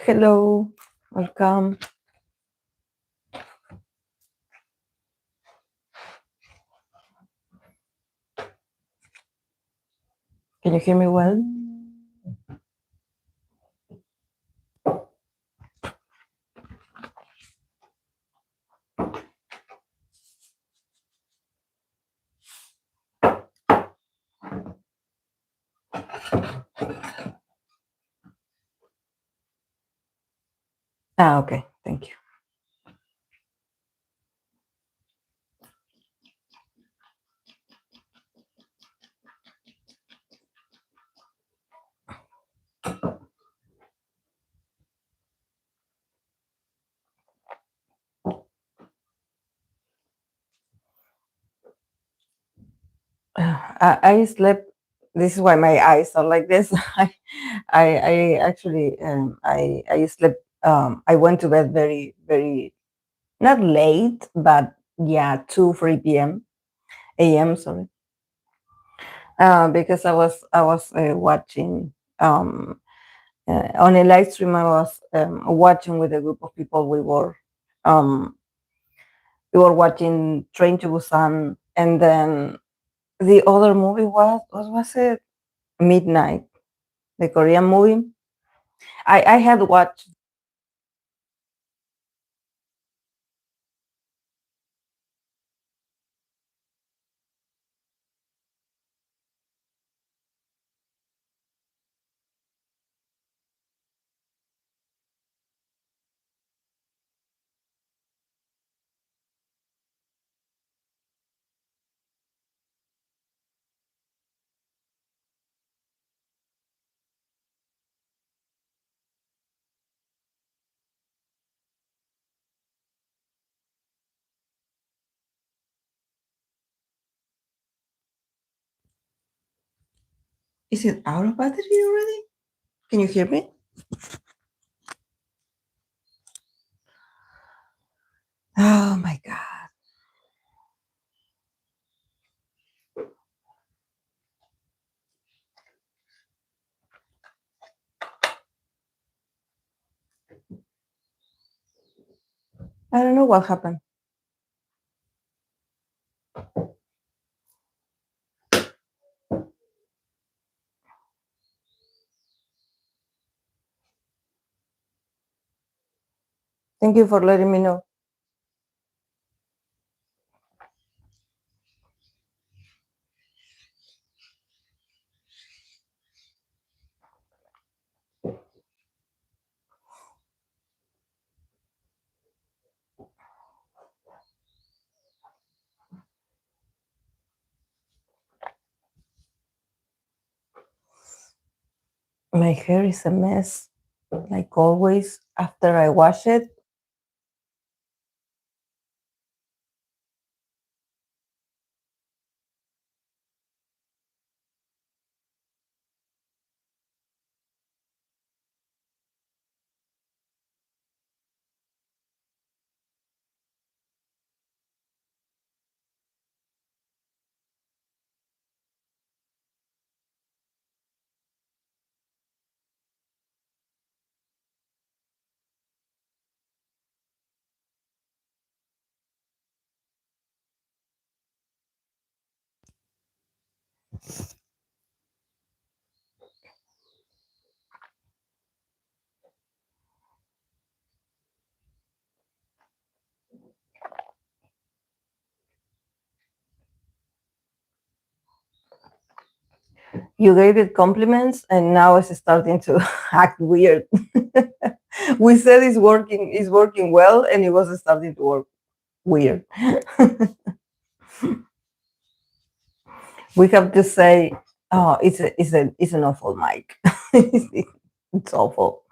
Hello, welcome. Can you hear me well? Okay, thank you. I slept. This is why my eyes are like this. I actually I slept. I went to bed very not late, but yeah, 2 3 p.m. a.m. Sorry, because I was watching on a live stream. I was watching with a group of people. Um, we were watching Train to Busan, and then the other movie was what was it? Midnight, the Korean movie. I had watched. Is it out of battery already? Can you hear me? Oh my god! I don't know what happened. Thank you for letting me know. My hair is a mess, like always after I wash it. You gave it compliments, and now it's starting to act weird. We said it's working well, and it was starting to work weird. We have to say, oh, it's an awful mic. It's awful.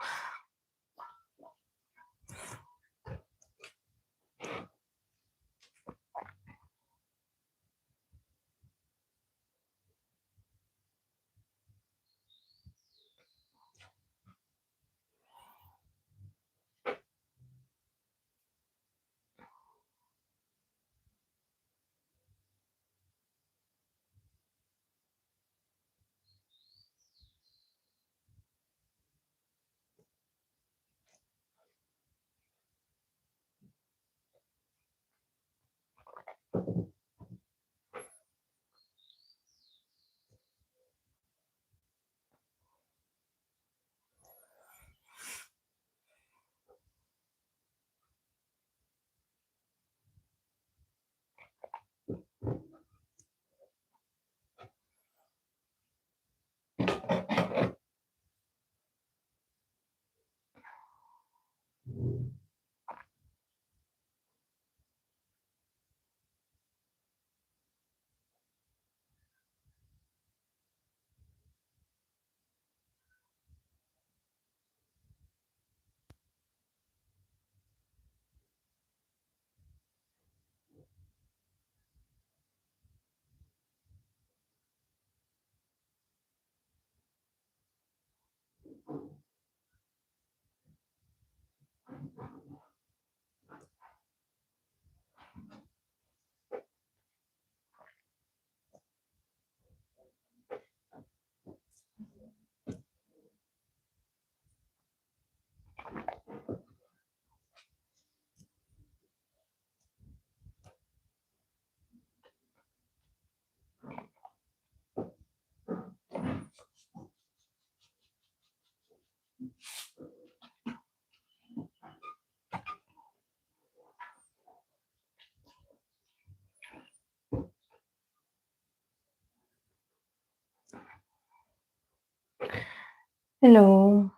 Hello.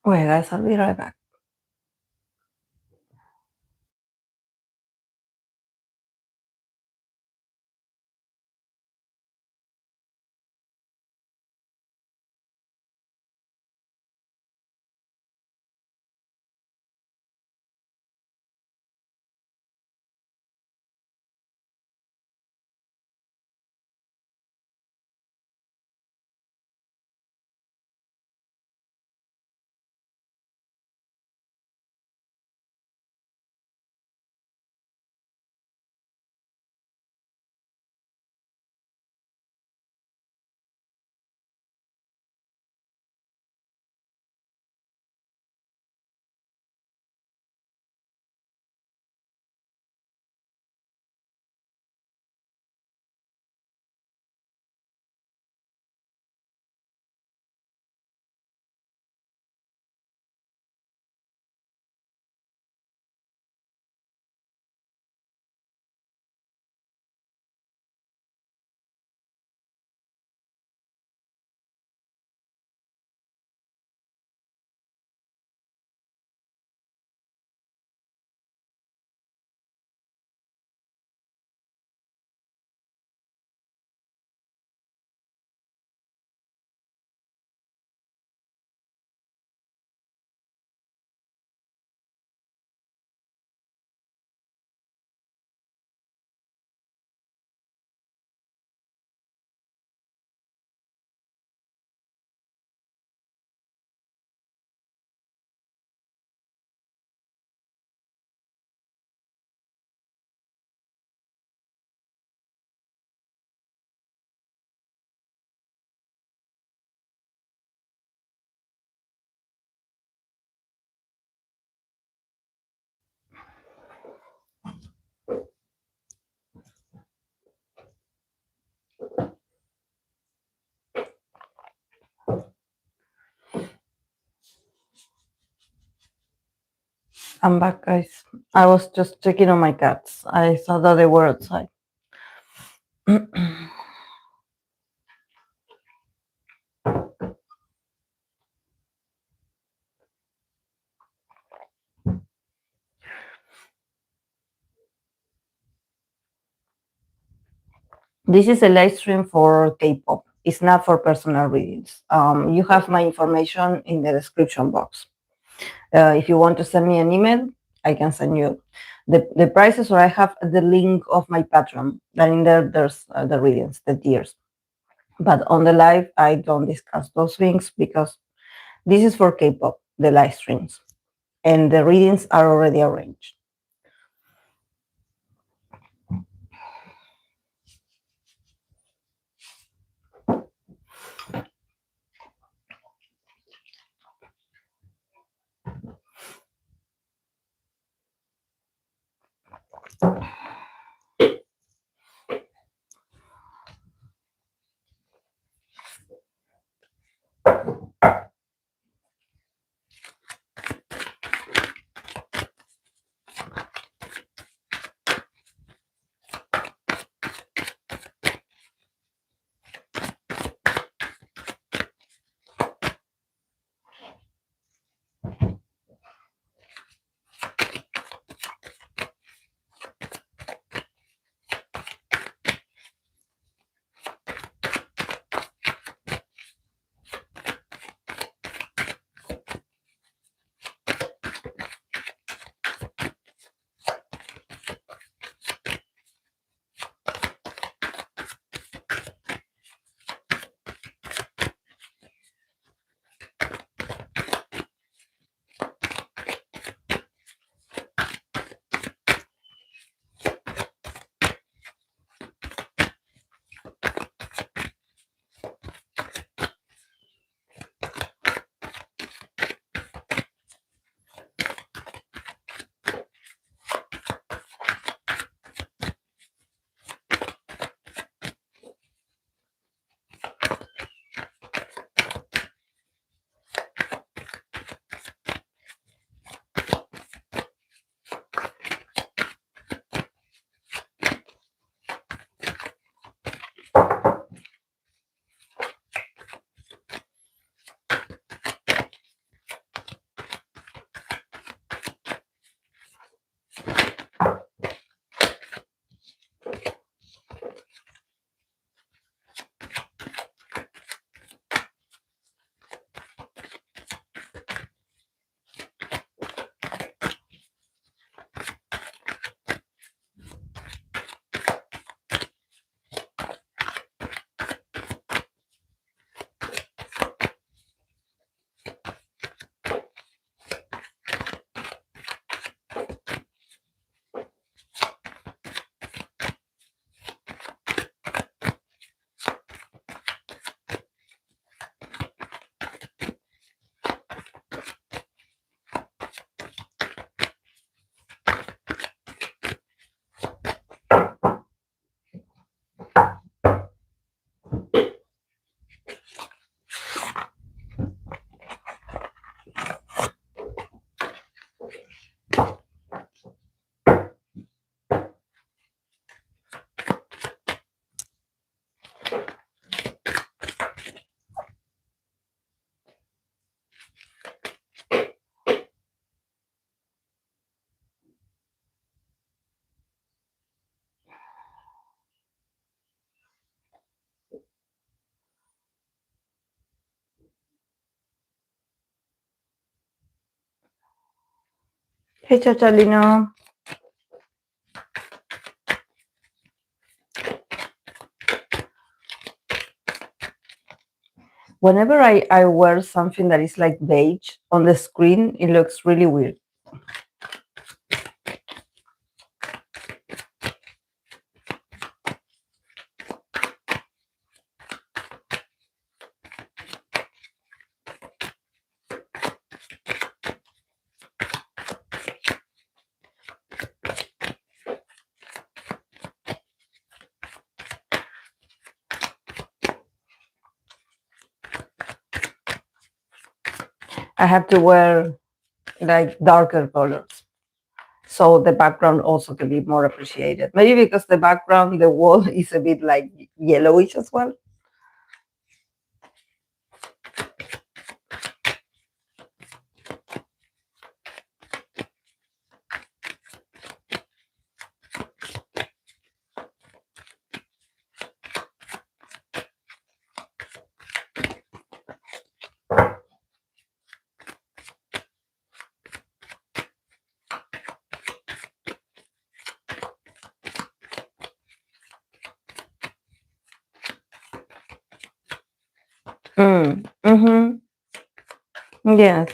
Wait, guys, I'll be right back. I'm back, guys. I was just checking on my cats. I saw that they were outside. This is a live stream for K-pop. It's not for personal readings. You have my information in the description box. If you want to send me an email, I can send you the prices, or I have the link of my Patreon. Then in there, there's the readings, the tiers. But on the live, I don't discuss those things because this is for K-pop, the live streams, and the readings are already arranged. Hey, Chachalino. Whenever I wear something that is like beige on the screen, it looks really weird. I have to wear like darker colors, so the background also can be more appreciated. Maybe because the background, the wall is a bit like yellowish as well. Mm-hmm. Yes.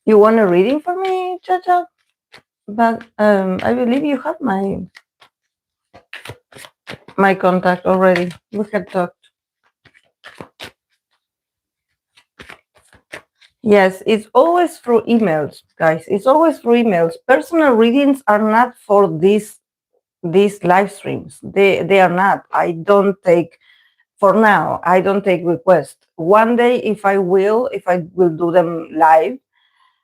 You want a reading for me, Chacha? But I believe you have my contact already. We had talked. Yes, it's always through emails, guys. It's always through emails. Personal readings are not for these live streams. They are not. I don't take, for now, I don't take requests. One day, if I will do them live,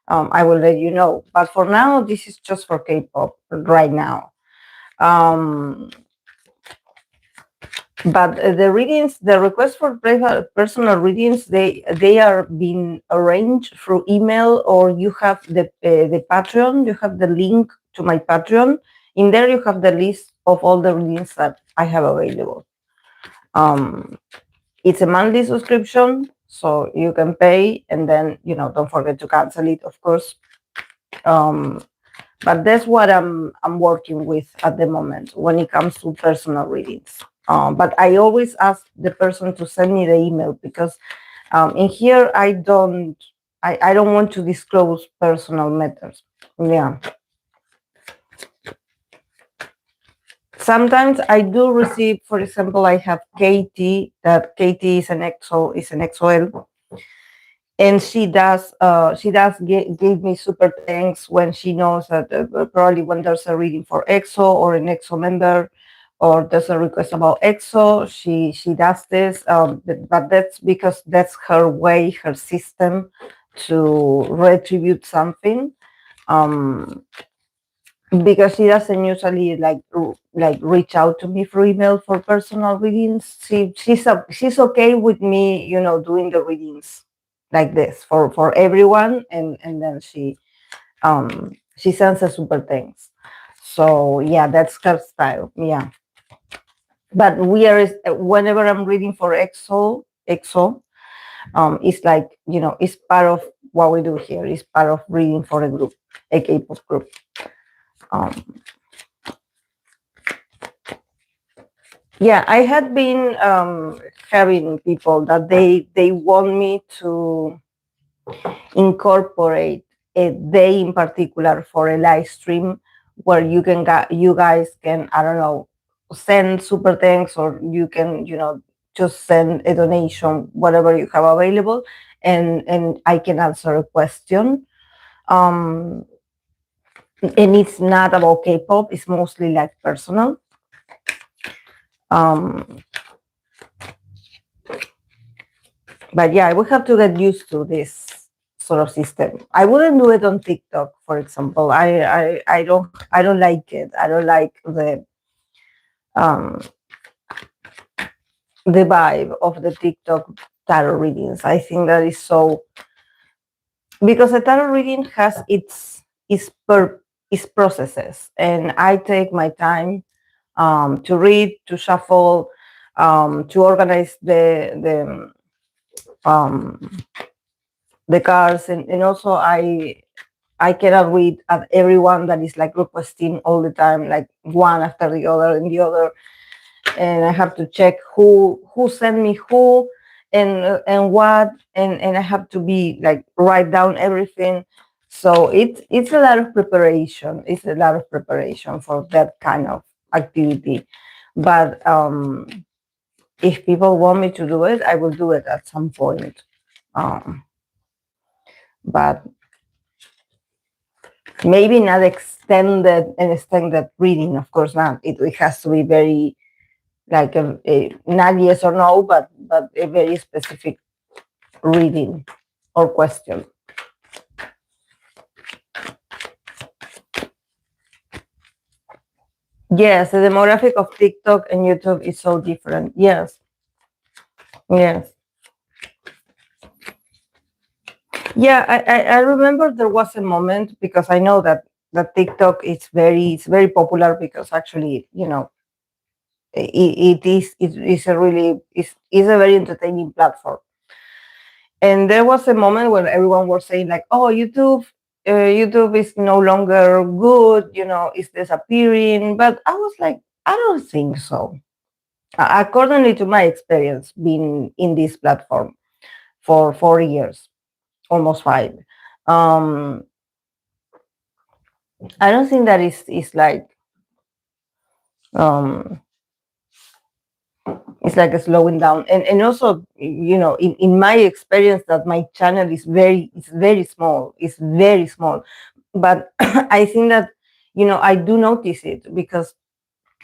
I will let you know. But for now, this is just for K-pop right now. But the readings, the requests for personal readings, they are being arranged through email, or you have the Patreon. You have the link to my Patreon. In there, you have the list of all the readings that I have available. It's a monthly subscription, so you can pay, and then don't forget to cancel it, of course. But that's what I'm working with at the moment when it comes to personal readings. But I always ask the person to send me the email, because in here I don't want to disclose personal matters. Yeah. Sometimes I do receive, for example, I have Katie. That Katie is an XOL, and she does give me super thanks when she knows that probably when there's a reading for EXO or an EXO member, or there's a request about EXO, she does this. But that's because that's her way, her system to retribute something. Because she doesn't usually like reach out to me through email for personal readings. She's okay with me, doing the readings like this for everyone, and then she sends a super thanks. So yeah, that's her style. Yeah. But whenever I'm reading for EXO, it's like, it's part of what we do here. It's part of reading for a group, a K-pop group. Yeah, I had been having people that they want me to incorporate a day in particular for a live stream, where you guys can, I don't know, send super thanks, or you can just send a donation, whatever you have available, and I can answer a question. And it's not about K-pop, it's mostly like personal. Um, but yeah, I would have to get used to this sort of system. I wouldn't do it on TikTok, for example. I don't like it. I don't like um, the vibe of the TikTok tarot readings. I think that is so, because a tarot reading has its processes, and I take my time to read, to shuffle, to organize um, the cards, and also I cannot read at everyone that is like requesting all the time, like one after the other and the other, and I have to check who sent me who and what, and I have to be like write down everything. So it's a lot of preparation. It's a lot of preparation for that kind of activity. But if people want me to do it, I will do it at some point. Um, but maybe not extended reading, of course not. It has to be very like a not yes or no, but a very specific reading or question. Yes, the demographic of TikTok and YouTube is so different. Yes, yes. Yeah, I remember there was a moment, because I know that TikTok it's very popular, because actually, it is a really is a very entertaining platform. And there was a moment when everyone was saying like, oh, YouTube is no longer good, it's disappearing. But I was like, I don't think so. According to my experience being in this platform for 4 years, almost 5, um, I don't think that is like um, it's like a slowing down. And also, in my experience, that my channel it's very small. It's very small. But I think that, I do notice it, because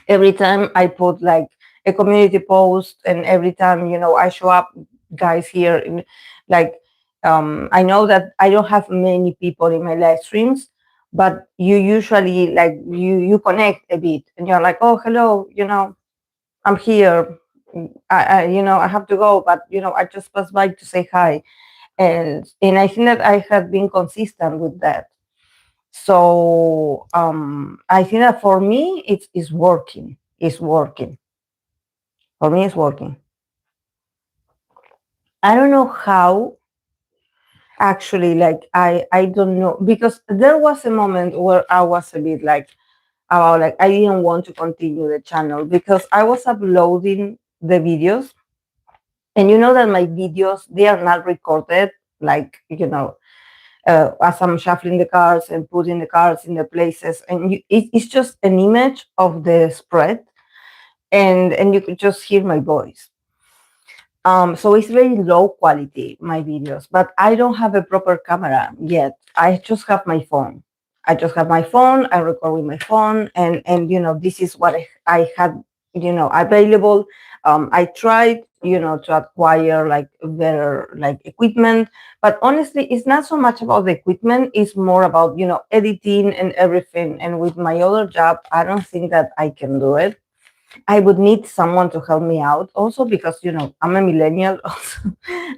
every time I put like a community post, and every time, I show up, guys, here like, I know that I don't have many people in my live streams, but you usually like you connect a bit, and you're like, oh, hello, I'm here. I have to go, but I just passed by to say hi, and I think that I have been consistent with that. So I think that for me it's working. It's working. For me, it's working. I don't know how. Actually, like I don't know, because there was a moment where I was a bit like about like I didn't want to continue the channel, because I was uploading the videos. And you know that my videos, they are not recorded, like, as I'm shuffling the cards and putting the cards in the places. And it's just an image of the spread, and you could just hear my voice. So it's very low quality, my videos, but I don't have a proper camera yet. I just have my phone. I record with my phone, and this is what I had, available. I tried, to acquire like better like equipment, but honestly, it's not so much about the equipment. It's more about, editing and everything. And with my other job, I don't think that I can do it. I would need someone to help me out also, because I'm a millennial. Also.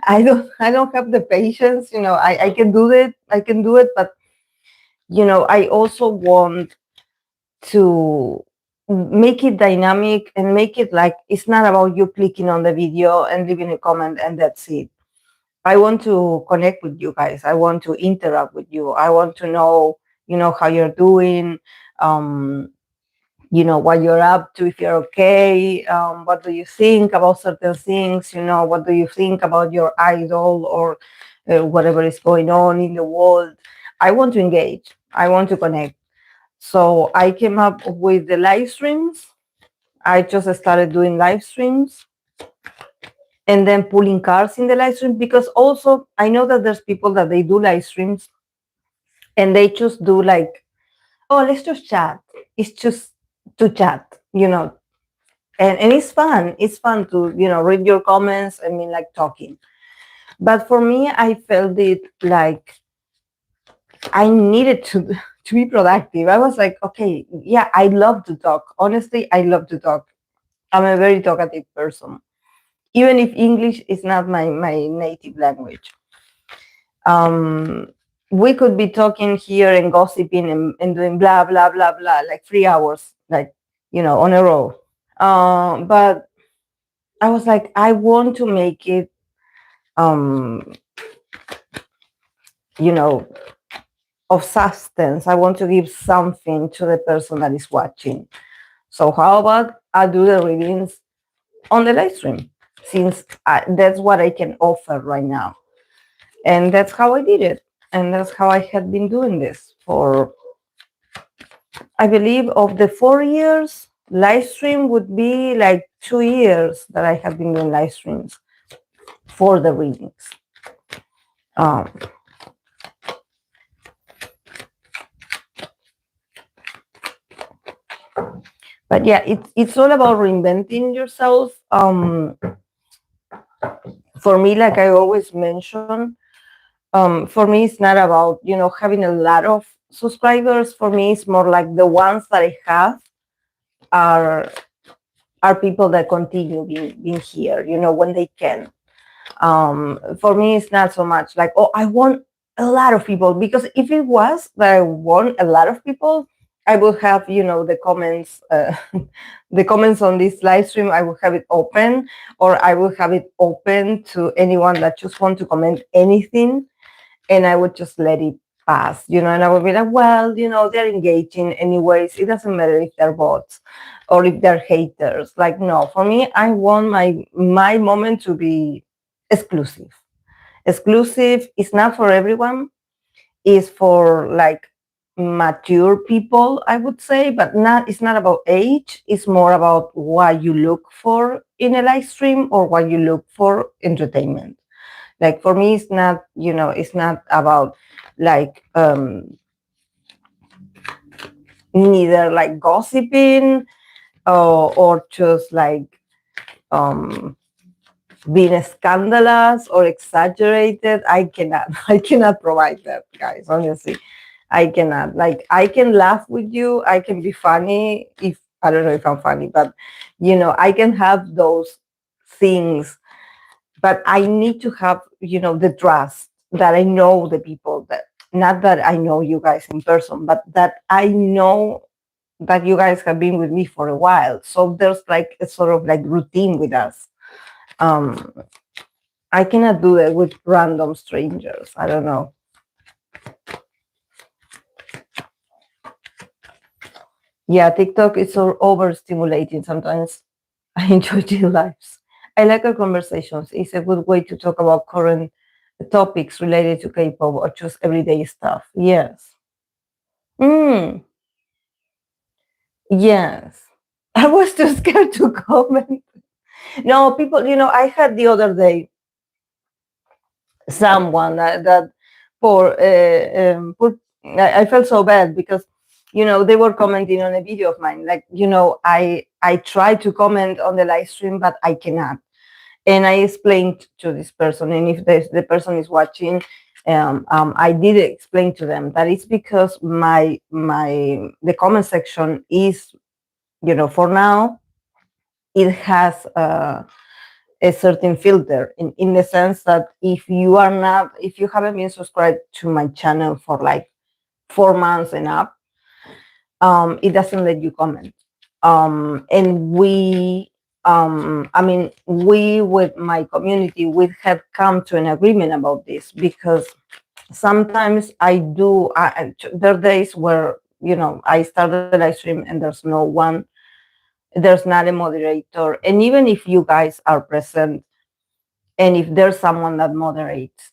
I don't have the patience. I can do it. But I also want to make it dynamic, and make it like it's not about you clicking on the video and leaving a comment and that's it. I want to connect with you guys. I want to interact with you. I want to know, how you're doing. What you're up to, if you're okay. What do you think about certain things? What do you think about your idol, or whatever is going on in the world? I want to engage. I want to connect. So I came up with the live streams. I just started doing live streams, and then pulling cards in the live stream, because also I know that there's people that they do live streams and they just do like, oh, let's just chat. It's just to chat, and it's fun. It's fun to, you know, read your comments. I mean, like talking. But for me, I felt it like I needed to be productive. I was like, okay, yeah, I love to talk. Honestly, I love to talk. I'm a very talkative person, even if English is not my native language. Um, we could be talking here and gossiping and doing blah blah blah blah like 3 hours, like, you know, on a row. But I was like, I want to make it, um, you know, of substance. I want to give something to the person that is watching. So how about I do the readings on the live stream, since that's what I can offer right now. And that's how I did it. And that's how I had been doing this for, I believe, of the 4 years, live stream would be like 2 years that I have been doing live streams for the readings. Um, but yeah, it's all about reinventing yourself. For me, like I always mention, for me, it's not about, you know, having a lot of subscribers. For me, it's more like the ones that I have are are people that continue being here, you know, when they can. For me, it's not so much like, oh, I want a lot of people, because if it was that I want a lot of people, I would have, you know, the comments, the comments on this live stream, I would have it open, or I would have it open to anyone that just want to comment anything, and I would just let it pass, you know, and I would be like, well, you know, they're engaging anyways. It doesn't matter if they're bots or if they're haters. Like, no, for me, I want my moment to be exclusive. Exclusive is not for everyone. It's for like mature people, I would say, but not. It's not about age. It's more about what you look for in a live stream or what you look for entertainment. Like for me, it's not, you know, it's not about like neither like gossiping or just like um being scandalous or exaggerated. I cannot I cannot provide that, guys, honestly. I cannot. Like, I can laugh with you, I can be funny, if I don't know if I'm funny, but you know, I can have those things, but I need to have, you know, the trust that I know the people, that not that I know you guys in person, but that I know that you guys have been with me for a while. So there's like a sort of like routine with us. Um, I cannot do that with random strangers. I don't know. Yeah, TikTok is so overstimulating sometimes. I enjoy the lives. I like our conversations. It's a good way to talk about current topics related to K-pop or just everyday stuff. Yes. Mm, yes. I was too scared to comment. No, people, you know, I had the other day someone that poor, I felt so bad because, you know, they were commenting on a video of mine. Like, you know, I tried to comment on the live stream, but I cannot. And I explained to this person, and if the person is watching, I did explain to them that it's because the comment section is, you know, for now, it has a certain filter in the sense that if you haven't been subscribed to my channel for like 4 months and up, it doesn't let you comment. And I mean, we with my community, we have come to an agreement about this, because sometimes there are days where, you know, I start the live stream and there's no one, there's not a moderator. And even if you guys are present, and if there's someone that moderates,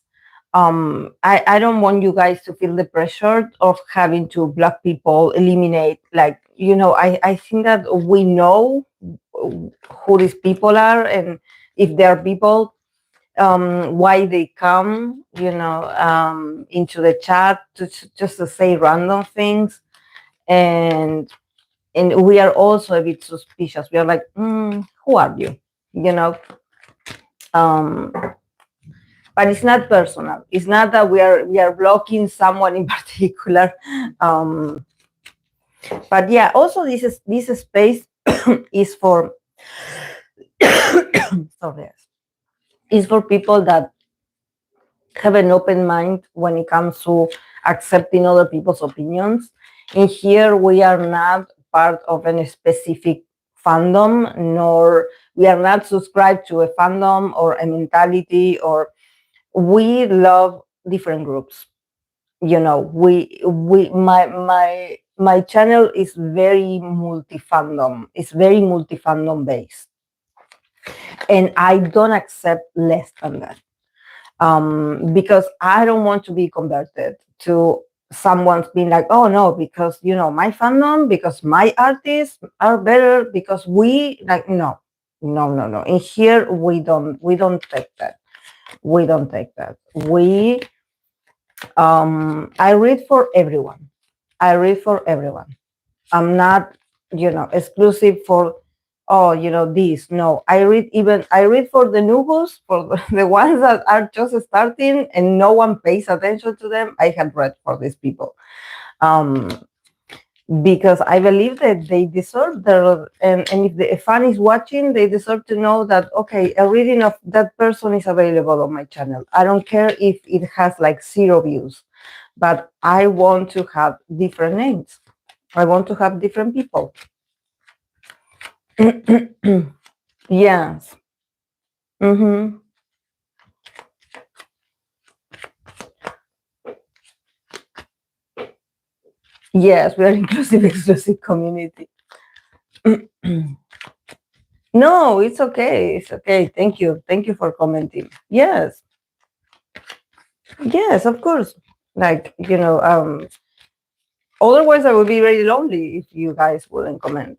I don't want you guys to feel the pressure of having to block people, eliminate, like, you know, I think that we know who these people are, and if they're people, why they come, you know, into the chat just to say random things. And and we are also a bit suspicious. We are like, who are you? You know. Um, but it's not personal. It's not that we are blocking someone in particular. Um, but yeah, also this space is for sorry, is for people that have an open mind when it comes to accepting other people's opinions. And here we are not part of any specific fandom, nor we are not subscribed to a fandom or a mentality, or we love different groups. You know, my channel is very multi-fandom. It's very multi-fandom based. And I don't accept less than that. Because I don't want to be converted to someone's being like, oh no, because my fandom, because my artists are better, because we like no. In here we don't take that. We don't take that. I read for everyone. I'm not exclusive for this. No, I read for the newbies, for the ones that are just starting and no one pays attention to them. I have read for these people, because I believe that they deserve and if a fan is watching, they deserve to know that, okay, a reading of that person is available on my channel. I don't care if it has like 0 views, but I want to have different names. I want to have different people. Yes. Mm-hmm. Yes, we are inclusive, exclusive community. No, it's okay. It's okay. Thank you. Thank you for commenting. Yes. Yes, of course. Like, otherwise I would be very lonely if you guys wouldn't comment.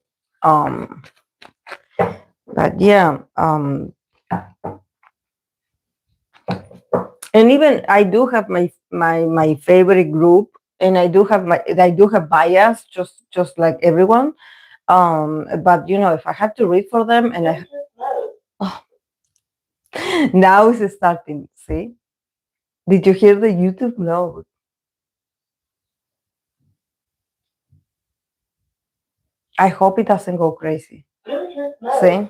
But yeah, and even I do have my favorite group, and I do have bias, just like everyone. But if I had to read for them, and now it's starting. See, did you hear the YouTube note? I hope it doesn't go crazy. See,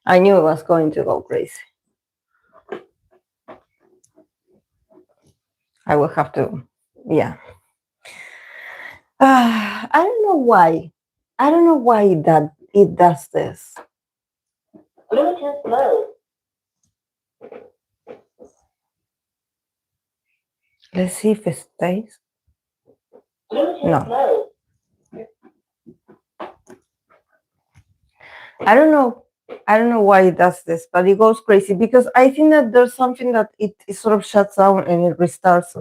I knew it was going to go crazy. I will have to, yeah. I don't know why. I don't know why that it does this. Bluetooth mode. Let's see if it stays. No. I don't know. I don't know why it does this, but it goes crazy because I think that there's something that it sort of shuts down and it restarts.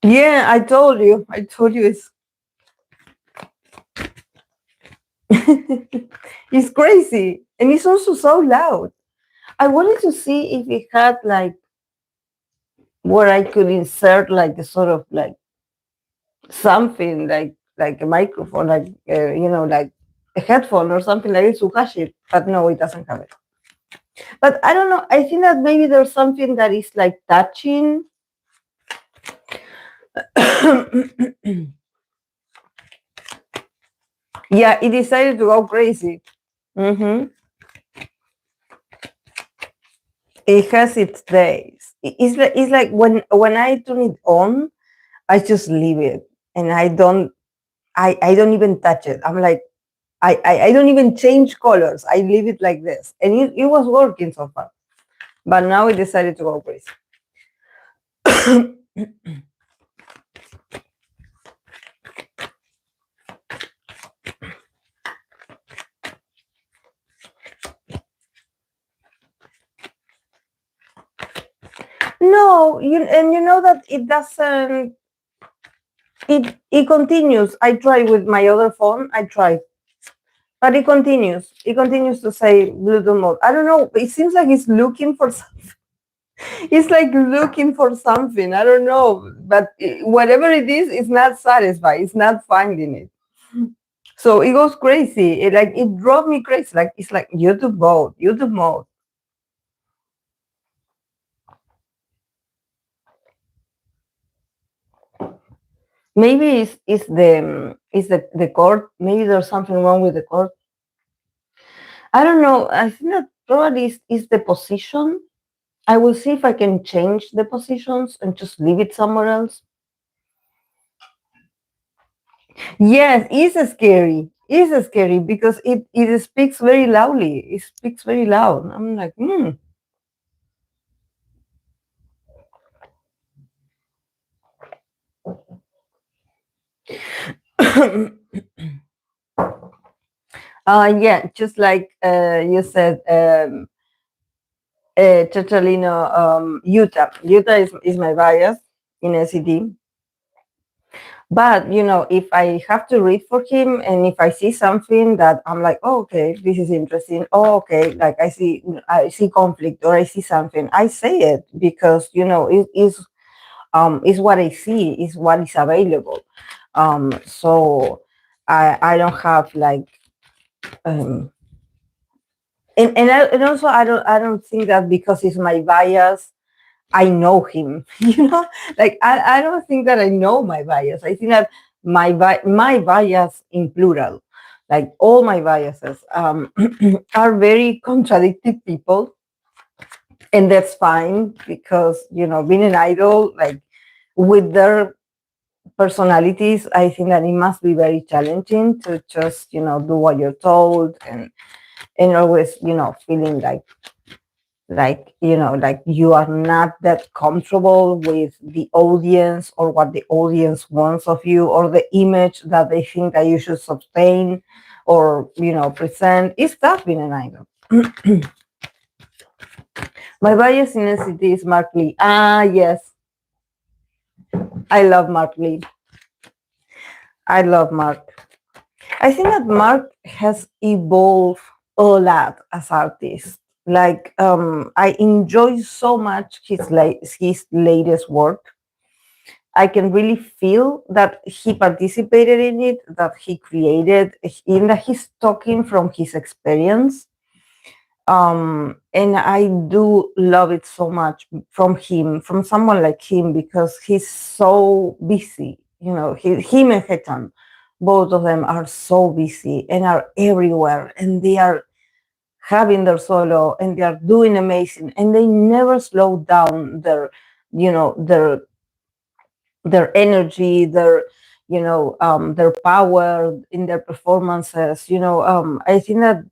Yeah, I told you it's it's crazy, and it's also so loud. I wanted to see if it had like where I could insert like a sort of like something like a microphone, like like a headphone or something like this to catch it, but no, it doesn't have it. But I don't know. I think that maybe there's something that is like touching. Yeah, it decided to go crazy. Mm-hmm. It has its days. It's like when I turn it on, I just leave it, and I don't even touch it. I'm like, I don't even change colors. I leave it like this, and it was working so far, but now it decided to go crazy. No, you know that it doesn't. It continues. I try with my other phone. I try, but it continues. It continues to say Bluetooth mode. I don't know. It seems like it's looking for something. It's like looking for something. I don't know, but whatever it is, it's not satisfied. It's not finding it. So it goes crazy. It drove me crazy. Like it's like YouTube mode, YouTube mode. Maybe it's the cord. Maybe there's something wrong with the cord. I don't know. I think that probably is the position. I will see if I can change the positions and just leave it somewhere else. Yes, it's scary. It's scary because it speaks very loudly. It speaks very loud. I'm like, hmm. Yeah, just like you said, Chicholino, Utah is my bias in NCT. But if I have to read for him, and if I see something that I'm like, oh, okay, this is interesting. Oh, okay, like I see conflict, or I see something, I say it because it is what I see, is what is available. So I don't have like um, and also I don't think that because it's my bias I know him. Like I don't think that I know my bias. I think that my bias in plural, like all my biases, are very contradictory people, and that's fine because being an idol, like with their personalities, I think that it must be very challenging to just do what you're told, and always feeling like you are not that comfortable with the audience, or what the audience wants of you, or the image that they think that you should sustain or present. It's tough being an idol. My bias in NCT is Mark Lee. Yes, I love Mark Lee. I love Mark. I think that Mark has evolved a lot as artist. Like I enjoy so much his latest work. I can really feel that he participated in it, that he created, in that he's talking from his experience. And I do love it so much from him, from someone like him, because he's so busy. Him and Haechan, both of them are so busy and are everywhere, and they are having their solo, and they are doing amazing, and they never slow down you know their their energy, their power in their performances. I think that,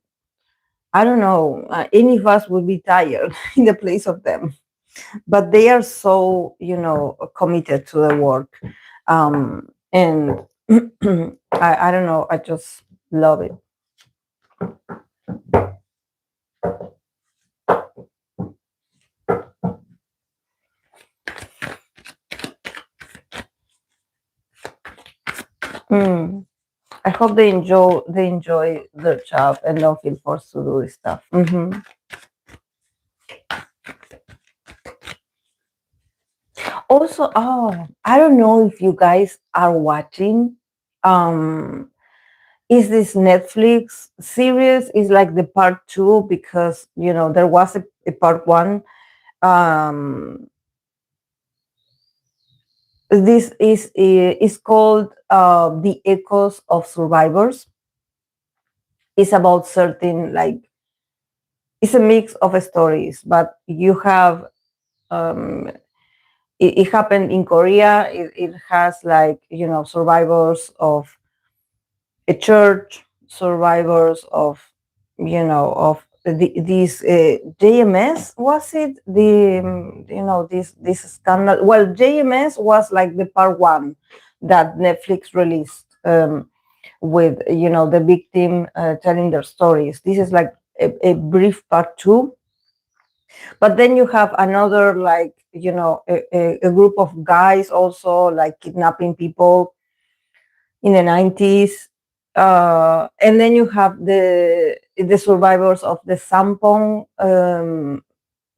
I don't know, any of us would be tired in the place of them, but they are so committed to the work. And I don't know, I just love it. Mm. I hope they enjoy their job and don't feel forced to do this stuff. Also, I don't know if you guys are watching. Um, is this Netflix series is like the part two, because there was a part one. Um, this is called The Echoes of Survivors. It's about certain, like, it's a mix of stories, but you have um, it happened in Korea. It has, like, survivors of a church, survivors of these JMS, was it this scandal? Well, JMS was like the part one that Netflix released, with the victim telling their stories. This is like a brief part two, but then you have another, like, a group of guys also, like, kidnapping people in the 90s. And then you have the survivors of the Sampong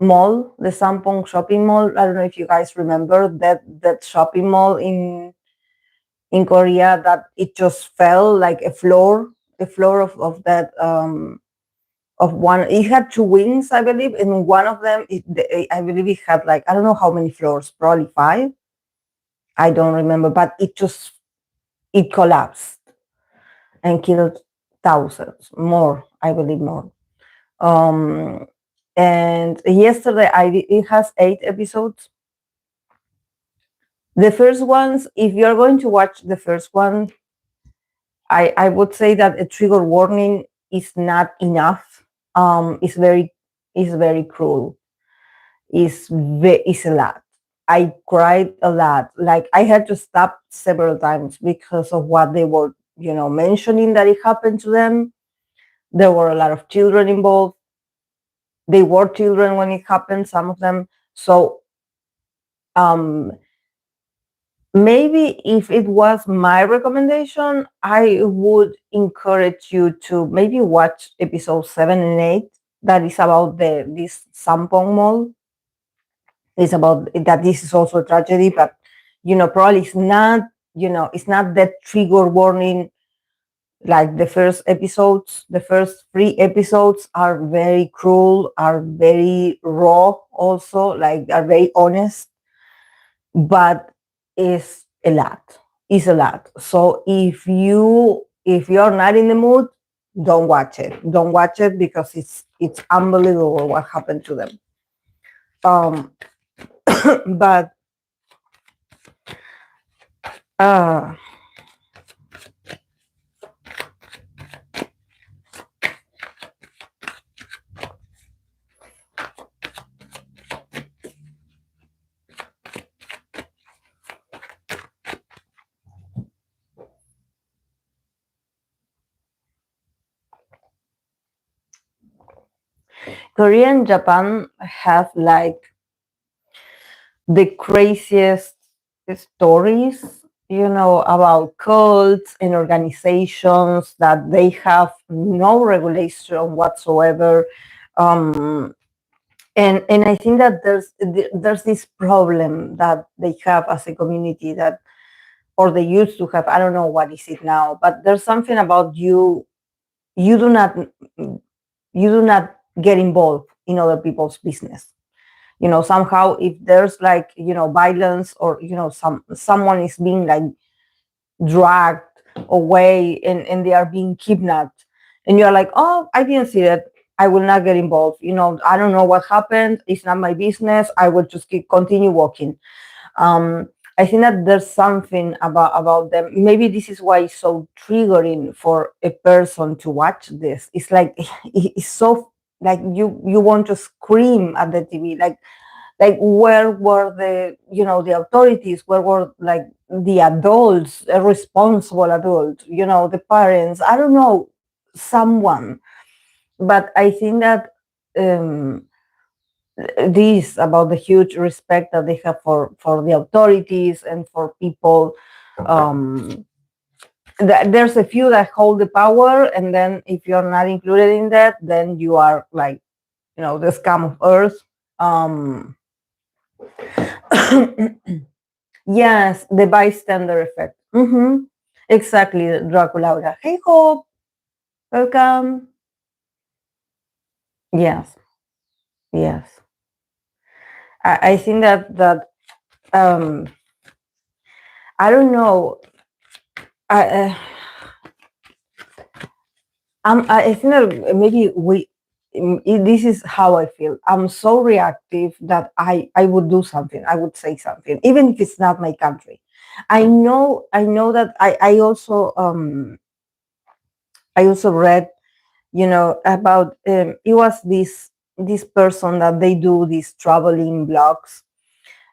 mall, the Sampong shopping mall. I don't know if you guys remember that shopping mall in Korea, that it just fell like a floor of that of one. It had two wings, I believe, and one of them, I believe it had like, I don't know how many floors, probably 5. I don't remember, but it collapsed and killed thousands more, I believe more. And yesterday, it has 8 episodes. The first ones, if you're going to watch the first one, I would say that a trigger warning is not enough. It's very cruel. It's a lot. I cried a lot. Like, I had to stop several times because of what they were, mentioning that it happened to them. There were a lot of children involved. They were children when it happened, some of them. So maybe if it was my recommendation, I would encourage you to maybe watch episodes 7 and 8. That is about this Sampong Mall. It's about that this is also a tragedy, but probably it's not, it's not that trigger warning like the first episodes. The first 3 episodes are very cruel, are very raw, also, like, are very honest, but it's a lot. It's a lot. So if you're not in the mood, don't watch it. Don't watch it, because it's unbelievable what happened to them. But Korea and Japan have like the craziest stories, about cults and organizations that they have no regulation whatsoever. And I think that there's this problem that they have as a community, that, or they used to have. I don't know what is it now, but there's something about you do not get involved in other people's business. Somehow, if there's like, violence, or someone is being like dragged away, and they are being kidnapped, and you're like, oh, I didn't see that, I will not get involved. I don't know what happened, it's not my business, I will just continue walking. I think that there's something about them. Maybe this is why it's so triggering for a person to watch this. It's like, it's so, like, you want to scream at the TV, like where were the the authorities, where were like the adults, a responsible adult, the parents, I don't know, someone. But I think that this about the huge respect that they have for the authorities and for people. There's a few that hold the power, and then if you're not included in that, then you are like, the scum of earth. Yes, the bystander effect. Exactly, Draculaura. Hey, Hope, welcome. Yes, yes. I think that I don't know. I think that maybe this is how I feel. I'm so reactive that I would do something. I would say something, even if it's not my country. I know that I also read, about it was this person that they do these traveling blogs,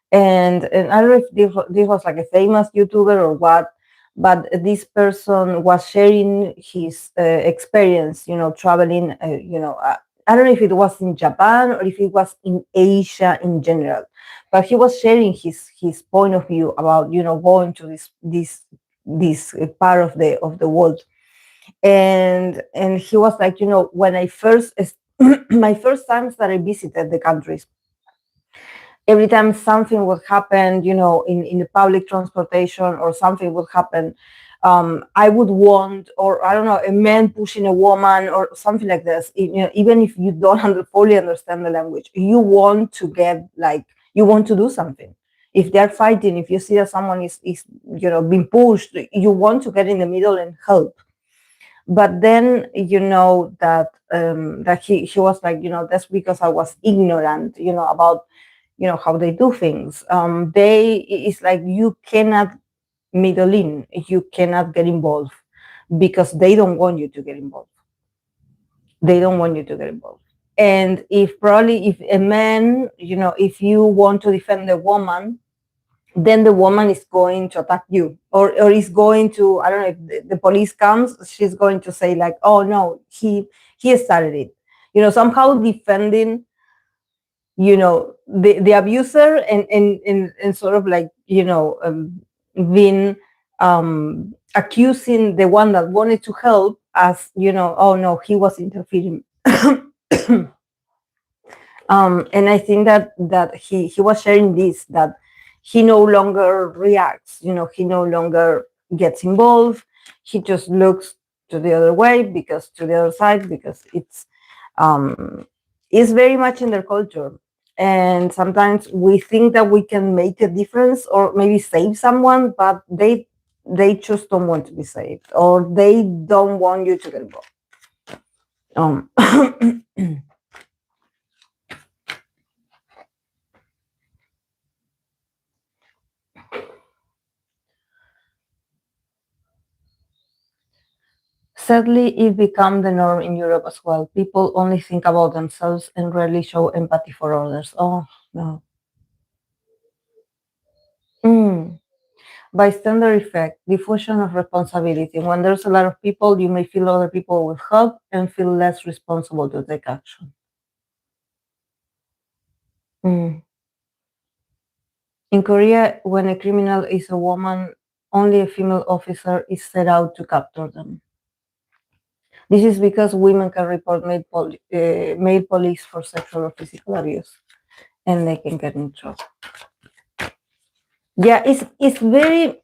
and I don't know if this was like a famous YouTuber or what, but this person was sharing his experience, traveling, I don't know if it was in Japan or if it was in Asia in general, but he was sharing his point of view about, going to this part of the world. And he was like, when I first my first times that I visited the countries, every time something would happen, in the public transportation, or something would happen, I would want, or I don't know, a man pushing a woman or something like this. Even if you don't fully understand the language, you want to get, like, you want to do something. If they're fighting, if you see that someone is being pushed, you want to get in the middle and help. But then that he was like, that's because I was ignorant, about how they do things. It's like you cannot middle in, you cannot get involved, because they don't want you to get involved. They don't want you to get involved. And if a man, if you want to defend a woman, then the woman is going to attack you, or is going to, I don't know, if the police comes, she's going to say like, oh no, he started it, somehow defending, the abuser, and sort of like, being, accusing the one that wanted to help as, oh no, he was interfering. And I think that he was sharing this, that he no longer reacts, he no longer gets involved. He just looks to the other way, to the other side, because it's very much in their culture. And sometimes we think that we can make a difference or maybe save someone, but they just don't want to be saved, or they don't want you to get involved. Sadly, it became the norm in Europe as well. People only think about themselves and rarely show empathy for others. Oh, no. Bystander effect, diffusion of responsibility. When there's a lot of people, you may feel other people will help and feel less responsible to take action. In Korea, when a criminal is a woman, only a female officer is set out to capture them. This is because women can report male police for sexual or physical abuse, and they can get in trouble. Yeah, it's very.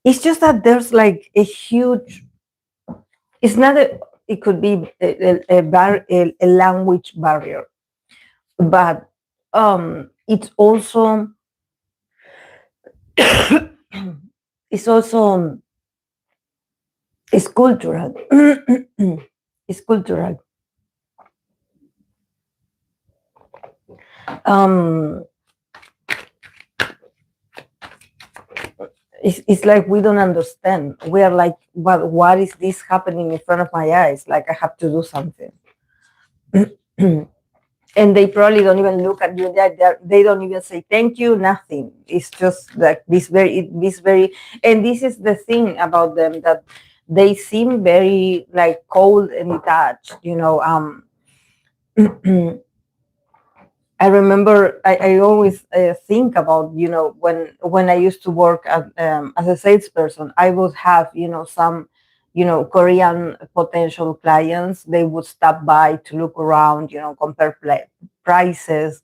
It's just that there's like a huge. It's not a. It could be a language barrier, but it's also. It's also. It's cultural. It's cultural. It's like we don't understand. We are like, what is this happening in front of my eyes? Like, I have to do something. And they probably don't even look at you. They don't even say thank you, nothing. It's just like this very, and this is the thing about them, that they seem very like cold and detached, I remember I always think about, when I used to work as a salesperson, I would have, some, Korean potential clients. They would stop by to look around, compare prices.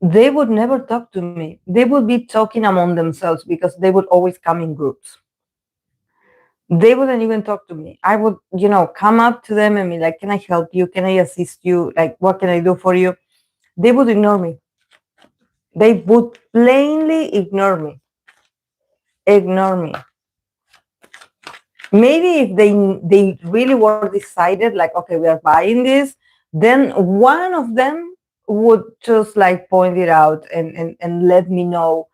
They would never talk to me. They would be talking among themselves, because they would always come in groups. They wouldn't even talk to me. I would, come up to them and be like, can I help you? Can I assist you? Like, what can I do for you? They would ignore me. They would plainly ignore me. Maybe if they really were decided, like, okay, we are buying this, then one of them would just like point it out and let me know,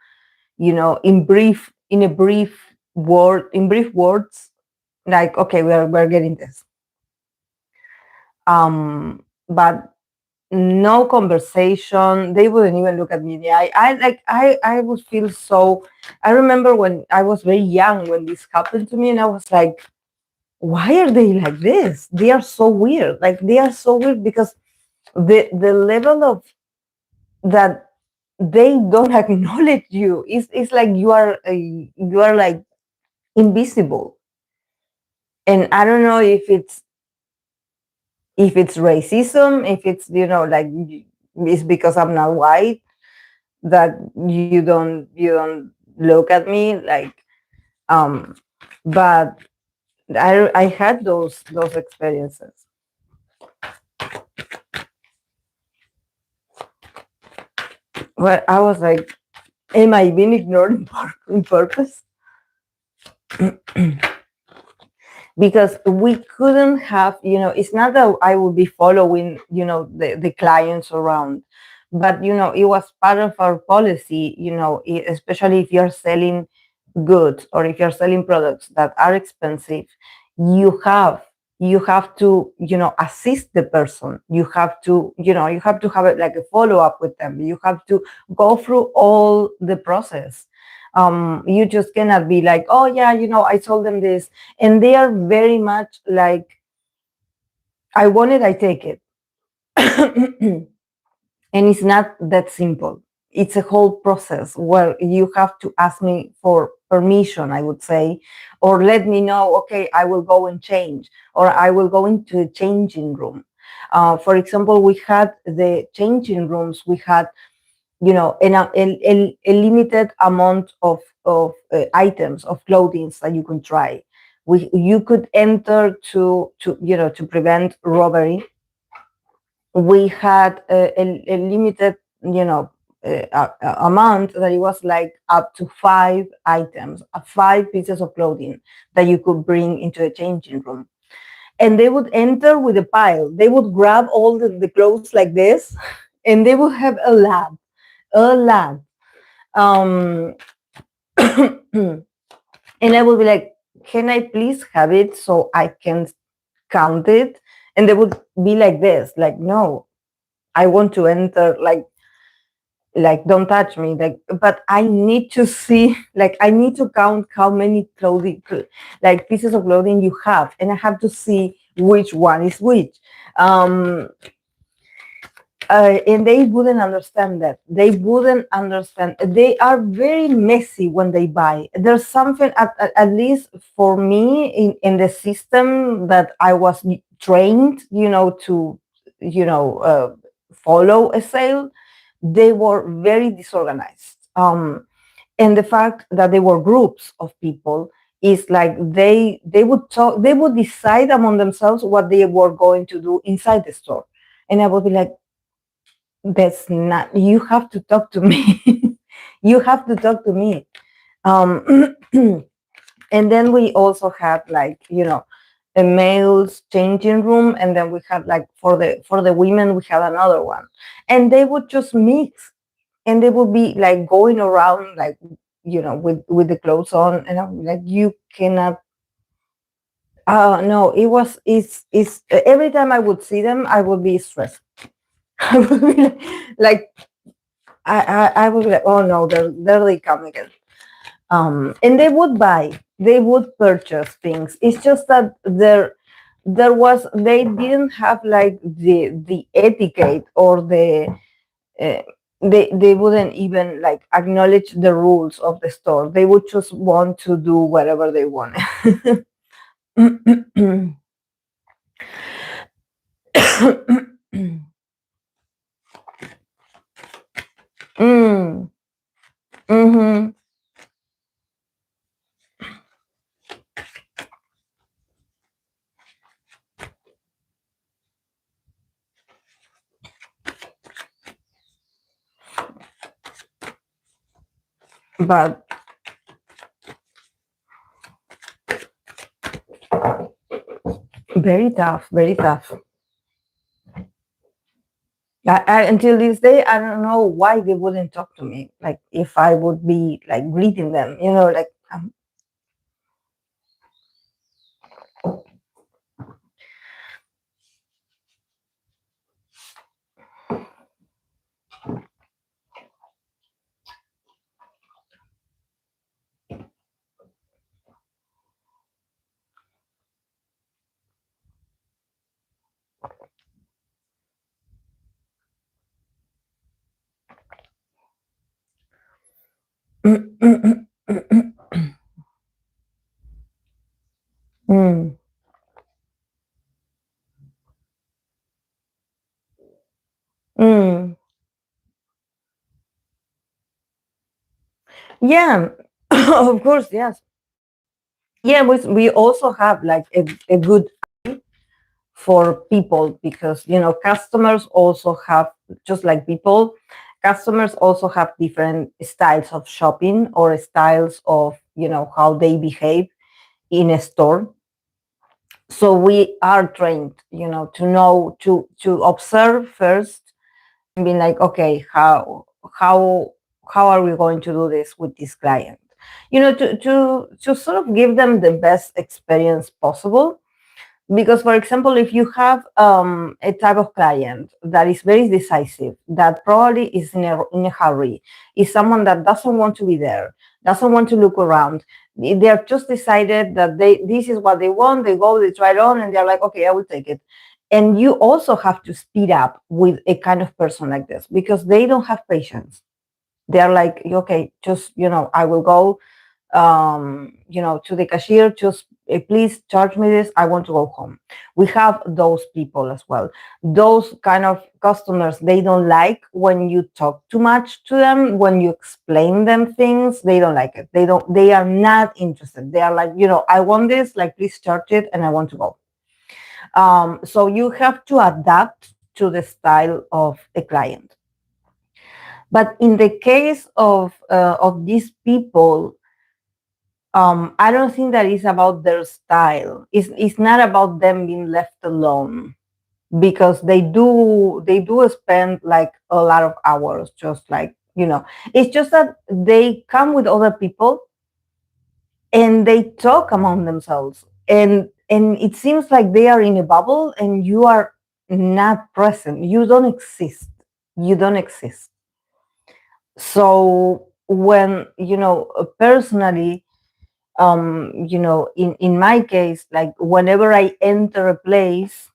in brief words, like, okay, we're getting this. But no conversation. They wouldn't even look at me in the eye. I would feel so. I remember when I was very young when this happened to me, and I was like, why are they like this? They are so weird. Like, they are so weird, because the level of that they don't acknowledge you. It's like you are like invisible. And I don't know if it's if it's racism, if it's, like, it's because I'm not white that you don't look at me, like, um but I had those experiences. Well, I was like, am I being ignored in purpose? Because we couldn't have, it's not that I would be following, the clients around, but, it was part of our policy, especially if you're selling goods or if you're selling products that are expensive, you have you have to, assist the person. You have to, have it like a follow-up with them. You have to go through all the process. You just cannot be like, oh yeah, I told them this, and they are very much like, I want it, I take it. And it's not that simple. It's a whole process where you have to ask me for permission, I would say, or let me know, okay, I will go and change, or I will go into a changing room. For example, we had the changing rooms, we had, a limited amount of items of clothing that you can try. You could enter to prevent robbery. We had a limited, amount that it was like up to 5 items, 5 pieces of clothing that you could bring into a changing room. And they would enter with a pile. They would grab all the clothes like this, and they would have a lab. Um, and I would be like, can I please have it so I can count it? And they would be like this, like, no, I want to enter, like don't touch me, like, but I need to see, like, I need to count how many clothing, like, pieces of clothing you have, and I have to see which one is which. And they wouldn't understand that. They wouldn't understand. They are very messy when they buy. There's something, at least for me, in the system that I was trained, to, follow a sale. They were very disorganized. And the fact that they were groups of people is like they would talk, they would decide among themselves what they were going to do inside the store. And I would be like, that's not, you have to talk to me. You have to talk to me. And then we also had, like, a male's changing room, and then we had, like, for the women we had another one, and they would just mix, and they would be like going around, like, with the clothes on, and I'm like, you cannot. No, it's every time I would see them, I would be stressed. I would be like, I would be like, oh no, there they come again. And they would purchase things. It's just that they didn't have, like, the etiquette, or uh, they wouldn't even, like, acknowledge the rules of the store. They would just want to do whatever they wanted. Mm, mhm. But very tough, very tough. Until this day, I don't know why they wouldn't talk to me. Like, if I would be, like, greeting them, like, Yeah, of course, yes. Yeah, we also have like a good for people, because customers also have, just like people, customers also have different styles of shopping, or styles of how they behave in a store. So we are trained to observe first, and be like, okay, how how are we going to do this with this client, to sort of give them the best experience possible. Because, for example, if you have a type of client that is very decisive, that probably is in a hurry, is someone that doesn't want to be there, doesn't want to look around, they're just decided that this is what they want, they go, they try it on, and they're like, okay, I will take it. And you also have to speed up with a kind of person like this, because they don't have patience. They're like, okay, just I will go to the cashier, just please charge me this, I want to go home. We have those people as well. Those kind of customers, they don't like when you talk too much to them, when you explain them things, they don't like it. They are not interested. They are like, I want this, like, please charge it, and I want to go. So you have to adapt to the style of a client. But in the case of these people, I don't think that it's about their style. It's not about them being left alone, because they do spend like a lot of hours, just like it's just that they come with other people and they talk among themselves, and it seems like they are in a bubble, and you are not present. You don't exist. You don't exist. So when personally, in my case, like, whenever I enter a place,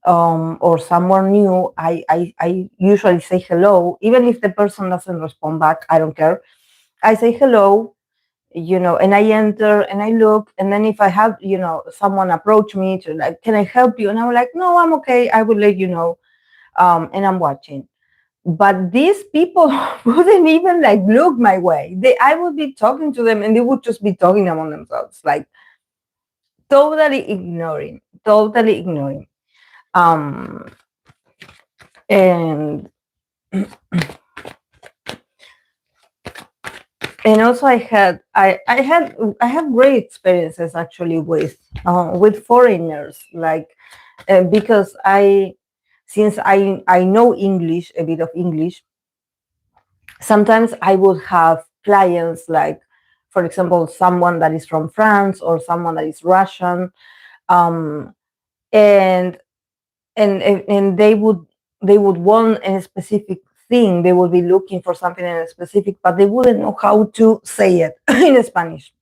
or somewhere new, I usually say hello, even if the person doesn't respond back. I don't care. I say hello, and I enter and I look, and then if I have someone approach me to, like, can I help you, and I'm like, no, I'm okay, I will let you know, and I'm watching. But these people wouldn't even like look my way. I would be talking to them, and they would just be talking among themselves, like, totally ignoring. um and and also I have great experiences, actually, with foreigners, like, because since I know English, a bit of English. Sometimes I would have clients, like, for example, someone that is from France, or someone that is Russian, um and and they would want a specific thing. They would be looking for something in a specific, but they wouldn't know how to say it in Spanish.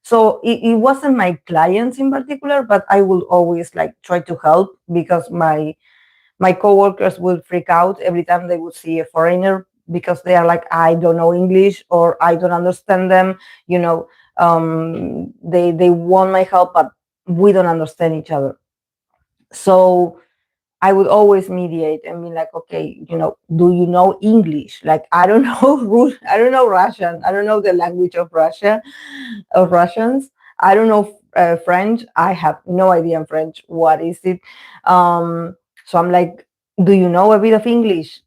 So it wasn't my clients in particular, but I will always like try to help, because my coworkers would freak out every time they would see a foreigner, because they are like, I don't know English, or I don't understand them. They want my help, but we don't understand each other. So I would always mediate and be like, okay, do you know English? Like, I don't know, I don't know Russian. I don't know the language of Russia, of Russians. I don't know French. I have no idea in French. What is it? So I'm like, do you know a bit of English?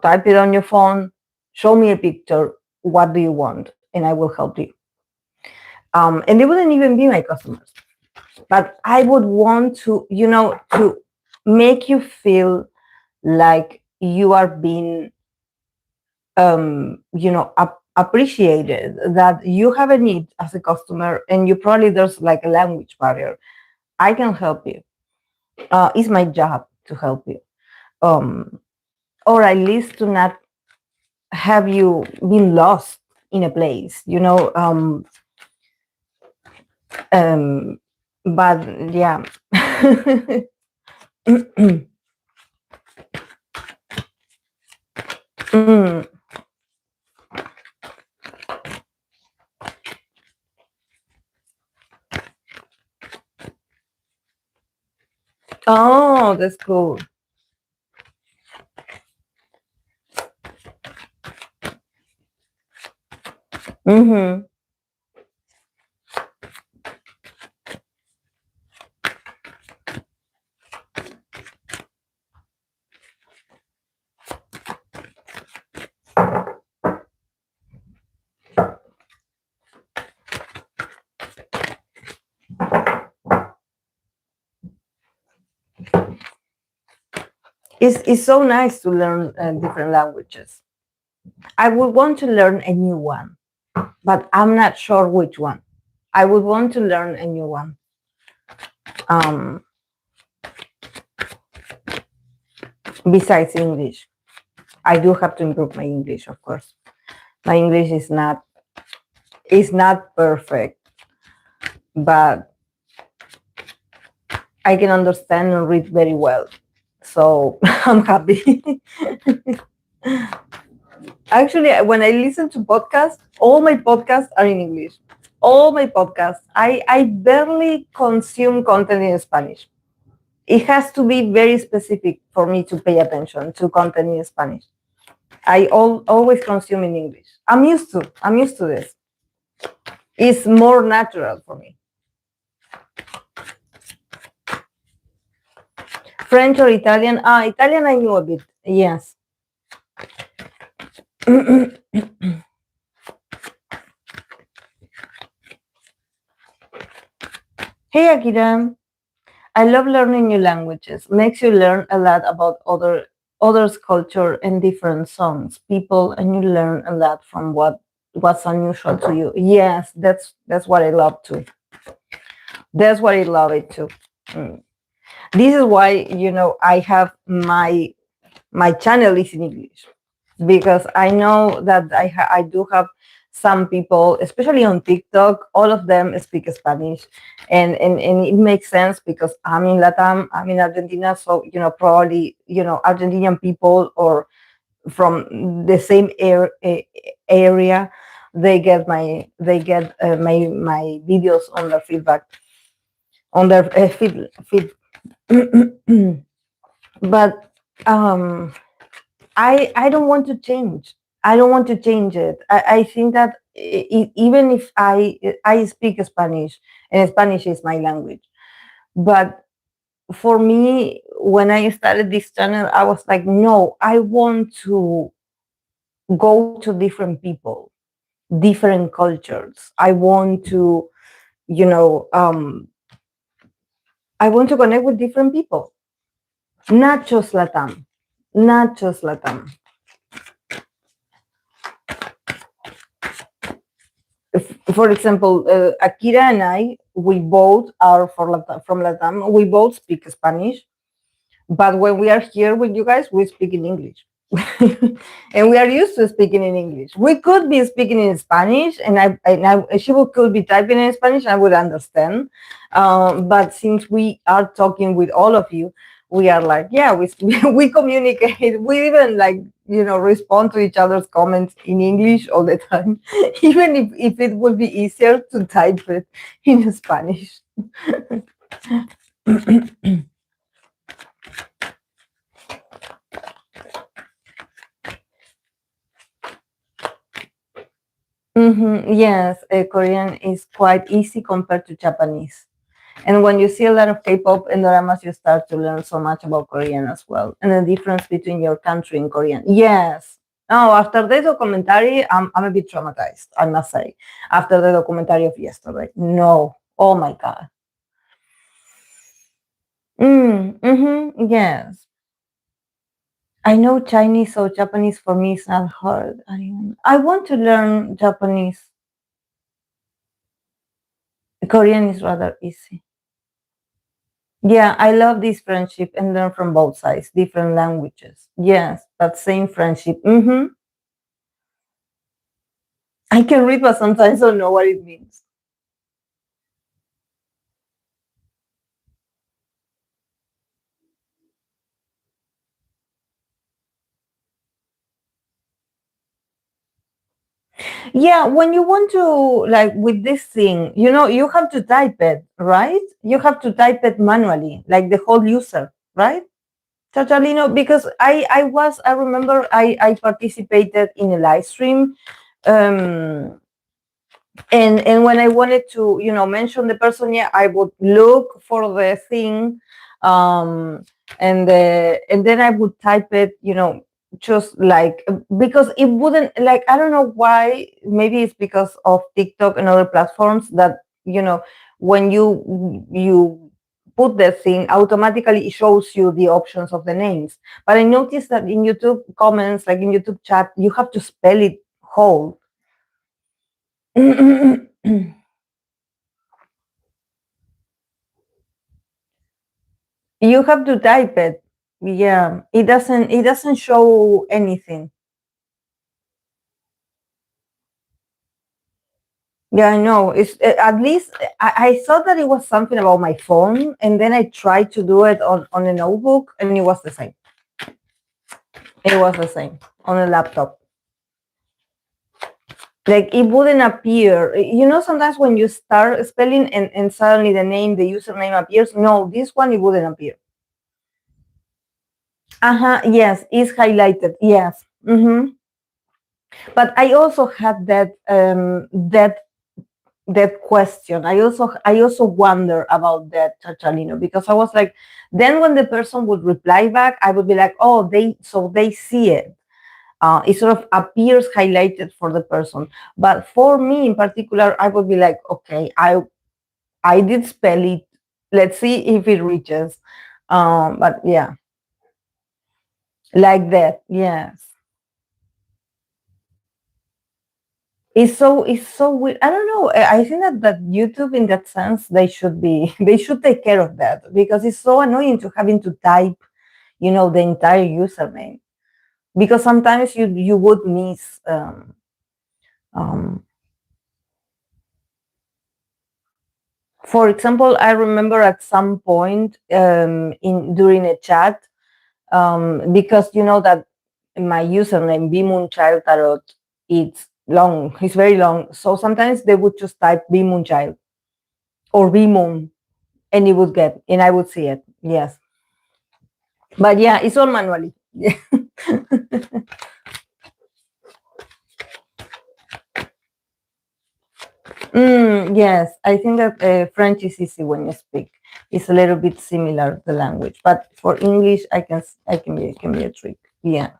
Type it on your phone. Show me a picture. What do you want? And I will help you. And they wouldn't even be my customers, but I would want to make you feel like you are being appreciated, that you have a need as a customer, and you probably, there's like a language barrier. I can help you. It's my job to help you, um or at least to not have you been lost in a place, um but yeah. Mm. Oh, that's cool. Mm-hmm. It's so nice to learn different languages. I would want to learn a new one, but I'm not sure which one. I would want to learn a new one. Um, Besides English, I do have to improve my English, of course. My English is not perfect, but I can understand and read very well. So I'm happy. Actually, when I listen to podcasts, all my podcasts are in English. All my podcasts. I barely consume content in Spanish. It has to be very specific for me to pay attention to content in Spanish. Always consume in English. I'm used to this. It's more natural for me. French or Italian? Italian I knew a bit. Yes. Hey Akira, I love learning new languages. Makes you learn a lot about others' culture and different songs, people, and you learn a lot from what's unusual to you. Yes, that's what I love too. That's what I love it too. Mm. This is why I have my channel is in English, because I know that I do have some people, especially on TikTok, all of them speak Spanish, and it makes sense because I'm in Latam, I'm in Argentina, so probably Argentinian people or from the same area, they get my videos on their feedback on their feed. But I don't want to change. I don't want to change it. I think that even if I speak Spanish and Spanish is my language, but for me, when I started this channel, I was like, no, I want to go to different people, different cultures. I want to, I want to connect with different people, not just Latam, not just Latam. For example, Akira and I, we both are from Latam. We both speak Spanish, but when we are here with you guys, we speak in English. And we are used to speaking in English. We could be speaking in Spanish, and she could be typing in Spanish. I would understand, but since we are talking with all of you, we are like, yeah, we communicate. We even respond to each other's comments in English all the time, even if it would be easier to type it in Spanish. Yes, Korean is quite easy compared to Japanese. And when you see a lot of K-pop and dramas, you start to learn so much about Korean as well, and the difference between your country and Korean. Yes. Oh, after the documentary, I'm a bit traumatized, I must say. After the documentary of yesterday, no. Oh my God. Yes. I know Chinese, so Japanese for me is not hard. I want to learn Japanese. Korean is rather easy. Yeah, I love this friendship and learn from both sides, different languages. Yes, but same friendship. I can read, but sometimes don't know what it means. Yeah, when you want to, like with this thing, you have to type it, right? You have to type it manually, like the whole user, right? Chachalino, because I remember I participated in a live stream. And when I wanted to, mention the person, yeah, I would look for the thing, um, and then I would type it, just like, because it wouldn't, like, I don't know why. Maybe it's because of TikTok and other platforms that, when you put the thing, automatically it shows you the options of the names. But I noticed that in YouTube comments, like in YouTube chat, you have to spell it whole. You have to type it. Yeah, it doesn't show anything. Yeah, I know. It's at least I thought that it was something about my phone, and then I tried to do it on a notebook, and it was the same. It was the same on a laptop. Like it wouldn't appear. Sometimes when you start spelling and suddenly the username appears. No, this one it wouldn't appear. Yes, it's highlighted. Yes. But I also had that question. I also wonder about that, Chachalino, because I was like, then when the person would reply back, I would be like, oh, they see it. It sort of appears highlighted for the person. But for me in particular, I would be like, okay, I did spell it. Let's see if it reaches. But yeah, like that. Yes. It's so weird. I don't know. I think that YouTube, in that sense, they should take care of that, because it's so annoying to having to type, the entire username, because sometimes you would miss. Um, for example, I remember at some point, in during a chat, because you know that my username Moonchild Tarot, it's long. It's very long. So sometimes they would just type Moonchild or Moon, and it would get, and I would see it. Yes, but yeah, it's all manually. Yeah. Yes, I think that French is easy when you speak. It's a little bit similar, the language, but for English, I can be a trick. Yeah.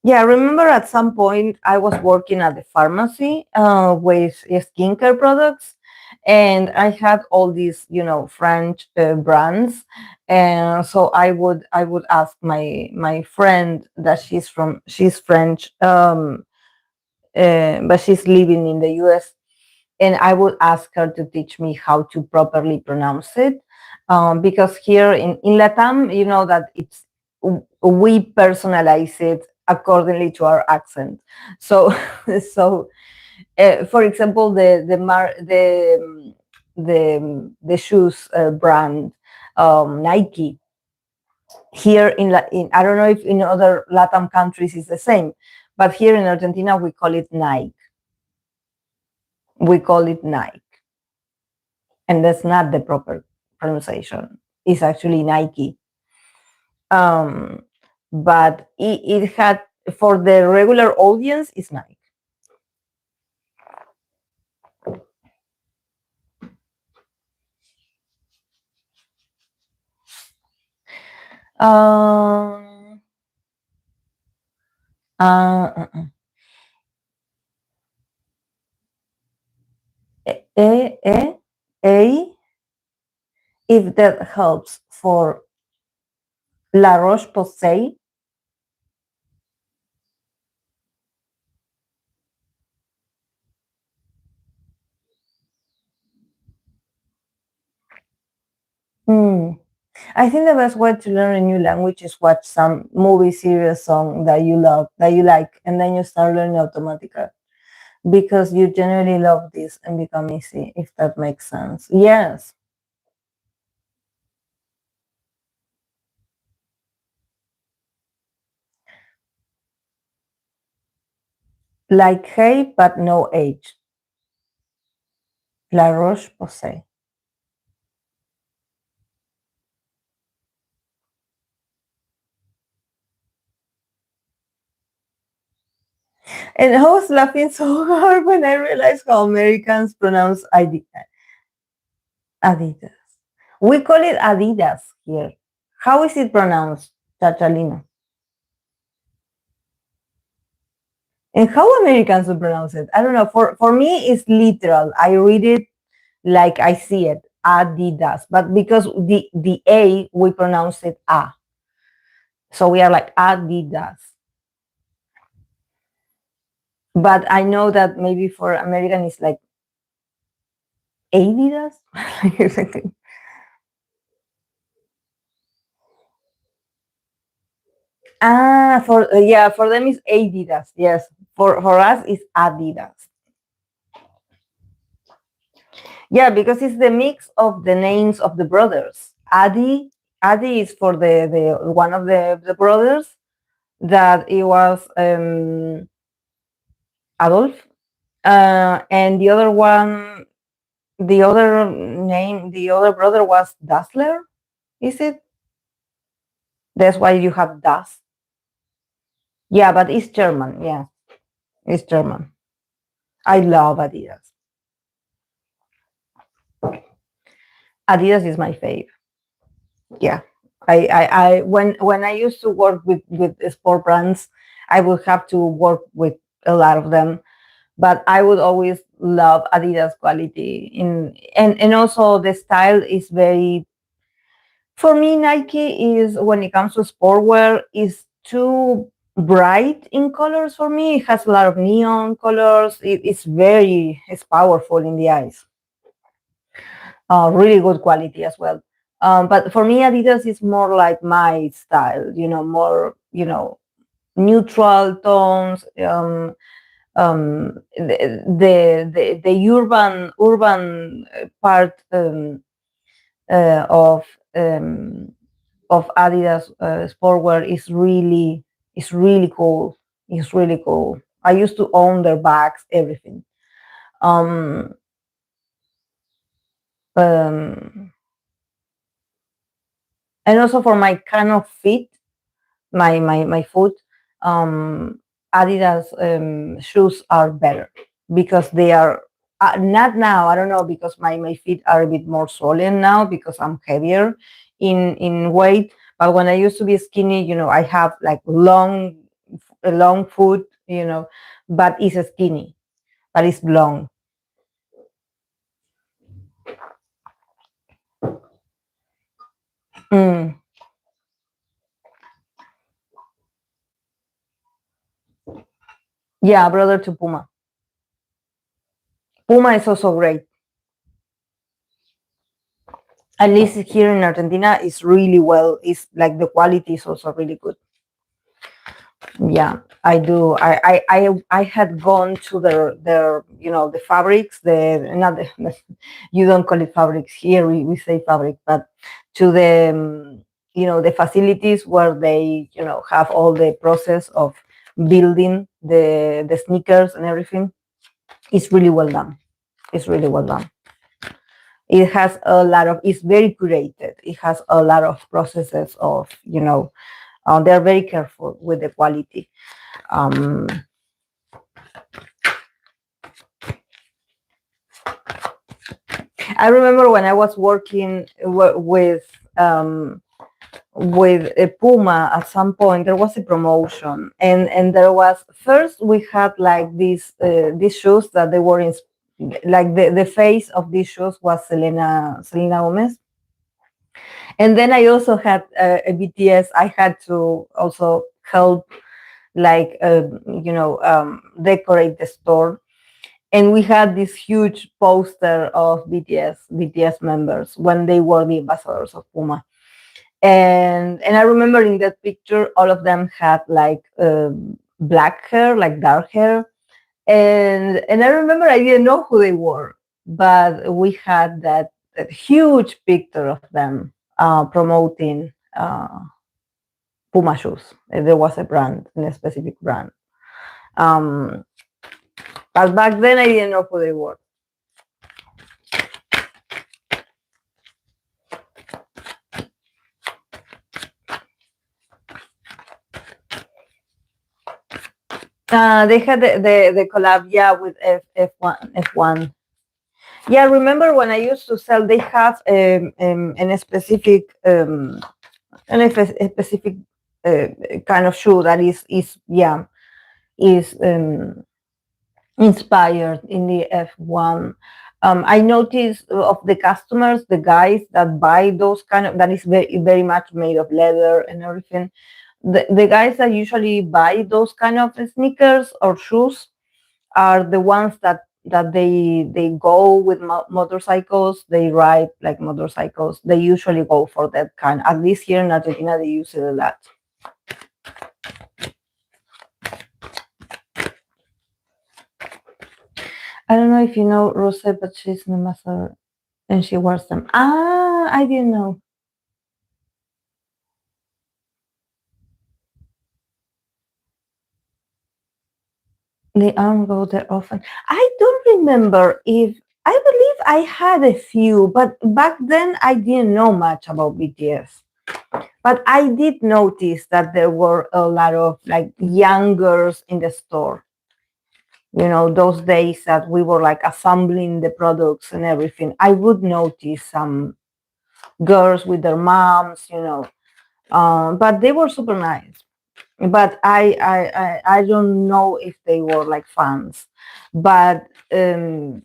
Yeah, I remember at some point I was working at the pharmacy with skincare products, and I had all these, French brands, and so I would ask my friend that she's French, but she's living in the U.S., and I would ask her to teach me how to properly pronounce it, because here in Latam, you know that we personalize it accordingly to our accent. So, so for example, the shoes brand, Nike. Here in I don't know if in other Latam countries it's the same, but here in Argentina we call it Nike. We call it Nike, and that's not the proper pronunciation. It's actually Nike. Um, but it had, for the regular audience, it's Nike. Um, uh, uh, uh. A, a, if that helps for La Roche-Posay. Hmm. I think the best way to learn a new language is watch some movie, series, song that you love, that you like, and then you start learning automatically, because you generally love this and become easy, if that makes sense. Yes. Like hey, but no H. La Roche-Posay. And I was laughing so hard when I realized how Americans pronounce Adidas. We call it Adidas here. How is it pronounced, Chachalina? And how Americans would pronounce it? I don't know. For me, it's literal. I read it like I see it, Adidas. But because the A, we pronounce it A. So we are like Adidas. But I know that maybe for American, it's like Adidas. For them it's Adidas. Yes, for us it's Adidas. Yeah, because it's the mix of the names of the brothers. Adi is for the one of the brothers that it was Adolf, and the other one, the other name, the other brother was Dassler. Is it? That's why you have Das. Yeah, but it's German. Yeah, it's German. I love Adidas. Adidas is my fave. Yeah. When I used to work with sport brands, I would have to work with a lot of them, but I would always love Adidas quality. And also the style is very, for me, Nike is, when it comes to sportwear, is too bright in colors for me. It has a lot of neon colors. It's powerful in the eyes. Really good quality as well. But for me, Adidas is more like my style, more, neutral tones. The urban part um, of Adidas sportwear is really cool. It's really cool. I used to own their bags, everything. Um, um, and also for my kind of feet, my foot, um, Adidas shoes are better because they are not now. I don't know, because my feet are a bit more swollen now because I'm heavier in weight. But when I used to be skinny, I have like a long foot, but it's skinny, but it's long. Mm. Yeah, brother to Puma. Puma is also great. At least here in Argentina, it's really well. It's like the quality is also really good. Yeah, I do. I had gone to their the fabrics, the not the you don't call it fabrics here, we say fabric, but to the the facilities where they have all the process of building the sneakers and everything. It's really well done. It's really well done. It has a lot of, it's very curated. It has a lot of processes of, they're very careful with the quality. um, I remember when I was working with a Puma at some point, there was a promotion, and there was, first we had like these shoes that they were in, like the face of these shoes was Selena Gomez. And then I also had a BTS. I had to also help, like, decorate the store. And we had this huge poster of BTS members when they were the ambassadors of Puma. And I remember in that picture, all of them had like black hair, like dark hair. And I remember I didn't know who they were, but we had that huge picture of them promoting Puma shoes. There was a brand, a specific brand. Um, but back then I didn't know who they were. They had the collab, yeah, with F1. Yeah, remember when I used to sell? They have an specific a specific kind of shoe that is inspired in the F1. I noticed of the customers, the guys that buy those kind of, that is very much made of leather and everything. The guys that usually buy those kind of sneakers or shoes are the ones that they go with motorcycles. They ride like motorcycles. They usually go for that kind. At least here in Argentina, they use it a lot. I don't know if you know Rose, but she's an ambassador and she wears them. I didn't know. They aren't go there often. I don't remember if I believe I had a few, but back then I didn't know much about BTS. But I did notice that there were a lot of like young girls in the store. You know, those days that we were like assembling the products and everything. I would notice some girls with their moms, you know, but they were super nice. But I don't know if they were like fans, but I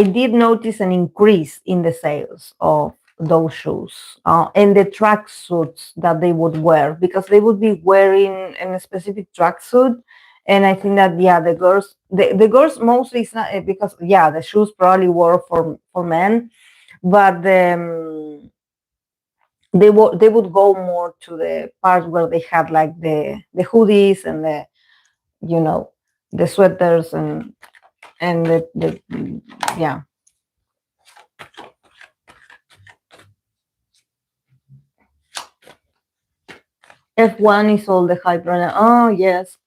did notice an increase in the sales of those shoes and the tracksuits that they would wear, because they would be wearing a specific tracksuit. And I think that the girls mostly, it's not because the shoes probably were for men, but they would go more to the part where they had like the hoodies and the, you know, the sweaters and the yeah. F1 is all the hype right now. Oh yes.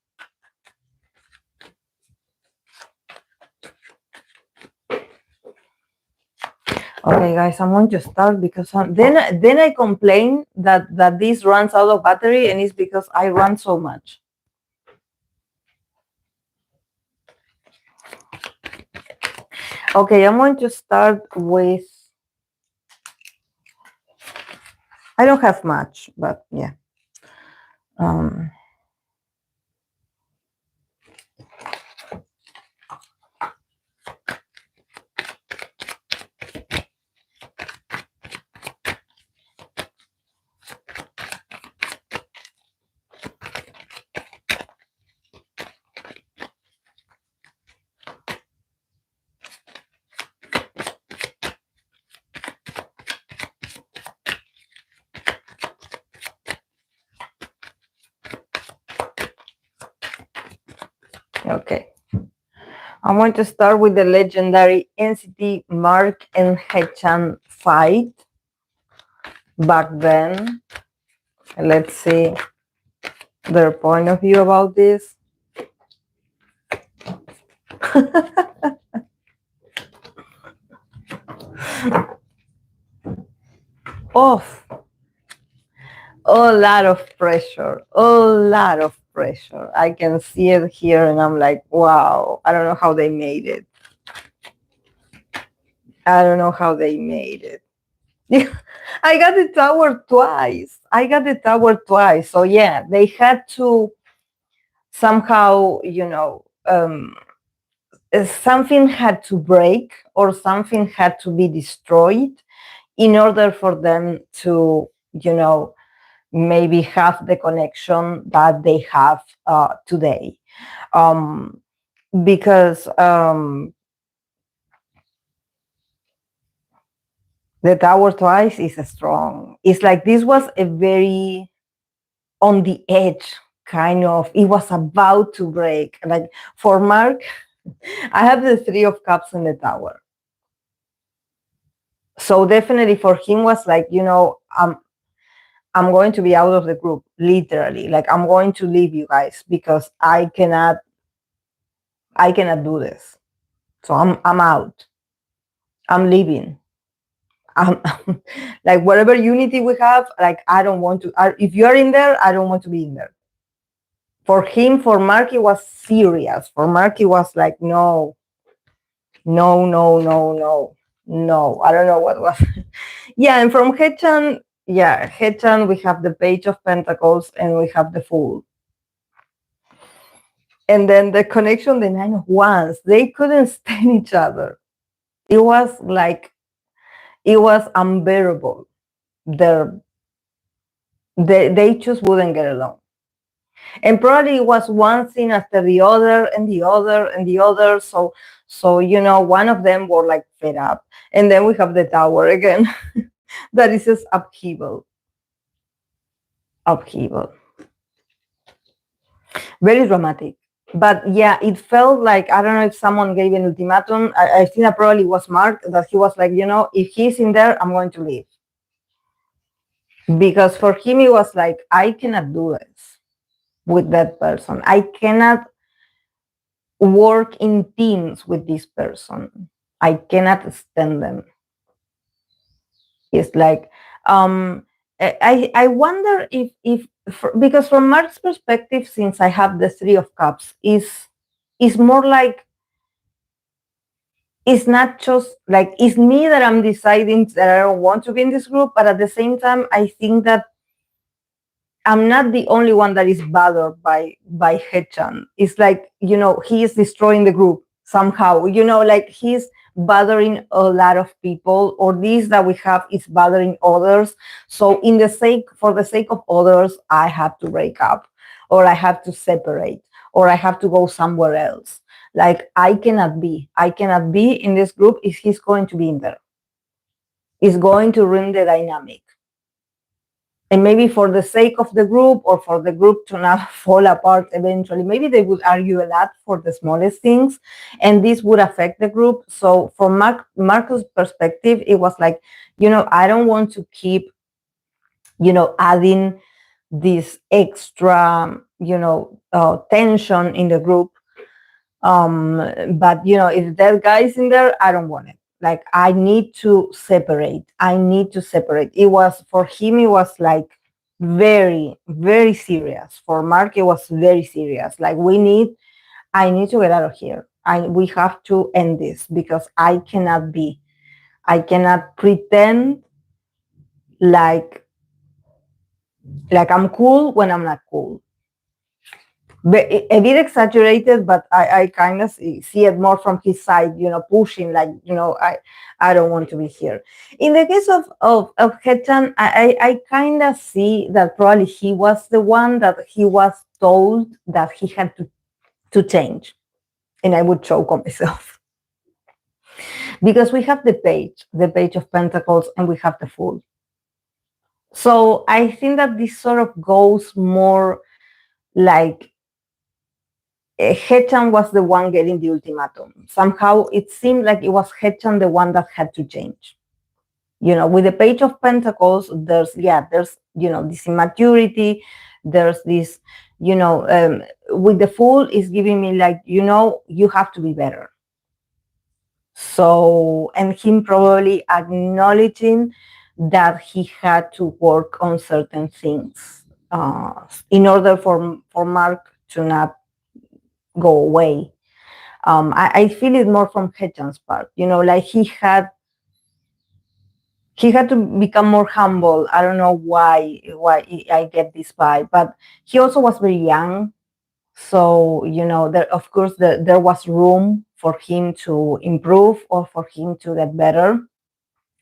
Okay, guys, I'm going to start because then I complain that this runs out of battery, and it's because I run so much. Okay, I'm going to start with. I don't have much, but yeah. Okay. I'm going to start with the legendary NCT Mark and Haechan fight back then. Let's see their point of view about this. Off. A lot of pressure. A lot of pressure. I can see it here and I'm like, wow, I don't know how they made it. I don't know how they made it. I got the tower twice. So yeah, they had to somehow, you know, something had to break or something had to be destroyed in order for them to, you know, maybe have the connection that they have today. Because the tower twice is strong. It's like this was a very on the edge kind of, it was about to break. Like for Mark, I have the Three of Cups in the tower. So definitely for him was like, you know, I'm going to be out of the group, literally. Like I'm going to leave you guys because I cannot do this. So I'm out. I'm leaving. I'm like whatever unity we have, like I don't want to. If you're in there, I don't want to be in there. For him, for Mark, it was serious. For Mark, it was like, no, no, no, no, no, no. I don't know what was. Yeah, and from Haechan, yeah, Haechan, we have the Page of Pentacles and we have the Fool. And then the connection, the Nine of Wands, they couldn't stand each other. It was like, it was unbearable. They just wouldn't get along. And probably it was one thing after the other and the other and the other. So one of them were like fed up. And then we have the Tower again. That is just upheaval. Upheaval. Very dramatic. But yeah, it felt like, I don't know if someone gave an ultimatum. I think that probably was Mark, that he was like, if he's in there, I'm going to leave. Because for him, it was like, I cannot do this with that person. I cannot work in teams with this person. I cannot stand them. It's like, I wonder if because from Mark's perspective, since I have the Three of Cups, is more like, it's not just like, it's me that I'm deciding that I don't want to be in this group, but at the same time, I think that I'm not the only one that is bothered by Haechan. It's like, he is destroying the group somehow, like he's bothering a lot of people, or this that we have is bothering others. So for the sake of others, I have to break up, or I have to separate, or I have to go somewhere else. Like, I cannot be in this group if he's going to be in there. It's going to ruin the dynamic. And maybe for the sake of the group, or for the group to not fall apart eventually, maybe they would argue a lot for the smallest things, and this would affect the group. So from Marcus' perspective, it was like, I don't want to keep, adding this extra, tension in the group. But if that guy is in there, I don't want it. Like, I need to separate. It was, for him, it was like very, very serious. For Mark, it was very serious. Like, I need to get out of here. We have to end this, because I cannot pretend like I'm cool when I'm not cool. A bit exaggerated, but I kind of see it more from his side, pushing, like, I don't want to be here. In the case of Haechan, I kind of see that probably he was the one that he was told that he had to change, and I would choke on myself. Because we have the Page of Pentacles, and we have the Fool. So I think that this sort of goes more like, Haechan was the one getting the ultimatum. Somehow it seemed like it was Haechan the one that had to change. With the Page of Pentacles, there's this immaturity, there's this, with the Fool is giving me like, you have to be better. So, and him probably acknowledging that he had to work on certain things in order for Mark to not go away. I feel it more from Haechan's part, like he had to become more humble. I don't know why I get this vibe, but he also was very young. So, there, of course, there was room for him to improve, or for him to get better.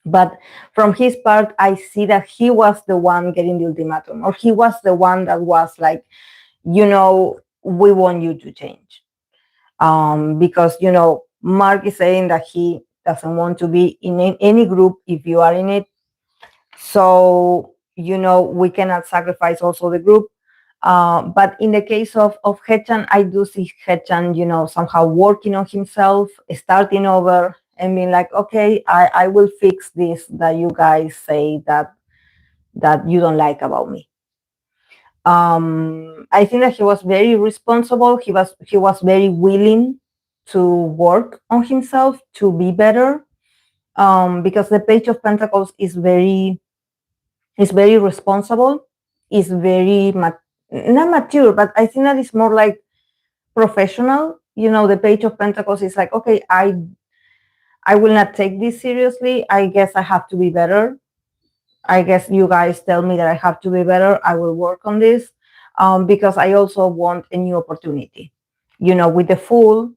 But from his part, I see that he was the one getting the ultimatum, or he was the one that was like, we want you to change. Because, Mark is saying that he doesn't want to be in any group if you are in it. So, we cannot sacrifice also the group. But in the case of Haechan, I do see Haechan, somehow working on himself, starting over, and being like, okay, I will fix this that you guys say that you don't like about me. I think that he was very responsible. He was very willing to work on himself to be better. Because the Page of Pentacles is very responsible, is very not mature, but I think that it's more like professional. The Page of Pentacles is like, okay, I will not take this seriously. I guess I have to be better. I guess you guys tell me that I have to be better. I will work on this, because I also want a new opportunity. With the Fool,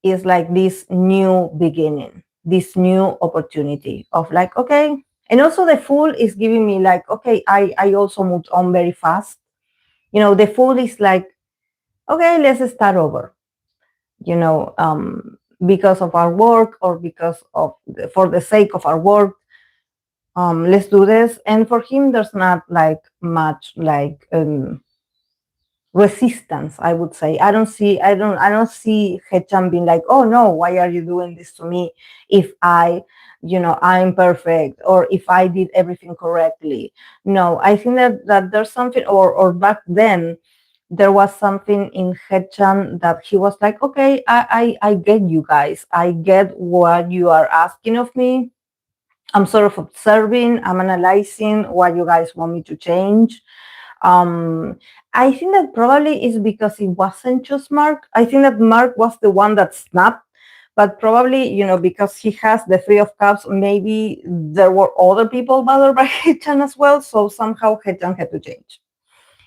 is like this new beginning, this new opportunity of like, okay. And also the Fool is giving me like, okay, I also moved on very fast. The Fool is like, okay, let's start over, because of our work, or because of for the sake of our work, let's do this. And for him, there's not like much like resistance, I would say. I don't see Haechan being like, oh no, why are you doing this to me if I'm perfect, or if I did everything correctly. No, I think that there's something, or back then there was something in Haechan that he was like, okay, I get you guys, I get what you are asking of me. I'm sort of observing, I'm analyzing what you guys want me to change. I think that probably is because it wasn't just Mark. I think that Mark was the one that snapped, but probably, because he has the Three of Cups, maybe there were other people bothered by Haechan as well. So somehow Haechan had to change.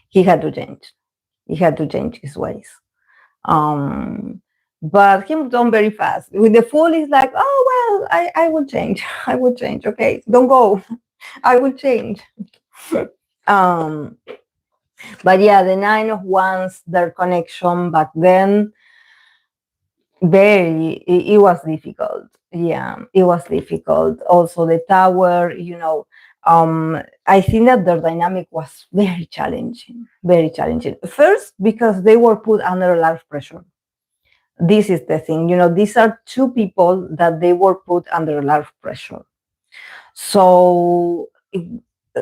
He had to change. He had to change his ways. But he moved on very fast. With the Fool, is like, oh, well, I will change. I will change. Okay, don't go. I will change. But yeah, the Nine of Wands, their connection back then, it was difficult. Yeah, it was difficult. Also, the Tower, I think that their dynamic was very challenging, very challenging. First, because they were put under a lot of pressure. This is the thing, these are two people that they were put under a lot of pressure. So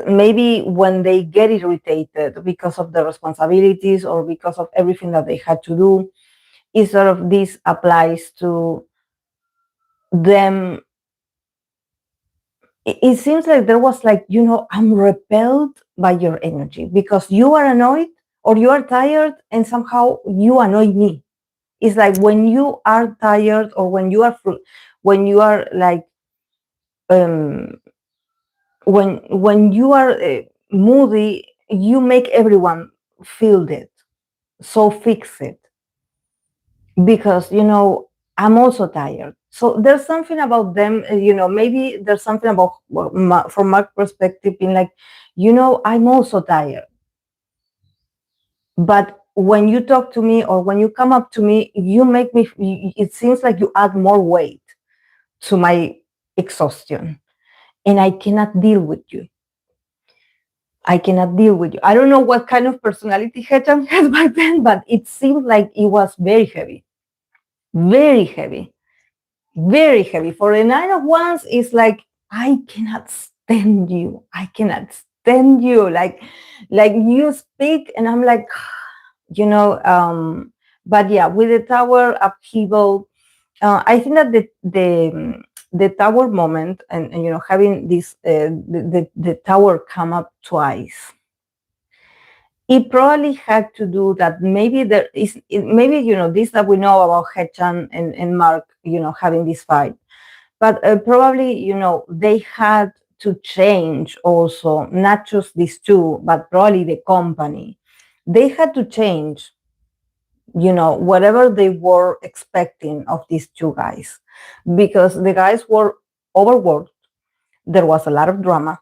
maybe when they get irritated because of the responsibilities, or because of everything that they had to do, is sort of this applies to them. It seems like there was like, I'm repelled by your energy because you are annoyed, or you are tired, and somehow you annoy me. It's like when you are tired, or when you are like when you are moody, you make everyone feel it. So fix it, because I'm also tired. So there's something about them, maybe there's something about, from my perspective, being like, I'm also tired. But when you talk to me, or when you come up to me, you make me, it seems like you add more weight to my exhaustion, and I cannot deal with you. I cannot deal with you. I don't know what kind of personality Haechan has back then, but it seemed like it was very heavy. Very heavy. Very heavy. For the Nine of Wands, it's like, I cannot stand you. I cannot stand you. Like you speak, and I'm like, but yeah, with the Tower upheaval, I think that the Tower moment, and having this the Tower come up twice, it probably had to do that maybe there is, maybe this that we know about Haechan and Mark, having this fight, but probably they had to change also, not just these two, but probably the company. They had to change whatever they were expecting of these two guys, because the guys were overworked. There was a lot of drama.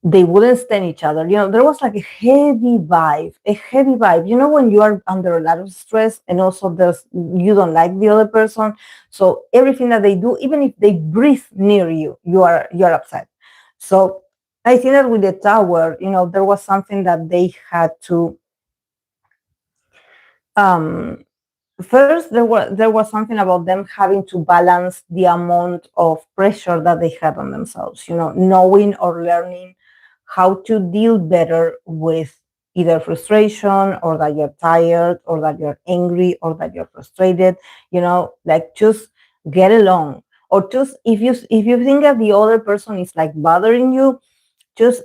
They wouldn't stand each other. There was like a heavy vibe. When you are under a lot of stress, and also you don't like the other person. So everything that they do, even if they breathe near you, you're upset. So I think that with the Tower, there was something that they had to, first, there was something about them having to balance the amount of pressure that they had on themselves, knowing or learning how to deal better with either frustration, or that you're tired, or that you're angry, or that you're frustrated, like just get along. Or just, if you think that the other person is like bothering you, just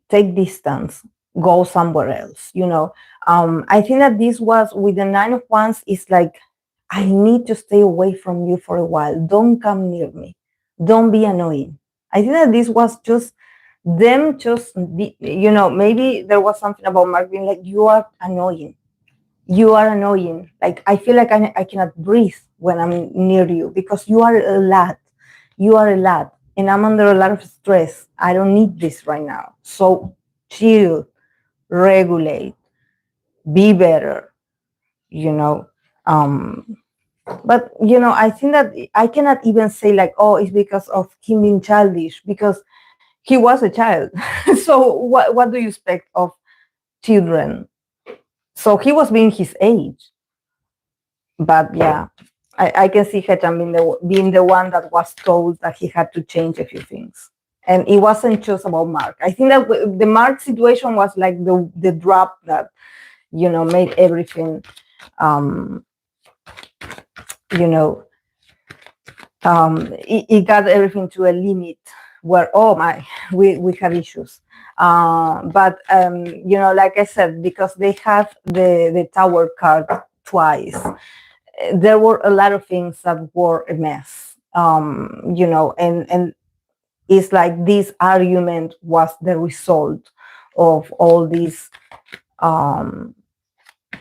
take distance. go somewhere else, you know. I think that this was with the Nine of Wands, is like, I need to stay away from you for a while. Don't come near me. Don't be annoying. I think that this was just them, just, you know, maybe there was something about Mark being like, you are annoying. You are annoying. Like, I feel like I cannot breathe when I'm near you because you are a lot. You are a lot. And I'm under a lot of stress. I don't need this right now. So chill, regulate, be better, you know. But you know, I think that I cannot even say like, oh, it's because of him being childish, because he was a child. So what do you expect of children? So he was being his age. But yeah, I can see Haechan being the one that was told that he had to change a few things. And it wasn't just about Mark. I think that the Mark situation was like the drop that, you know, made everything, you know, it got everything to a limit where, oh my, we have issues. But you know, like I said, because they have the Tower card twice, there were a lot of things that were a mess. You know, and it's like this argument was the result of all this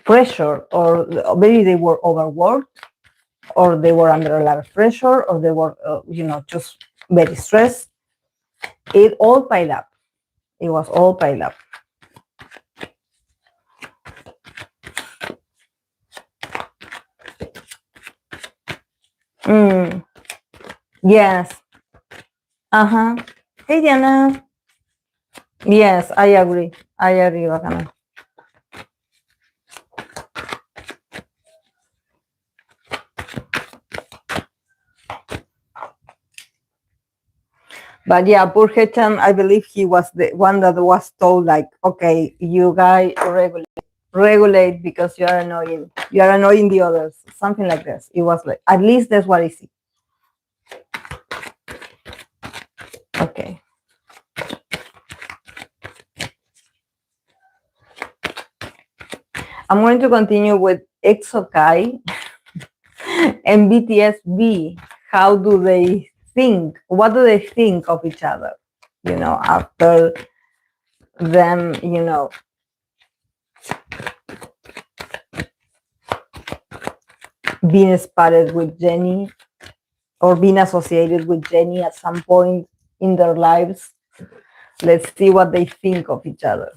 pressure, or maybe they were overworked, or they were under a lot of pressure, or they were, you know, just very stressed. It all piled up. It was all piled up. Yes. Uh-huh. Hey, Diana. Yes, I agree. I agree, Bacana. But yeah, poor Haechan, I believe he was the one that was told, like, okay, you guys regulate because you are annoying. You are annoying the others. Something like this. It was like, at least that's what I see. Okay. I'm going to continue with EXO Kai and BTS V. How do they think? What do they think of each other? You know, after them, you know, being spotted with Jennie, or being associated with Jennie at some point in their lives. Let's see what they think of each other,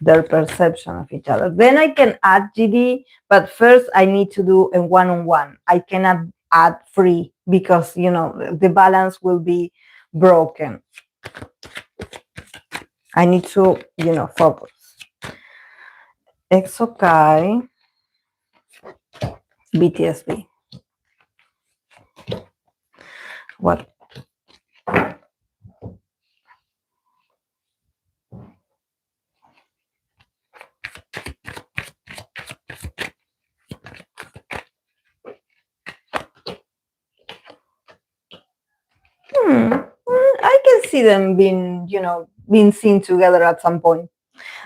their perception of each other. Then I can add GD, but first I need to do a one-on-one. I cannot add free because, you know, the balance will be broken. I need to, you know, focus. EXO Kai BTS V. What? I can see them being, you know, being seen together at some point.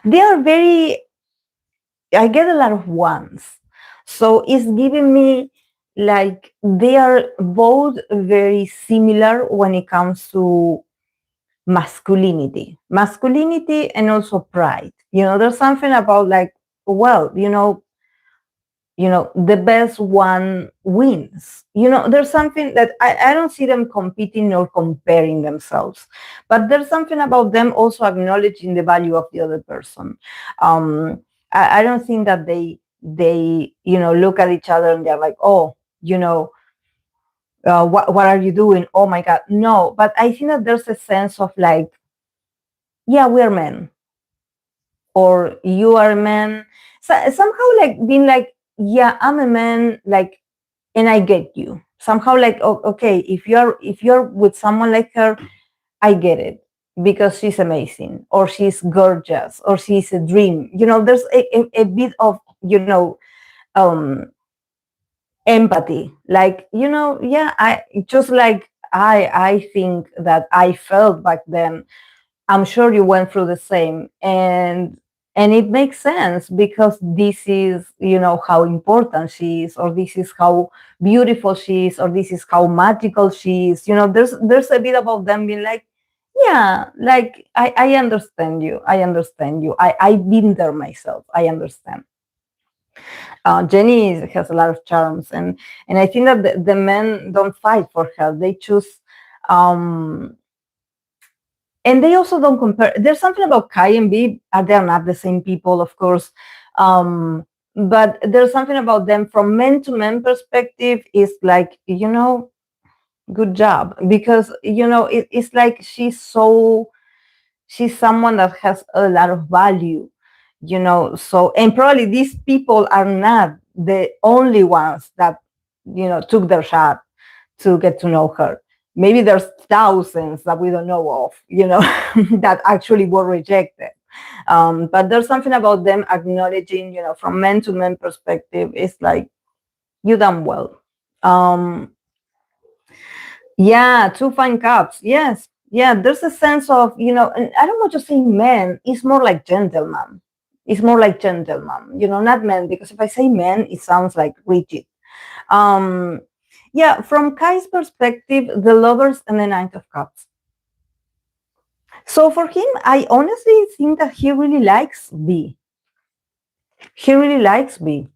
They are very, I get a lot of ones. So it's giving me like they are both very similar when it comes to masculinity and also pride. You know, there's something about like, well, you know, the best one wins. You know, there's something that I don't see them competing or comparing themselves, but there's something about them also acknowledging the value of the other person. I don't think that they you know, look at each other and they're like, oh, you know, what are you doing? Oh my God, no. But I think that there's a sense of like, yeah, we're men, or you are a man. So somehow like being like, yeah, I'm a man, like, and I get you. Somehow like, oh, okay, if you're with someone like her, I get it, because she's amazing, or she's gorgeous, or she's a dream. You know, there's a bit of, you know, empathy. Like, you know, yeah, I just like I think that I felt back then I'm sure you went through the same, and it makes sense because this is, you know, how important she is, or this is how beautiful she is, or this is how magical she is. You know, there's a bit about them being like, yeah, like I understand you, I understand you, I've been there myself, I understand. Jenny has a lot of charms, and I think that the men don't fight for her; they choose. Um, and they also don't compare. There's something about Kai and B. They're not the same people, of course, but there's something about them from men to men perspective. Is like, you know, good job, because you know it's like she's someone that has a lot of value, you know. So, and probably these people are not the only ones that, you know, took their shot to get to know her. Maybe there's thousands that we don't know of, you know, that actually were rejected. But there's something about them acknowledging, you know, from men to men perspective, it's like, you done well. Yeah, two fine cups. Yes. Yeah, there's a sense of, you know, and I don't want to say men, it's more like gentleman. It's more like gentleman, you know, not men, because if I say men, it sounds like rigid. Um, yeah, from Kai's perspective, the lovers and the Knight of Cups. So for him, I honestly think that he really likes B. He really likes B.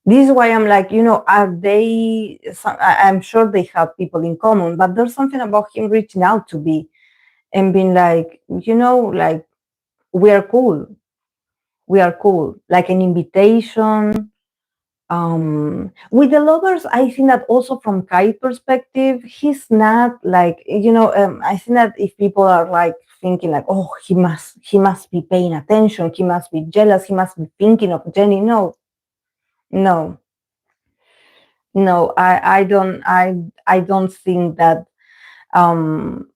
This is why I'm like, you know, are they, I'm sure they have people in common, but there's something about him reaching out to B and being like, you know, like, we are cool. We are cool. Like an invitation. With the lovers, I think that also from Kai's perspective, he's not like, you know, I think that if people are like thinking like, oh, he must be paying attention, he must be jealous, he must be thinking of Jenny. No, no, no, I don't think that, um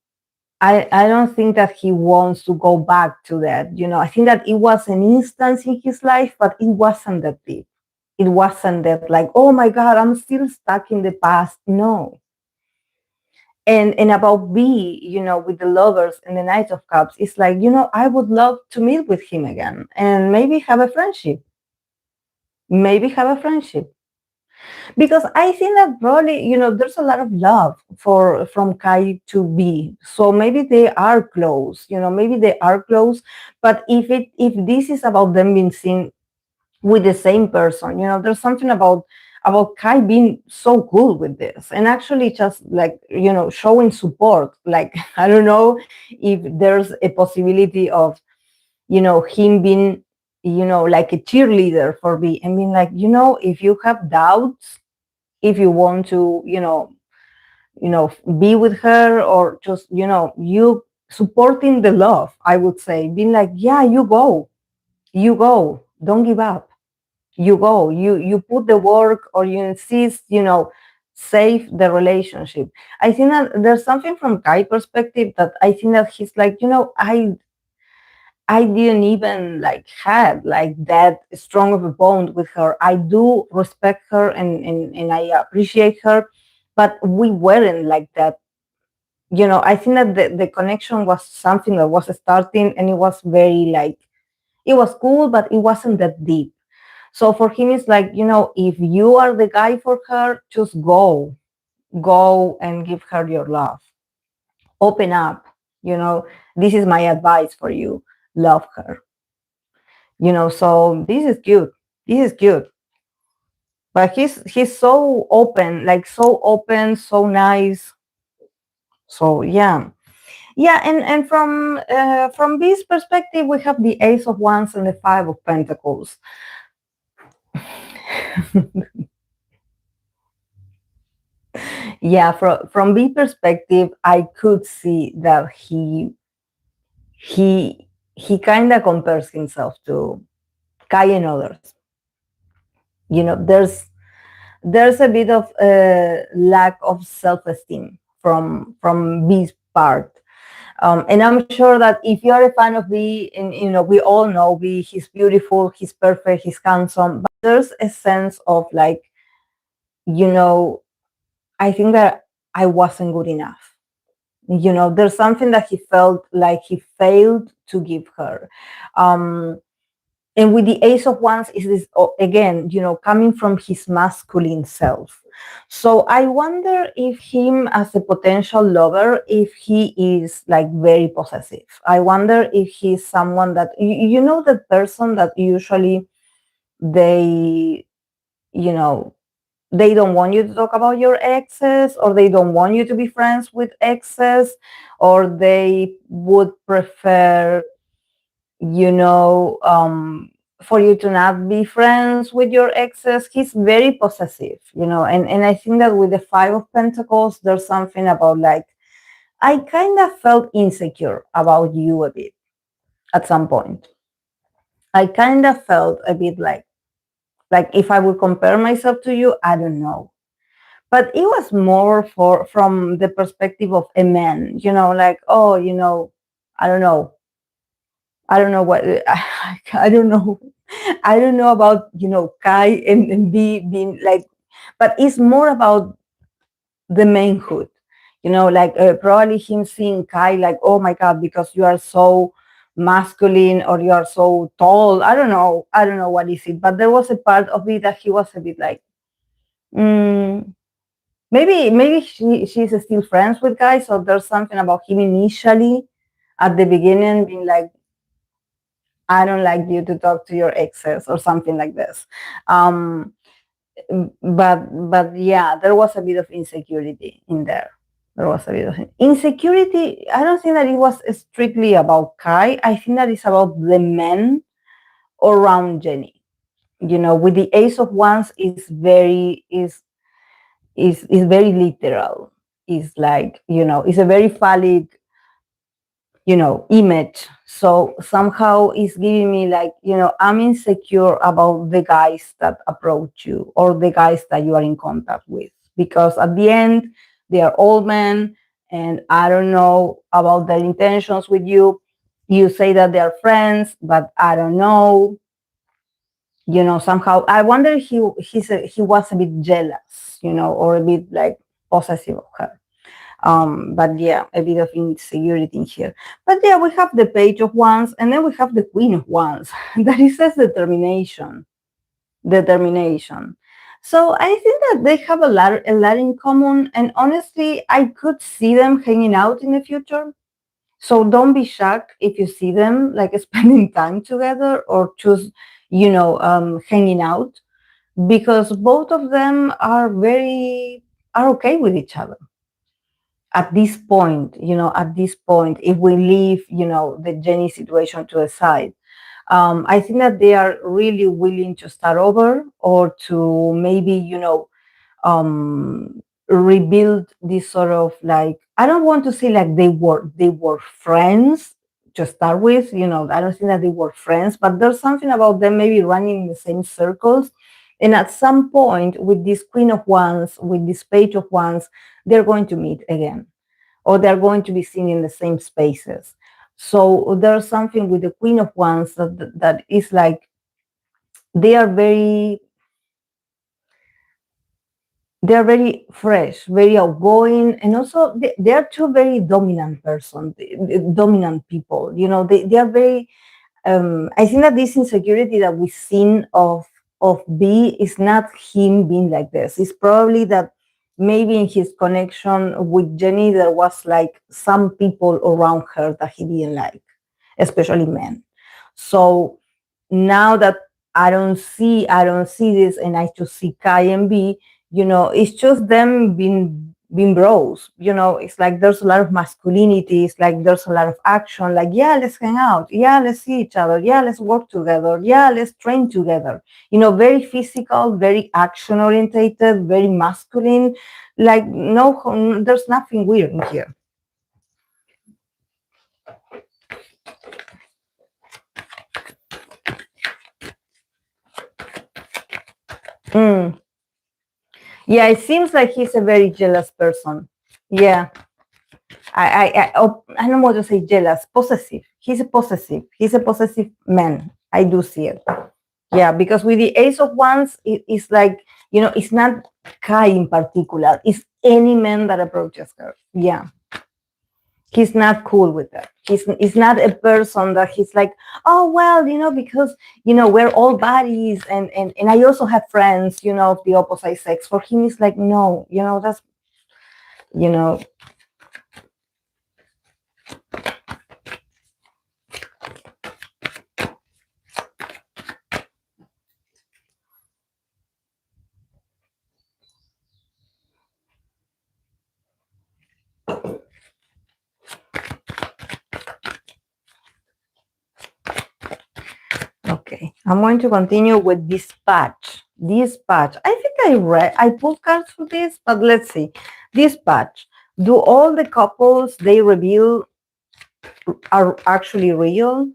I don't think that he wants to go back to that. You know, I think that it was an instance in his life, but it wasn't that deep. It wasn't that like, oh my God, I'm still stuck in the past. No. And about B, you know, with the lovers and the Knight of Cups, it's like, you know, I would love to meet with him again and maybe have a friendship. Maybe have a friendship. Because I think that probably, you know, there's a lot of love for from Kai to B, so maybe they are close, you know, maybe they are close. But if this is about them being seen with the same person, you know, there's something about Kai being so cool with this and actually just like, you know, showing support. Like, I don't know if there's a possibility of, you know, him being, you know, like a cheerleader for B. I mean, like, you know, if you have doubts, if you want to, be with her, or just, you know, you supporting the love, I would say, being like, yeah, you go, don't give up, you go, you put the work, or you insist, you know, save the relationship. I think that there's something from Kai perspective that I think that he's like, you know, I didn't even like had like that strong of a bond with her. I do respect her, and I appreciate her, but we weren't like that. You know, I think that the connection was something that was starting, and it was very like, it was cool, but it wasn't that deep. So for him, it's like, you know, if you are the guy for her, just go and give her your love. Open up, you know, this is my advice for you. Love her. You know, so this is cute. This is cute. But he's so open, like so open, so nice. So yeah. Yeah, and from this perspective, we have the Ace of Wands and the Five of Pentacles. Yeah, from this perspective, I could see that he kind of compares himself to Kai and others. You know, there's a bit of lack of self-esteem from B's part. And I'm sure that if you're a fan of B, and you know, we all know B, he's beautiful, he's perfect, he's handsome, but there's a sense of like, you know, I think that I wasn't good enough. You know, there's something that he felt like he failed to give her. And with the Ace of Wands is this, again, you know, coming from his masculine self. So I wonder if him as a potential lover, if he is like very possessive. I wonder if he's someone that, you know, the person that usually they, you know, they don't want you to talk about your exes, or they don't want you to be friends with exes, or they would prefer, you know, for you to not be friends with your exes. He's very possessive, you know, and I think that with the Five of Pentacles, there's something about like, I kind of felt insecure about you a bit at some point. I kind of felt a bit like if I would compare myself to you, I don't know. But it was more from the perspective of a man, you know, like, oh, you know, I don't know. I don't know what I don't know. I don't know about, you know, Kai and B being like, but it's more about the manhood, you know, like probably him seeing Kai like, oh my God, because you are so masculine or you are so tall. I don't know. I don't know what is it, but there was a part of it that he was a bit like, mm, maybe she's still friends with Kai. So there's something about him initially at the beginning being like, I don't like you to talk to your exes or something like this. Um, but yeah, there was a bit of insecurity in there. There was a bit of insecurity. I don't think that it was strictly about Kai. I think that it's about the men around Jenny. You know, with the Ace of Wands is very literal. It's like, you know, it's a very phallic, you know, image. So somehow it's giving me like, you know, I'm insecure about the guys that approach you or the guys that you are in contact with, because at the end they are old men and I don't know about their intentions with you. You say that they are friends, but I don't know. You know, somehow I wonder if he was a bit jealous, you know, or a bit like possessive of her. But yeah, a bit of insecurity in here. But yeah, we have the Page of Wands, and then we have the Queen of Wands. That is says determination. Determination. So I think that they have a lot in common, and honestly, I could see them hanging out in the future. So don't be shocked if you see them like spending time together or just, you know, hanging out, because both of them are okay with each other at this point. You know, at this point, if we leave, you know, the Jenny situation to the side, I think that they are really willing to start over, or to maybe, you know, rebuild this sort of like, I don't want to say like they were friends to start with, you know. I don't think that they were friends, but there's something about them maybe running in the same circles. And at some point, with this Queen of Wands, with this Page of Wands, they're going to meet again, or they're going to be seen in the same spaces. So there's something with the Queen of Wands that is like, they are very they're very fresh, very outgoing, and also they are two very dominant dominant people. You know, they are very. I think that this insecurity that we've seen of B is not him being like this. It's probably that maybe in his connection with Jenny there was like some people around her that he didn't like, especially men. So now that I don't see this, and I just see Kai and B, you know, it's just them being bros. You know, it's like there's a lot of masculinity, it's like there's a lot of action, like, yeah, let's hang out, yeah, let's see each other, yeah, let's work together, yeah, let's train together. You know, very physical, very action orientated, very masculine. Like, no, there's nothing weird in here. Mm. Yeah, it seems like he's a very jealous person. Yeah. I don't want to say jealous, possessive. He's a possessive. He's a possessive man. I do see it. Yeah, because with the Ace of Wands, it's like, you know, it's not Kai in particular. It's any man that approaches her. Yeah. He's not cool with that. He's not a person that he's like, oh well, because we're all buddies, and I also have friends, of the opposite sex. For him, it's like, no, that's you know Okay, I'm going to continue with dispatch. Dispatch. I think I pulled cards for this, but let's see. Dispatch. Do all the couples they reveal are actually real?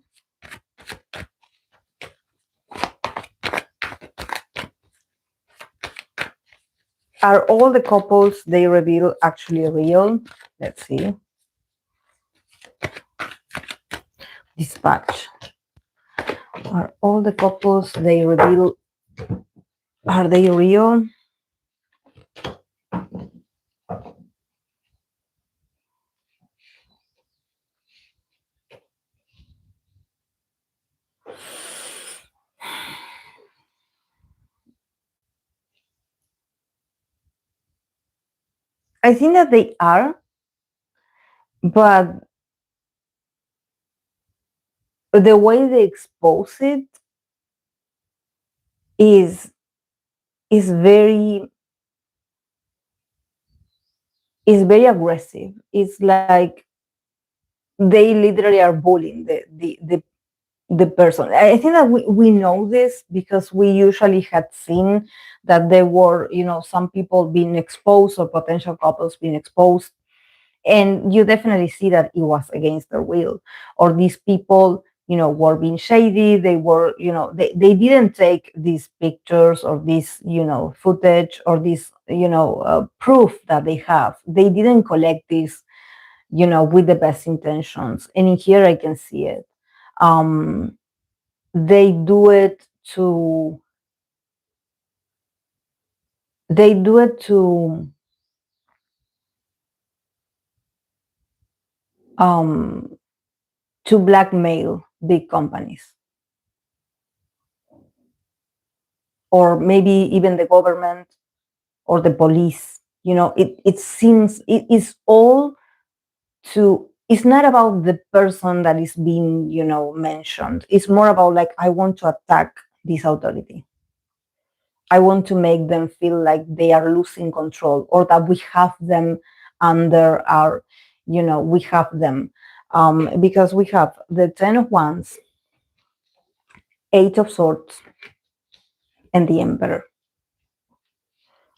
Are all the couples they reveal actually real? Let's see. Dispatch. Are all the couples they reveal, are they real? I think that they are, but the way they expose it is very aggressive. It's like they literally are bullying the person. I think that we know this because we usually had seen that there were, some people being exposed or potential couples being exposed. And you definitely see that it was against their will, or these people, were being shady. They were, they didn't take these pictures or this, footage or this, proof that they have. They didn't collect this, with the best intentions. And in here I can see it. They do it to they do it to blackmail big companies, or maybe even the government or the police. It seems it is all to, it's not about the person that is being, mentioned. It's more about like, I want to attack this authority. I want to make them feel like they are losing control, or that we have them under our, we have them. Because we have the 10 of Wands, 8 of Swords, and the Emperor.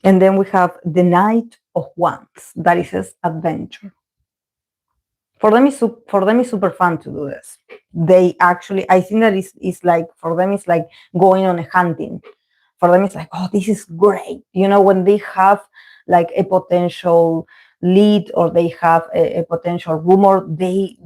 And then we have the Knight of Wands, that is adventure. For them, it's super fun to do this. They actually, I think that it's like, for them, it's like going on a hunting. For them, it's like, oh, this is great. When they have like a potential lead, or they have a potential rumor, they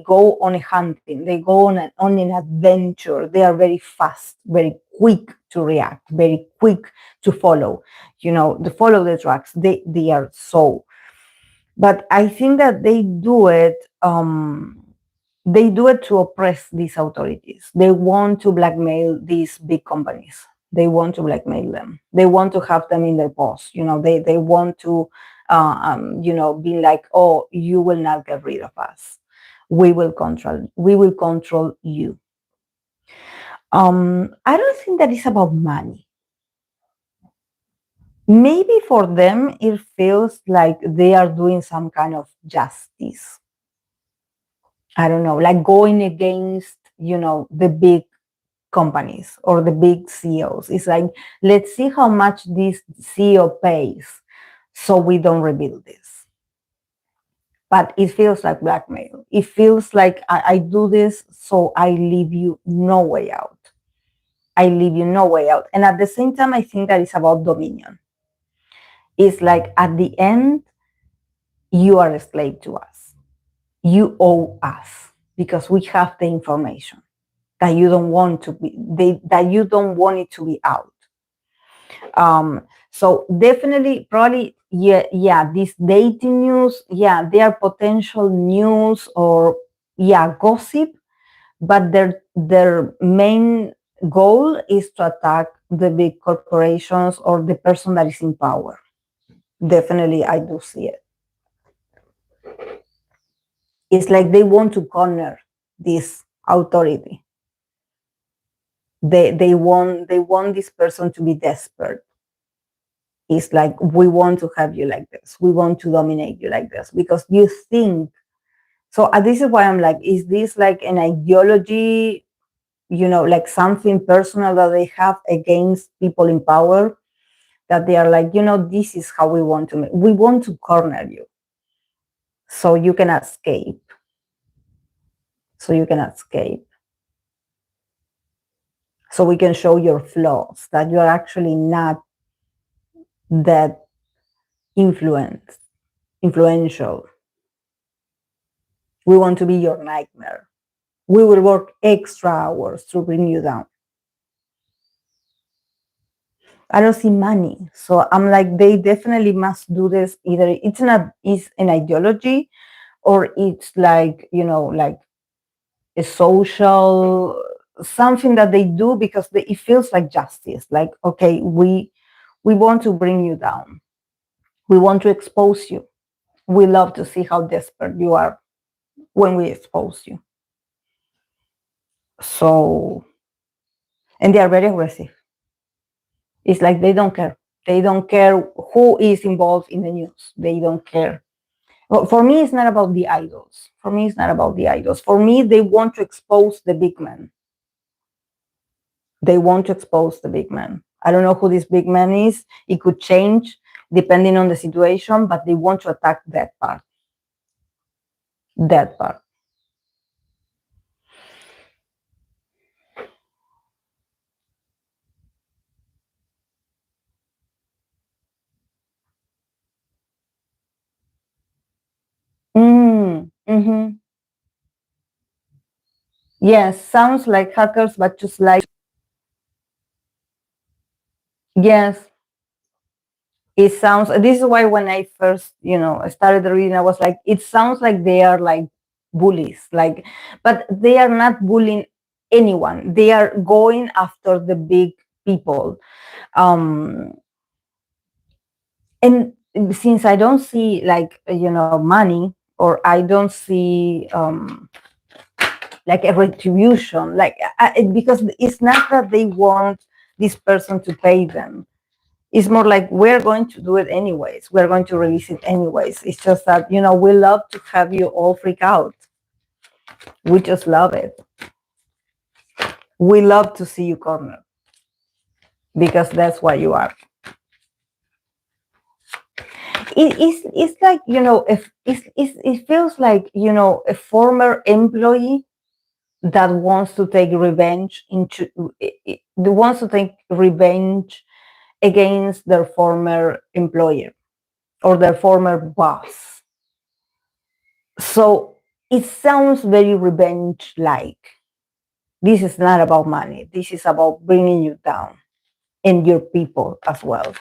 go on a hunting. They go on an adventure. They are very fast, very quick to react, very quick to follow. To follow the tracks. They are so. But I think that they do it. They do it to oppress these authorities. They want to blackmail these big companies. They want to blackmail them. They want to have them in their post. They want to, be like, oh, you will not get rid of us. We will control you. I don't think that it's about money. Maybe for them, it feels like they are doing some kind of justice. I don't know, like going against, the big companies or the big CEOs. It's like, let's see how much this CEO pays so we don't reveal this. But it feels like blackmail. It feels like I do this so I leave you no way out. I leave you no way out. And at the same time, I think that it's about dominion. It's like, at the end, you are a slave to us. You owe us because we have the information that you don't want to be, that you don't want it to be out. So definitely, probably these dating news, they are potential news or gossip, but their main goal is to attack the big corporations or the person that is in power. Definitely, I do see it. It's like they want to corner this authority. They want this person to be desperate. It's like, we want to have you like this. We want to dominate you like this because you think. So this is why I'm like, is this like an ideology, like something personal that they have against people in power? That they are like, this is how we want to make. We want to corner you so you cannot escape. So you cannot escape. So we can show your flaws, that you are actually not that influential. We want to be your nightmare. We will work extra hours to bring you down. I don't see money. So I'm like, they definitely must do this. Either it's an ideology, or it's like, like a social something that they do because it feels like justice. Like, okay, we want to bring you down. We want to expose you. We love to see how desperate you are when we expose you. So, and they are very aggressive. It's like they don't care. They don't care who is involved in the news. They don't care. Well, for me, it's not about the idols. For me, they want to expose the big man. They want to expose the big man. I don't know who this big man is. It could change depending on the situation, but they want to attack that part. That part. Mm-hmm. Yes, sounds like hackers, but just like, yes, it sounds, this is why when I first, started reading, I was like, it sounds like they are like bullies, like, but they are not bullying anyone. They are going after the big people. And since I don't see like, money, or I don't see like a retribution, like because it's not that they want this person to pay them. It's more like, we're going to do it anyways. We're going to release it anyways. It's just that, we love to have you all freak out. We just love it. We love to see you cornered because that's what you are. It's like, if it feels like, a former employee that wants to take revenge against their former employer or their former boss. So it sounds very revenge-like. This is not about money. This is about bringing you down, and your people as well.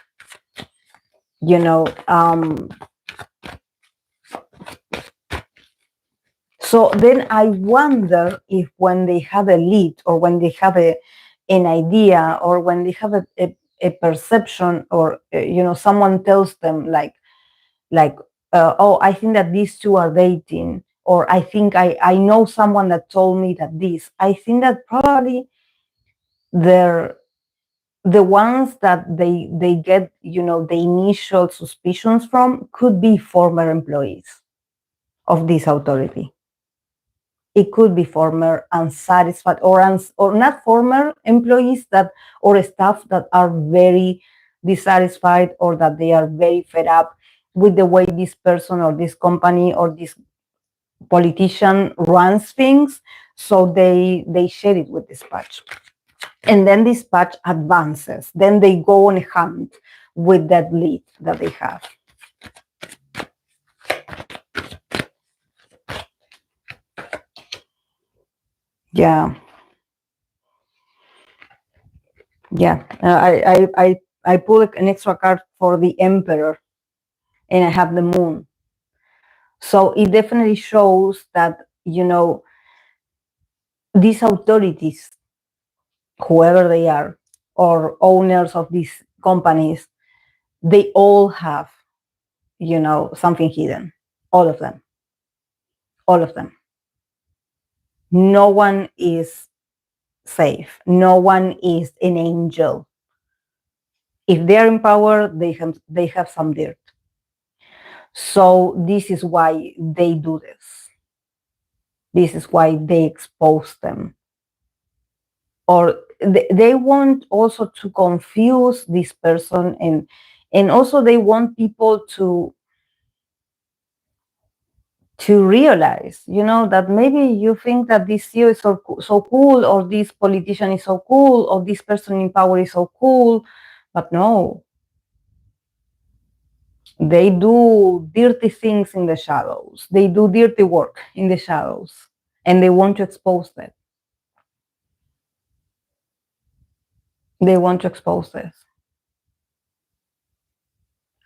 So then I wonder if when they have a lead, or when they have an idea, or when they have a perception, or someone tells them like oh, I think that these two are dating, or I think I know someone that told me that this. I think that probably they're the ones that they get, the initial suspicions from could be former employees of this authority. It could be former unsatisfied or not former employees or staff that are very dissatisfied, or that they are very fed up with the way this person or this company or this politician runs things. So they share it with dispatch. And then dispatch advances. Then they go on a hunt with that lead that they have. Yeah. I pulled an extra card for the Emperor. and I have the moon. So it definitely shows that, these authorities, whoever they are, or owners of these companies, they all have, something hidden. All of them. All of them. No one is safe. No one is an angel. If they're in power, they have some dirt. So this is why they do this. This is why they expose them. Or they want also to confuse this person, and also they want people to realize, that maybe you think that this CEO is so cool, or this politician is so cool, or this person in power is so cool, but no, they do dirty things in the shadows. They do dirty work in the shadows, and they want to expose that. They want to expose this.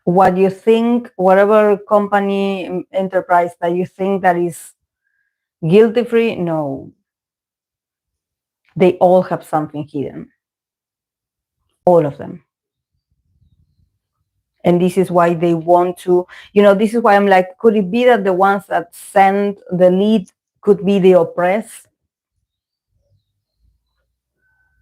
What you think, whatever company, enterprise that you think that is guilty free, no, they all have something hidden. All of them. And this is why they want to, this is why I'm like, could it be that the ones that send the lead could be the oppressed?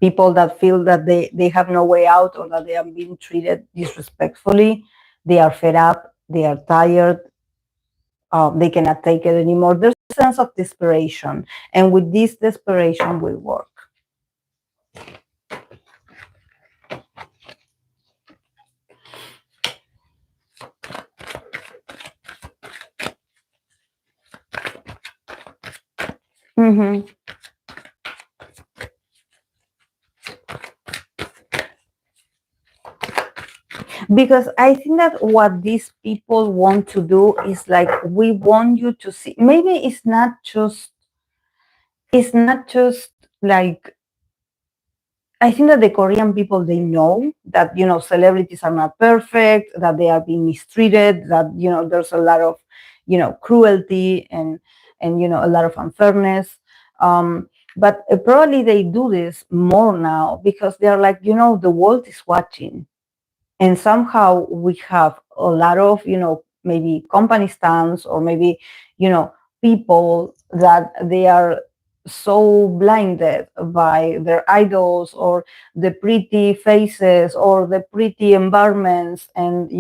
People that feel that they have no way out, or that they are being treated disrespectfully. They are fed up. They are tired. They cannot take it anymore. There's a sense of desperation. And with this desperation will work. Mm-hmm. Because I think that what these people want to do is like, we want you to see, maybe it's not just like, I think that the Korean people, they know that, celebrities are not perfect, that they are being mistreated, that, there's a lot of, cruelty and, a lot of unfairness. But probably they do this more now because they're like, the world is watching. And somehow we have a lot of, maybe company stands, or maybe, people that they are so blinded by their idols, or the pretty faces, or the pretty environments, and this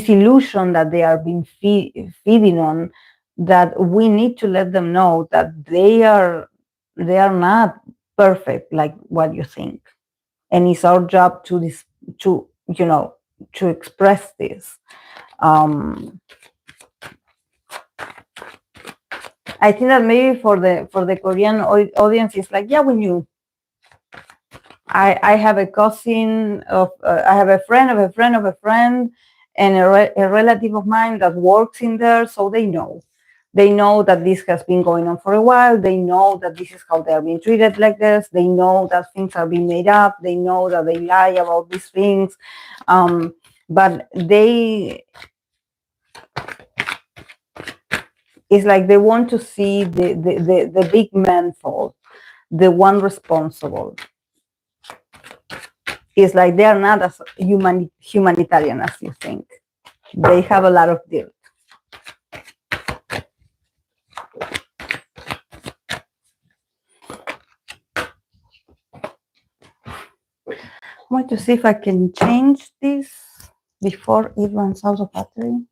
illusion that they are being feeding on, that we need to let them know that they are not perfect like what you think. And it's our job to express this. I think that maybe for the Korean audience, it's like, yeah, we knew. I have a cousin I have a friend of a friend of a friend, and a relative of mine that works in there, so they know. They know that this has been going on for a while. They know that this is how they are being treated like this. They know that things are being made up. They know that they lie about these things. But it's like they want to see the big man fall, the one responsible. It's like they are not as humanitarian as you think. They have a lot of dirt. I want to see if I can change this before it runs out of battery.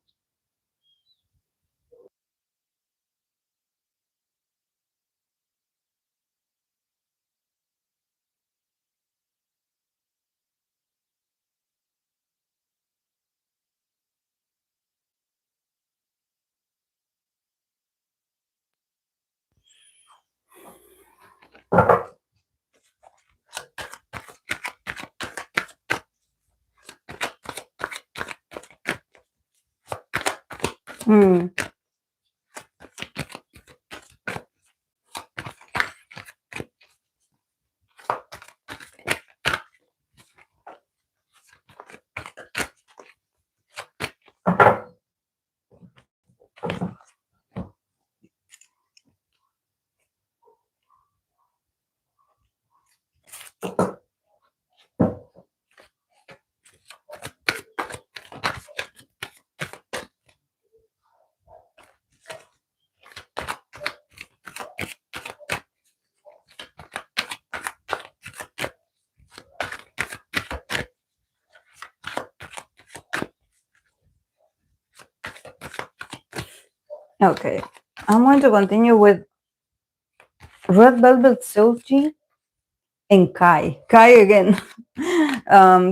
Okay, I'm going to continue with Red Velvet Seulgi and Kai. Kai again.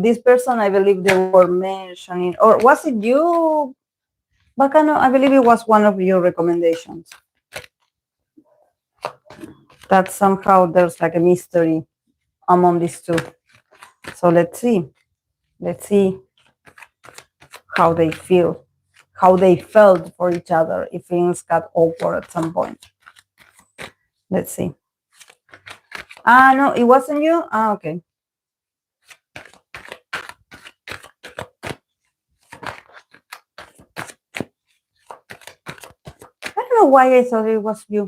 This person, I believe they were mentioning, or was it you, Bacano? I believe it was one of your recommendations. That somehow there's like a mystery among these two. So let's see. Let's see how they feel, how they felt for each other, if things got awkward at some point. Let's see. Ah, no, it wasn't you? Ah, okay. I don't know why I thought it was you.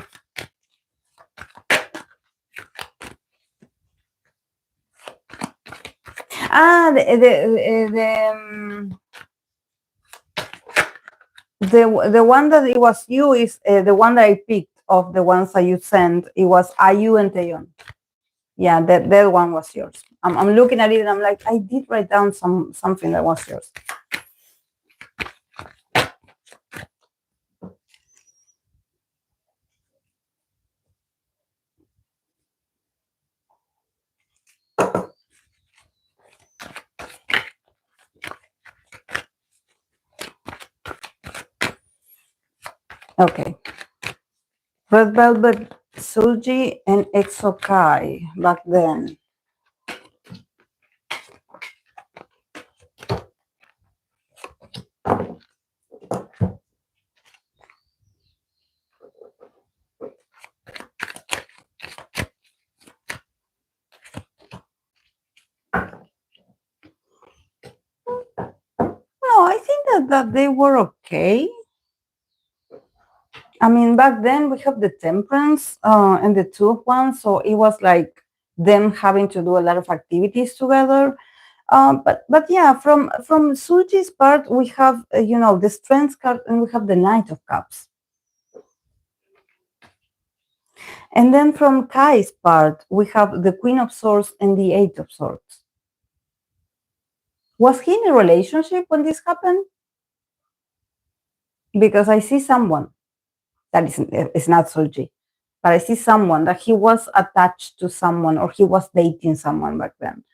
Ah, the one that it was you is the one that I picked of the ones that you sent. It was IU and Taeyeon. Yeah, that one was yours. I'm looking at it and I'm like, I did write down something that was yours. Okay. Red Velvet Seulgi and EXO Kai back then. No, I think that they were okay. I mean, back then we have the temperance and the two of one, so it was like them having to do a lot of activities together. But yeah, from Suji's part, we have the strength card and we have the Knight of Cups. And then from Kai's part, we have the Queen of Swords and the Eight of Swords. Was he in a relationship when this happened? Because I see someone that is not Suji, but I see someone that he was attached to someone or he was dating someone back then.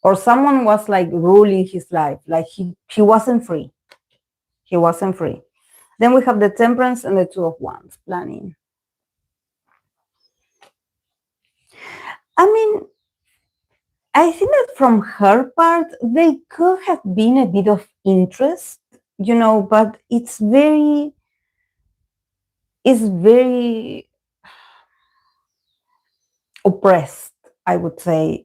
Or someone was like ruling his life, like he wasn't free. He wasn't free. Then we have the Temperance and the Two of Wands planning. I mean, I think that from her part, they could have been a bit of interest, but it's very oppressed, I would say.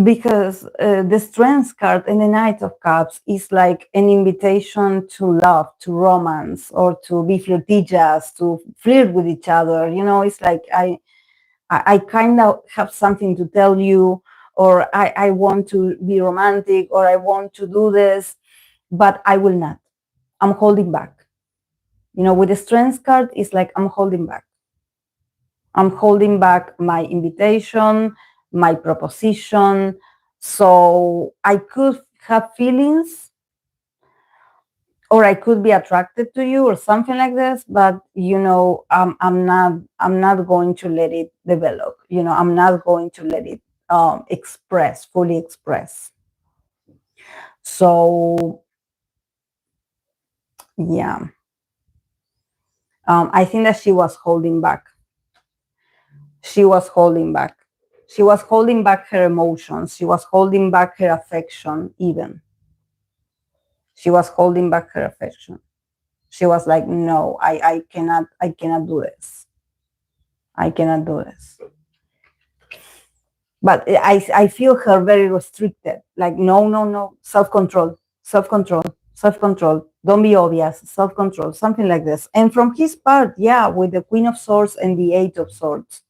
Because the Strength card and the Knight of Cups is like an invitation to love, to romance, or to be flirtatious, to flirt with each other. It's like I kind of have something to tell you, or I want to be romantic, or I want to do this, but I will not. I'm holding back. With the Strength card, it's like I'm holding back. I'm holding back my invitation, my proposition. So I could have feelings or I could be attracted to you or something like this, but I'm not going to let it develop. I'm not going to let it fully express. So yeah. I think that she was holding back. She was holding back. She was holding back her emotions. She was holding back her affection, even. She was holding back her affection. She was like, no, I cannot do this. I cannot do this. But I feel her very restricted. Like, no, self-control. Don't be obvious, self-control, something like this. And from his part, yeah, with the Queen of Swords and the Eight of Swords,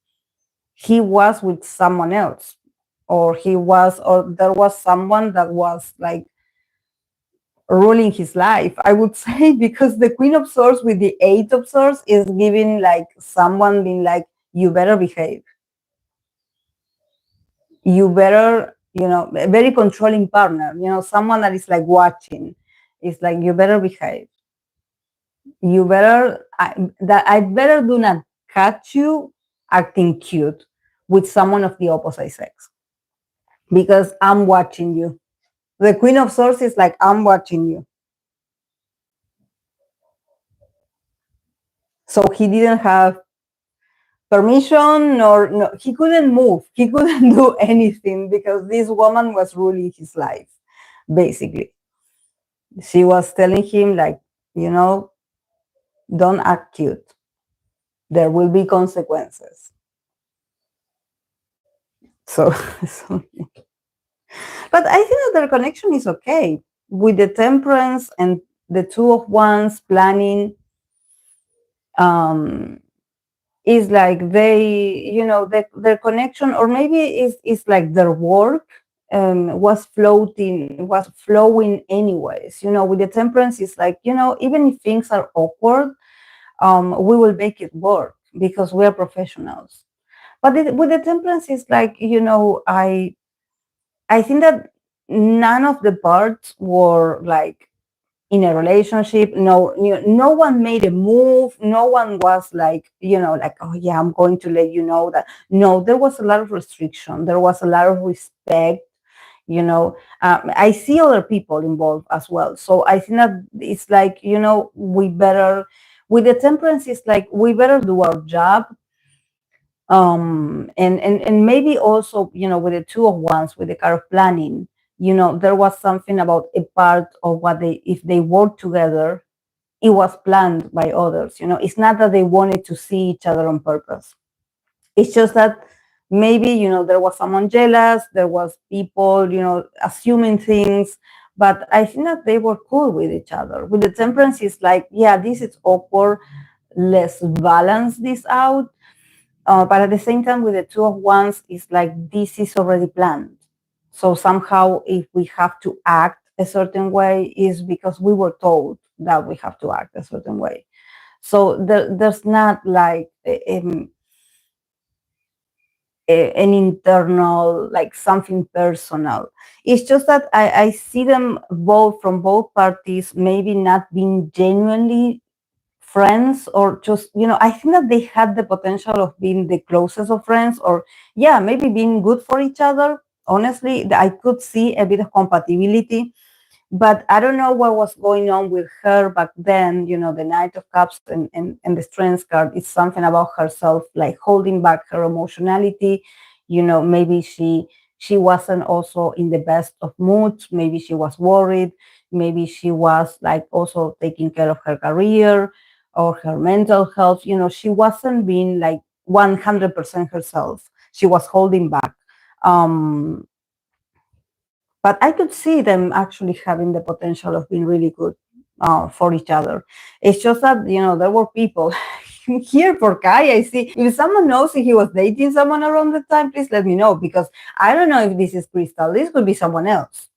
he was with someone else, or there was someone that was like ruling his life, I would say, because the Queen of Swords with the Eight of Swords is giving like someone being like, you better behave. You better, a very controlling partner, someone that is like watching. It's like, you better behave. You better, I better do not catch you acting cute with someone of the opposite sex, because I'm watching you. The Queen of Swords is like, I'm watching you. So he didn't have permission, or no, he couldn't move. He couldn't do anything because this woman was ruling his life, basically. She was telling him, like, you know, don't act cute. There will be consequences. So, so but I think that their connection is okay with the temperance and the two of wands planning. Is like they, you know, their connection, or maybe is like their work was flowing anyways. You know, with the temperance, it's like, you know, even if things are awkward, we will make it work because we are professionals. But with the temperance, it's like, you know, I think that none of the parts were like in a relationship. No, you know, no one made a move. No one was like, you know, like, oh yeah, I'm going to let you know that. No, there was a lot of restriction. There was a lot of respect. You know, I see other people involved as well. So I think that it's like, you know, we better, with the temperance, it's like we better do our job. And maybe also, you know, with the two of wands, with the card of planning, you know, there was something about a part of what they, if they work together, it was planned by others. You know, it's not that they wanted to see each other on purpose. It's just that maybe, you know, there was someone jealous, there was people, you know, assuming things, but I think that they were cool with each other. With the temperance, it's like, yeah, this is awkward, let's balance this out. But at the same time, with the two of wands, it's like this is already planned. So somehow, if we have to act a certain way, is because we were told that we have to act a certain way. So there's not like an internal, like something personal. It's just that I see them both, from both parties, maybe not being genuinely friends, or just, you know, I think that they had the potential of being the closest of friends, or yeah, maybe being good for each other. Honestly, I could see a bit of compatibility, but I don't know what was going on with her back then. You know, the Knight of Cups and the Strength card is something about herself, like holding back her emotionality. You know, maybe she wasn't also in the best of moods. Maybe she was worried. Maybe she was like also taking care of her career or her mental health. You know, she wasn't being like 100% herself. She was holding back. Um, but I could see them actually having the potential of being really good for each other. It's just that, you know, there were people here for Kai. I see, if someone knows if he was dating someone around the time, please let me know, because I don't know if this is Crystal. This could be someone else.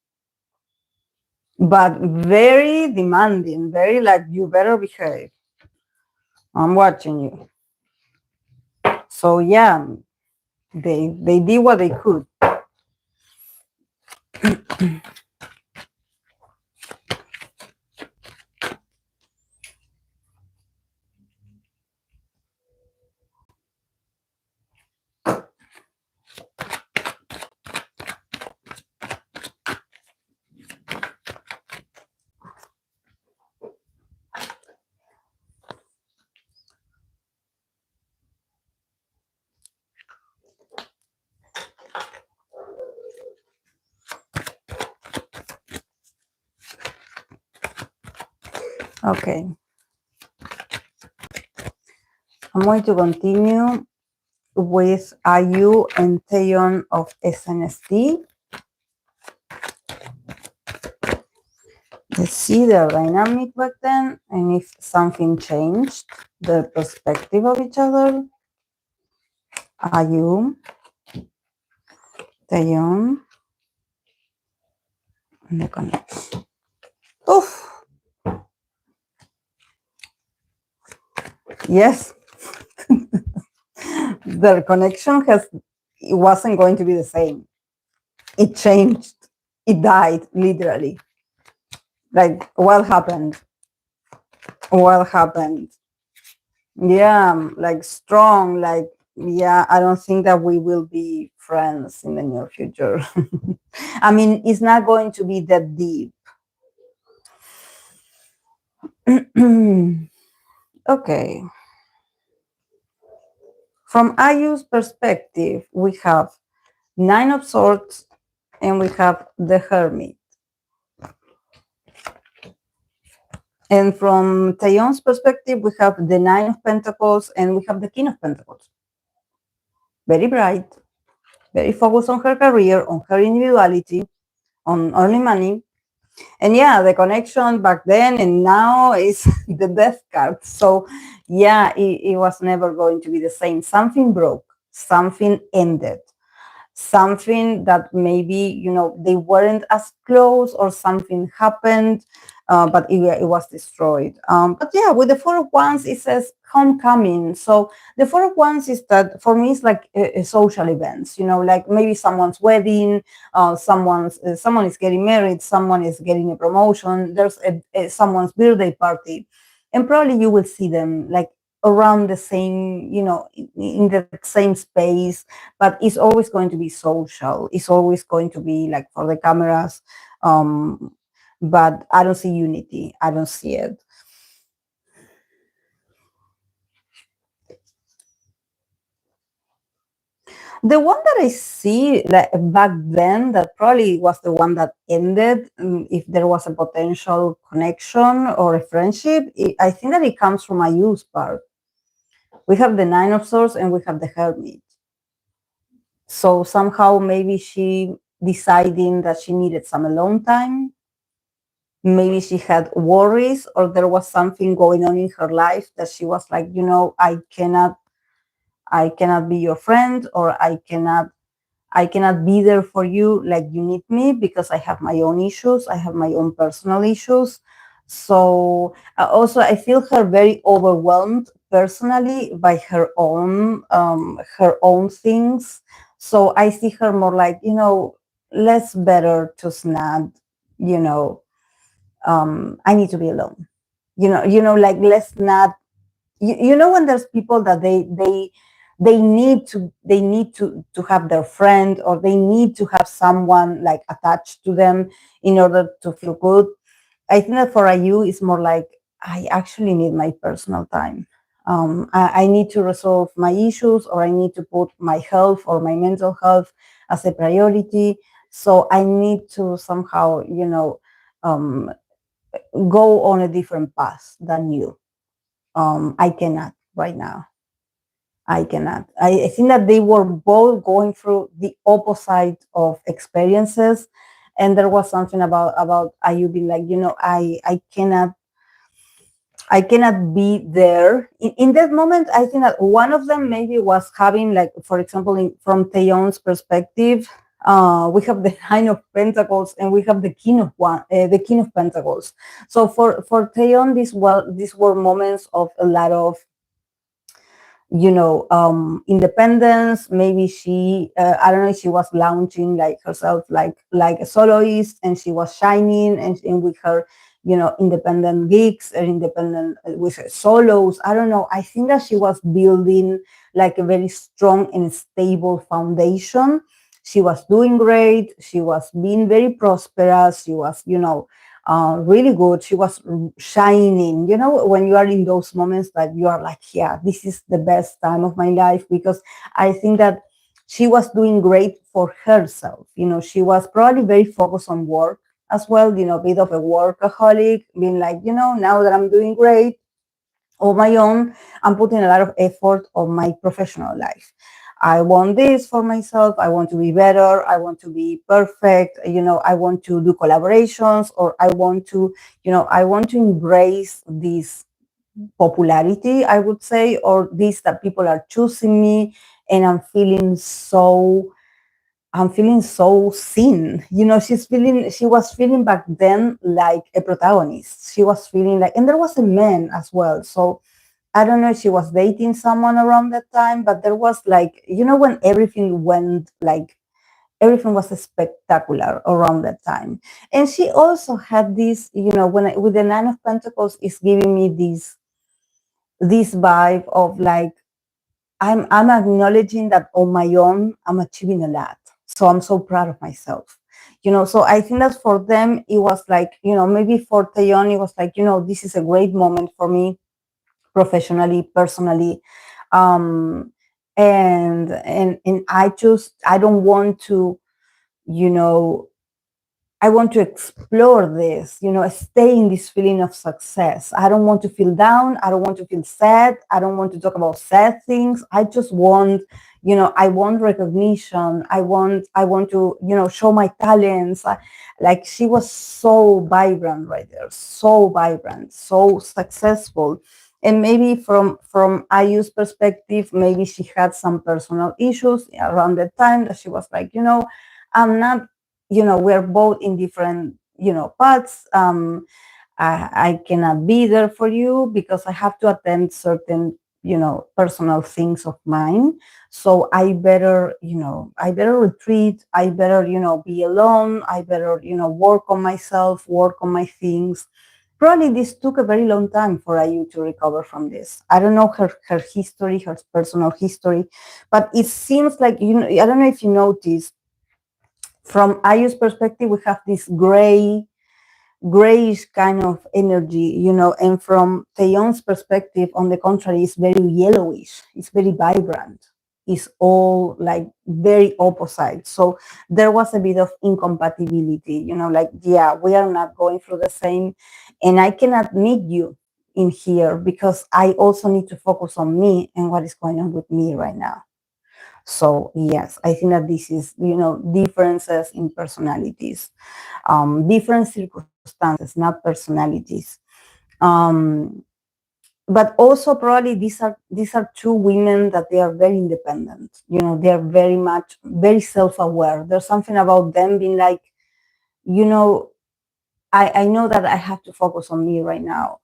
But very demanding, very like, you better behave. I'm watching you. So yeah, they did what they could. Okay. I'm going to continue with IU and Taeyeon of SNSD. Let's see their dynamic back then, and if something changed their perspective of each other. IU, Taeyeon, and the connection. Oof. Yes. Their connection it wasn't going to be the same. It changed. It died, literally. Like, what happened? What happened? Yeah, like strong, like, yeah, I don't think that we will be friends in the near future. I mean, it's not going to be that deep. Okay. From Ayu's perspective, we have Nine of Swords and we have the Hermit. And from Taeyeon's perspective, we have the Nine of Pentacles and we have the King of Pentacles. Very bright, very focused on her career, on her individuality, on earning money. And yeah, the connection back then and now is the death card. So yeah, it was never going to be the same. Something broke, something ended, something that maybe, you know, they weren't as close or something happened, but it was destroyed. But yeah, with the Four of Wands, it says homecoming. So the Four of Wands is that, for me, it's like a social events, you know, like maybe someone's wedding, someone is getting married, someone is getting a promotion, there's someone's birthday party, and probably you will see them like around the same, you know, in the same space, but it's always going to be social. It's always going to be like for the cameras. But I don't see unity. I don't see it. The one that I see like back then, that probably was the one that ended, if there was a potential connection or a friendship, I think that it comes from a use part. We have the Nine of Swords and we have the Hermit. So somehow maybe she deciding that she needed some alone time. Maybe she had worries or there was something going on in her life that she was like, you know, I cannot be your friend, or I cannot be there for you like you need me, because I have my own issues. I have my own personal issues. So also I feel her very overwhelmed personally by her own things. So I see her more like, you know, less better to snap, you know, I need to be alone. Like let's not. You know, when there's people that they need to have their friend, or they need to have someone like attached to them in order to feel good. I think that for you it's more like, I actually need my personal time. I need to resolve my issues, or I need to put my health or my mental health as a priority. So I need to somehow, um, go on a different path than you. I cannot right now. I cannot. I think that they were both going through the opposite of experiences, and there was something about Ayu being like, I cannot be there in that moment. I think that one of them maybe was having, like, for example, from Taeyeon's perspective, we have the Nine of Pentacles and we have the King of Pentacles. So for Taeyeon, these were moments of a lot of, independence. Maybe she, I don't know, she was launching like herself, like a soloist, and she was shining, and with her, independent gigs and independent with her solos. I don't know. I think that she was building like a very strong and stable foundation. She was doing great. She was being very prosperous. She was, really good. She was shining. When you are in those moments that you are like, yeah, this is the best time of my life, because I think that she was doing great for herself. She was probably very focused on work as well, a bit of a workaholic, being like, now that I'm doing great on my own, I'm putting a lot of effort on my professional life. I want this for myself. I want to be better. I want to be perfect. I want to do collaborations, or I want to embrace this popularity, I would say, or this that people are choosing me, and I'm feeling so seen. She was feeling back then like a protagonist. She was feeling like, and there was a man as well. So I don't know if she was dating someone around that time, but there was like, when everything went like, everything was spectacular around that time. And she also had this, when with the Nine of Pentacles, is giving me this vibe of like, I'm acknowledging that on my own, I'm achieving a lot. So I'm so proud of myself. So I think that for them, it was like, maybe for Taeyeon, it was like, this is a great moment for me, professionally, personally. Um, and I don't want to, I want to explore this, stay in this feeling of success. I don't want to feel down. I don't want to feel sad. I don't want to talk about sad things. I just want, I want recognition. I want to, show my talents. Like she was so vibrant right there, so vibrant, so successful. And maybe from IU's perspective, maybe she had some personal issues around the time that she was like, I'm not, we're both in different, paths. I cannot be there for you because I have to attend certain, personal things of mine. So I better, I better retreat. I better, be alone. I better, work on myself, work on my things. Probably this took a very long time for IU to recover from this. I don't know her history, her personal history, but it seems like, I don't know if you noticed, from IU's perspective, we have this grayish kind of energy, and from Taeyeon's perspective, on the contrary, it's very yellowish. It's very vibrant. It's all like very opposite. So there was a bit of incompatibility, like, yeah, we are not going through the same, and I cannot meet you in here because I also need to focus on me and what is going on with me right now. So yes, I think that this is, differences in personalities, different circumstances, not personalities. But also probably these are two women that they are very independent. They are very self-aware. There's something about them being like, I know that I have to focus on me right now.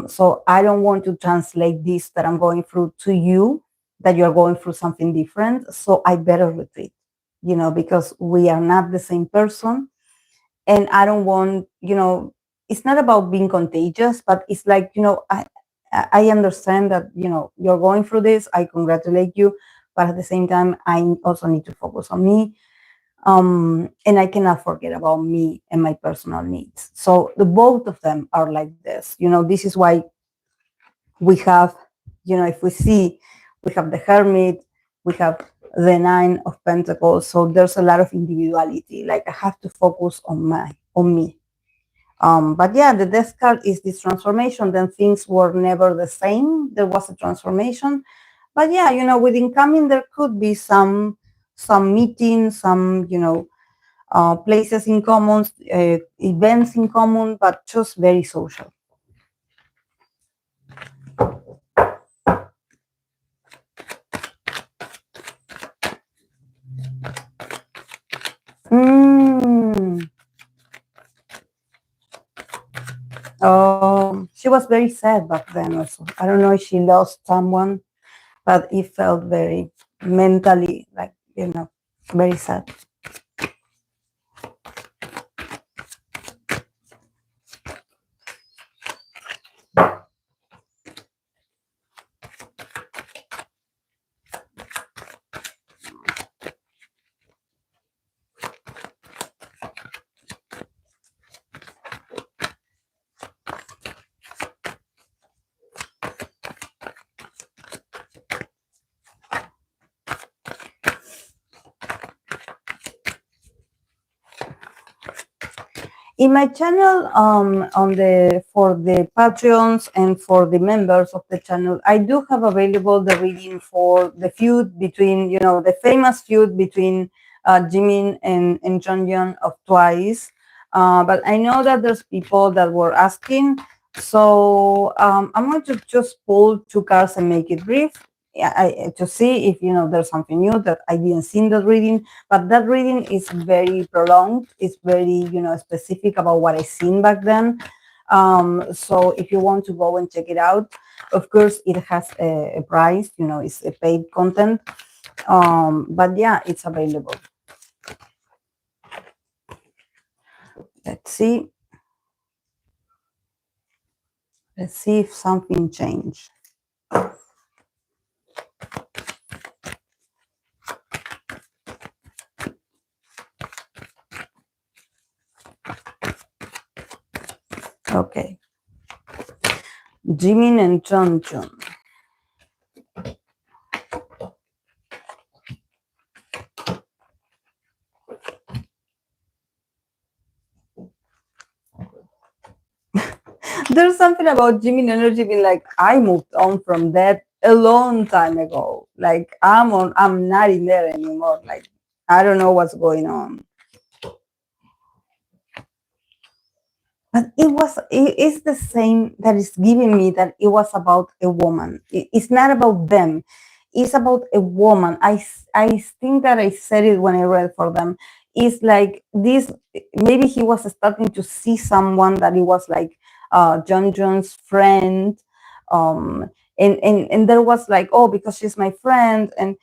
So I don't want to translate this that I'm going through to you, that you're going through something different. So I better retreat, because we are not the same person. And I don't want, it's not about being contagious, but it's like, I understand that, you're going through this. I congratulate you. But at the same time, I also need to focus on me. And I cannot forget about me and my personal needs. So the both of them are like this. This is why we have, if we see, we have the Hermit, we have the Nine of Pentacles. So there's a lot of individuality. Like I have to focus on me. But yeah, the Death card is this transformation. Then things were never the same. There was a transformation. But yeah, with incoming, there could be some meetings, some, places in common, events in common, but just very social. She was very sad back then also. I don't know if she lost someone, but it felt very mentally, like, very sad. In my channel, for the Patreons and for the members of the channel, I do have available the reading for the feud between, the famous feud between Jimin and Jeongyeon of Twice. But I know that there's people that were asking, so I'm going to just pull two cards and make it brief. To see if there's something new that I didn't see in the reading, but that reading is very prolonged. It's very specific about what I seen back then. So if you want to go and check it out, of course it has a price. It's a paid content, but yeah, it's available. Let's see. Let's see if something changed. Okay. Jimin and Jeongyeon. There's something about Jimin energy being like, I moved on from that a long time ago. Like I'm not in there anymore. Like I don't know what's going on. But it's the same that is giving me that it was about a woman. It's not about them. It's about a woman. I think that I said it when I read for them. It's like this, maybe he was starting to see someone that he was like John John's friend. And there was like, oh, because she's my friend. And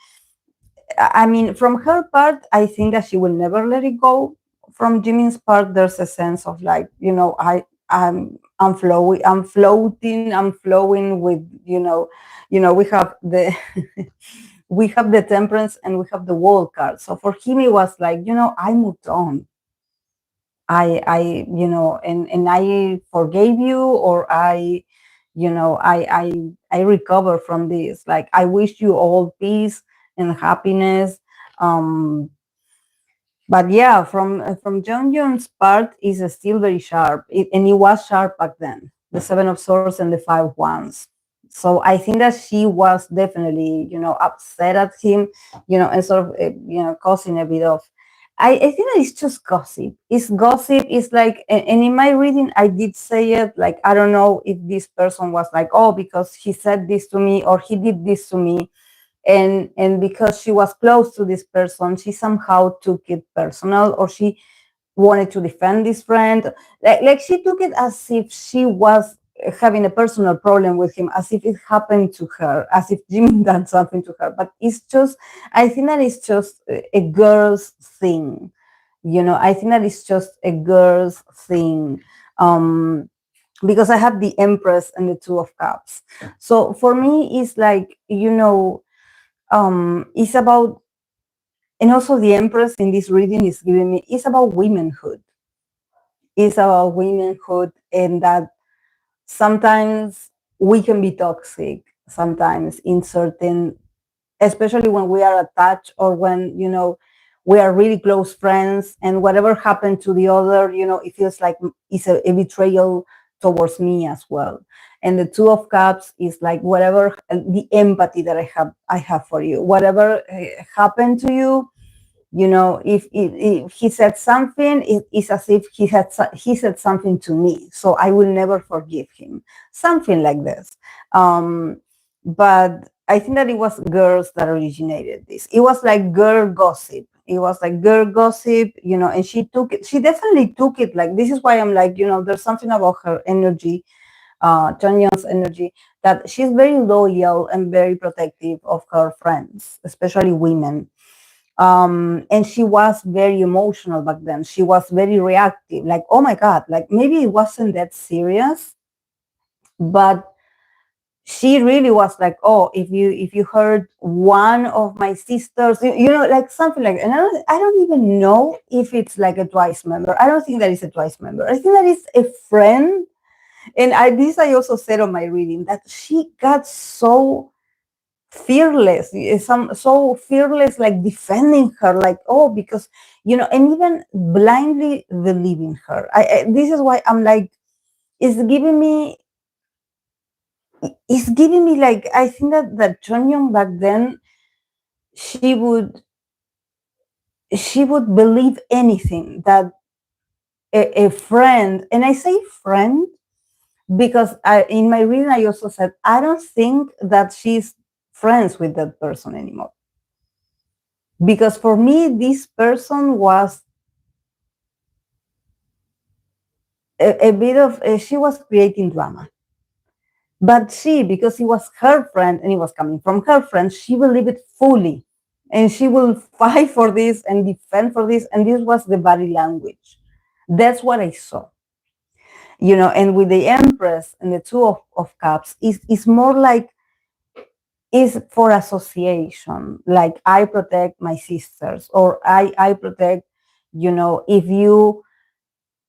I mean, from her part, I think that she will never let it go. From Jimin's part, there's a sense of like, I'm flowing, I'm flowing with, we have the we have the temperance and we have the world card. So for him, it was like, I moved on. And I forgave you, or I recover from this. Like I wish you all peace and happiness. But yeah, from Jeongyeon's part is still very sharp, and it was sharp back then. The Seven of Swords and the Five Wands. So I think that she was definitely, upset at him, and sort of, causing a bit of. I think that it's just gossip. It's gossip. It's like, and in my reading, I did say it. Like I don't know if this person was like, oh, because he said this to me or he did this to me, and because she was close to this person, she somehow took it personal, or she wanted to defend this friend. Like she took it as if she was having a personal problem with him, as if it happened to her, as if Jimmy done something to her. But it's just, I think that it's just a girl's thing. I think that it's just a girl's thing. Because I have the Empress and the Two of Cups. So for me, it's like, it's about, and also the Empress in this reading is giving me, it's about womanhood. It's about womanhood, and that sometimes we can be toxic, sometimes in certain, especially when we are attached, or when, we are really close friends, and whatever happened to the other, it feels like it's a betrayal towards me as well. And the Two of Cups is like, whatever, the empathy that I have for you, whatever happened to you, if he said something, it's as if he said something to me, so I will never forgive him, something like this. But I think that it was girls that originated this. It was like girl gossip. It was like girl gossip, and she definitely took it. Like, this is why I'm like, there's something about her energy, Chanyeon's energy, that she's very loyal and very protective of her friends, especially women. And she was very emotional back then. She was very reactive. Like, oh my God, like maybe it wasn't that serious, but she really was like, oh, if you heard one of my sisters, like something like, and I don't even know if it's like a Twice member. I don't think that is a Twice member. I think that is a friend. And I also said on my reading that she got so fearless, so fearless, like defending her, like, oh, because, and even blindly believing her. This is why I'm like, it's giving me like, I think that Jeongyeon back then, she would believe anything that a friend, and I say friend because in my reading I also said, I don't think that she's friends with that person anymore, because for me this person was a bit of, she was creating drama. But she, because it was her friend and it was coming from her friend, she believed it fully. And she will fight for this and defend for this. And this was the body language. That's what I saw, and with the Empress and the Two of Cups, is more like, is for association, like I protect my sisters, or I protect, if you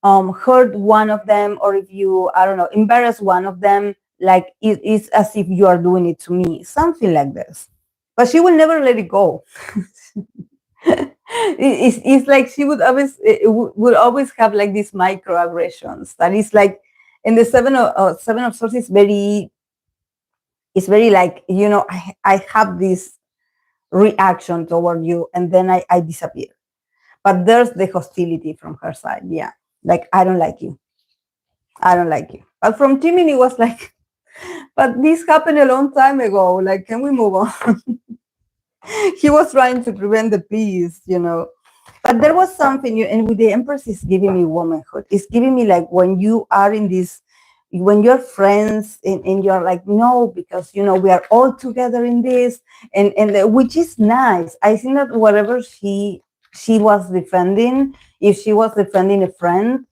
hurt one of them, or if you, I don't know, embarrass one of them, like it's as if you are doing it to me, something like this. But she will never let it go. It's like she would always have like these microaggressions that is like, in the seven of swords, it's very like, I have this reaction toward you, and then I disappear. But there's the hostility from her side. Yeah, like, I don't like you, but from Jimin it was like, but this happened a long time ago, like, can we move on? He was trying to prevent the peace, but there was something, and with the Empress, is giving me womanhood. It's giving me like, when you are in this, when you're friends, and you're like, no, because we are all together in this, and which is nice. I think that whatever she was defending, if she was defending a friend,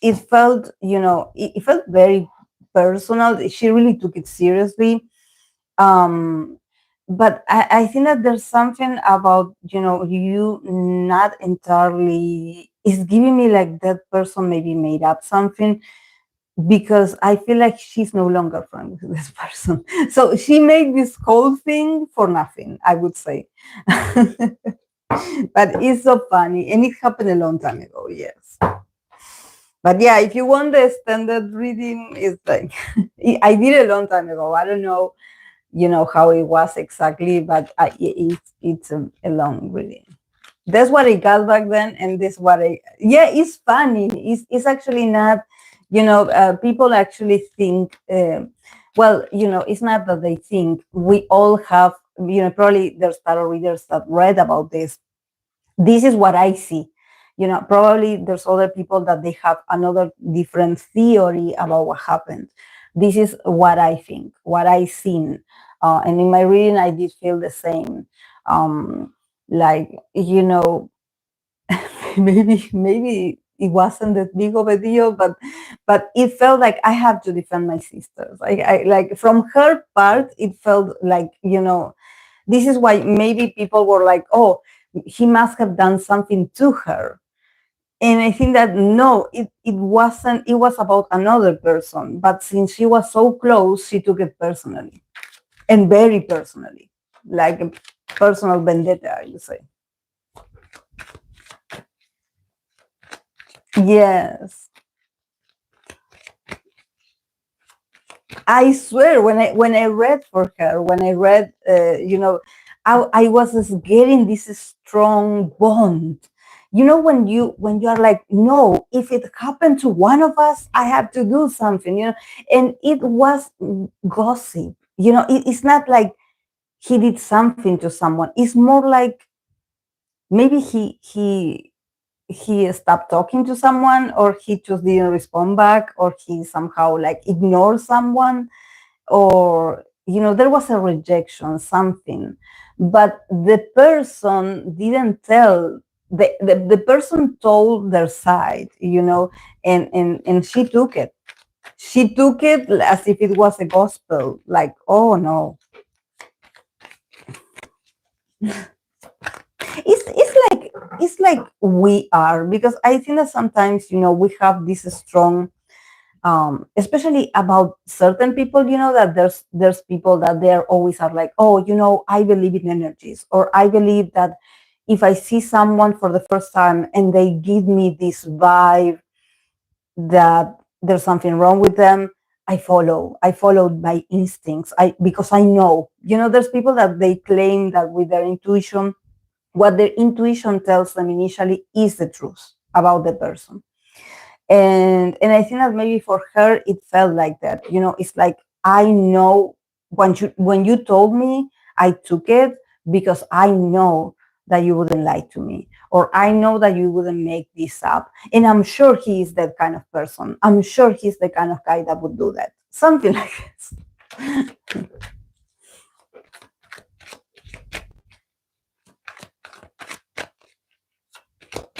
it felt, it felt very personal. She really took it seriously. But I think that there's something about, you not entirely, is giving me like that person maybe made up something, because I feel like she's no longer friends with this person. So she made this whole thing for nothing, I would say. But it's so funny, and it happened a long time ago, yes. But yeah, if you want the standard reading, it's like, I did it a long time ago. I don't know, how it was exactly, but it's a long reading. That's what I got back then, and this what it's funny. It's actually not, people actually think, well, it's not that they think. We all have, probably there's tarot readers that read about this. This is what I see. Probably there's other people that they have another different theory about what happened. This is what I think, what I seen. And in my reading, I did feel the same. Like, maybe it wasn't that big of a deal, but it felt like I have to defend my sisters. I like, from her part, it felt like, this is why maybe people were like, oh, he must have done something to her. And I think that no, it wasn't. It was about another person. But since she was so close, she took it personally, and very personally, like a personal vendetta, I would say. Yes, I swear, when I read for her, when I read, I was just getting this strong bond. When you are like, no, if it happened to one of us, I have to do something. And it was gossip. It's not like he did something to someone. It's more like, maybe he stopped talking to someone, or he just didn't respond back, or he somehow like ignored someone, or there was a rejection, something. But the person didn't tell, the person told their side, and she took it as if it was a gospel, like, oh no. It's like we are, because I think that sometimes we have this strong, especially about certain people, that there's people that they're always are like, oh, I believe in energies, or I believe that if I see someone for the first time and they give me this vibe that there's something wrong with them, I follow my instincts, because I know, there's people that they claim that with their intuition, what their intuition tells them initially is the truth about the person. And I think that maybe for her it felt like that. It's like, I know, when you told me, I took it, because I know that you wouldn't lie to me, or I know that you wouldn't make this up, and I'm sure he is that kind of person. I'm sure he's the kind of guy that would do that, something like this.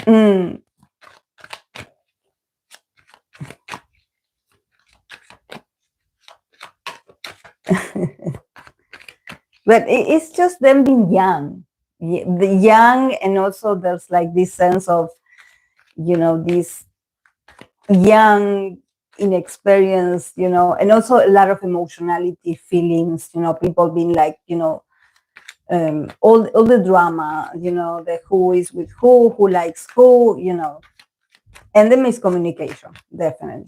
Mm. But it's just them being young, the young, and also there's like this sense of, this young inexperienced, and also a lot of emotionality, feelings, people being like, all the drama, the who is with who likes who, and the miscommunication, definitely.